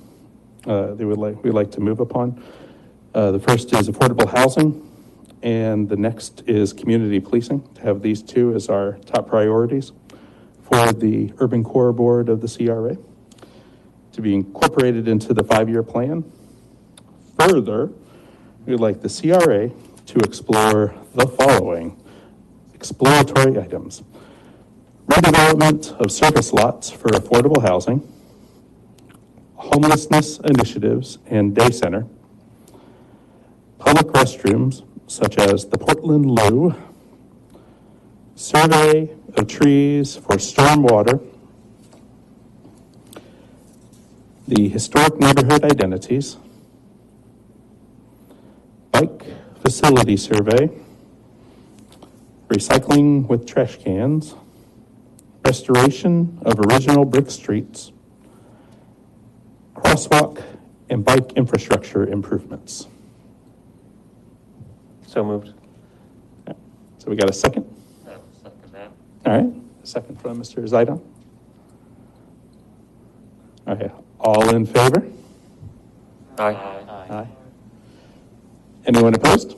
we'd like to move upon. The first is affordable housing, and the next is community policing. To have these two as our top priorities for the Urban Core Board of the CRA to be incorporated into the 5-year plan. Further, we'd like the CRA to explore the following exploratory items: redevelopment of surface lots for affordable housing, homelessness initiatives and day center, public restrooms such as the Portland Loo, survey of trees for stormwater, the historic neighborhood identities, bike facility survey, recycling with trash cans, restoration of original brick streets, crosswalk and bike infrastructure improvements. So moved. Okay. So we got a second? Second that. All right, a second from Mr. Zidon. Okay, all in favor? Aye. Aye. Anyone opposed?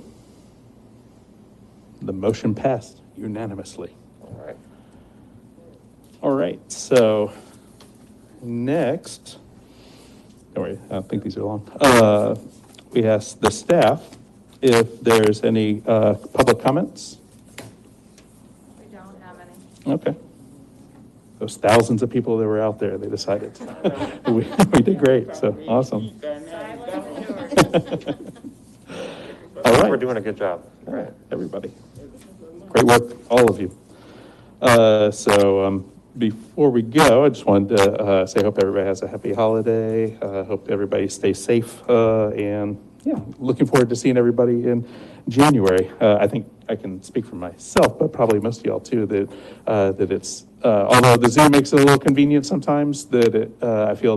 The motion passed unanimously. All right. All right, so next, don't worry, I don't think these are long. We asked the staff if there's any public comments. We don't have any. Okay. Those thousands of people that were out there, they decided. we did great, so awesome. All right. We're doing a good job. All right, everybody. Great work, all of you. Before we go, I just wanted to say I hope everybody has a happy holiday. Hope everybody stays safe. And yeah, looking forward to seeing everybody in January. I think I can speak for myself, but probably most of y'all too, that it's, although the Zoom makes it a little convenient sometimes, that I feel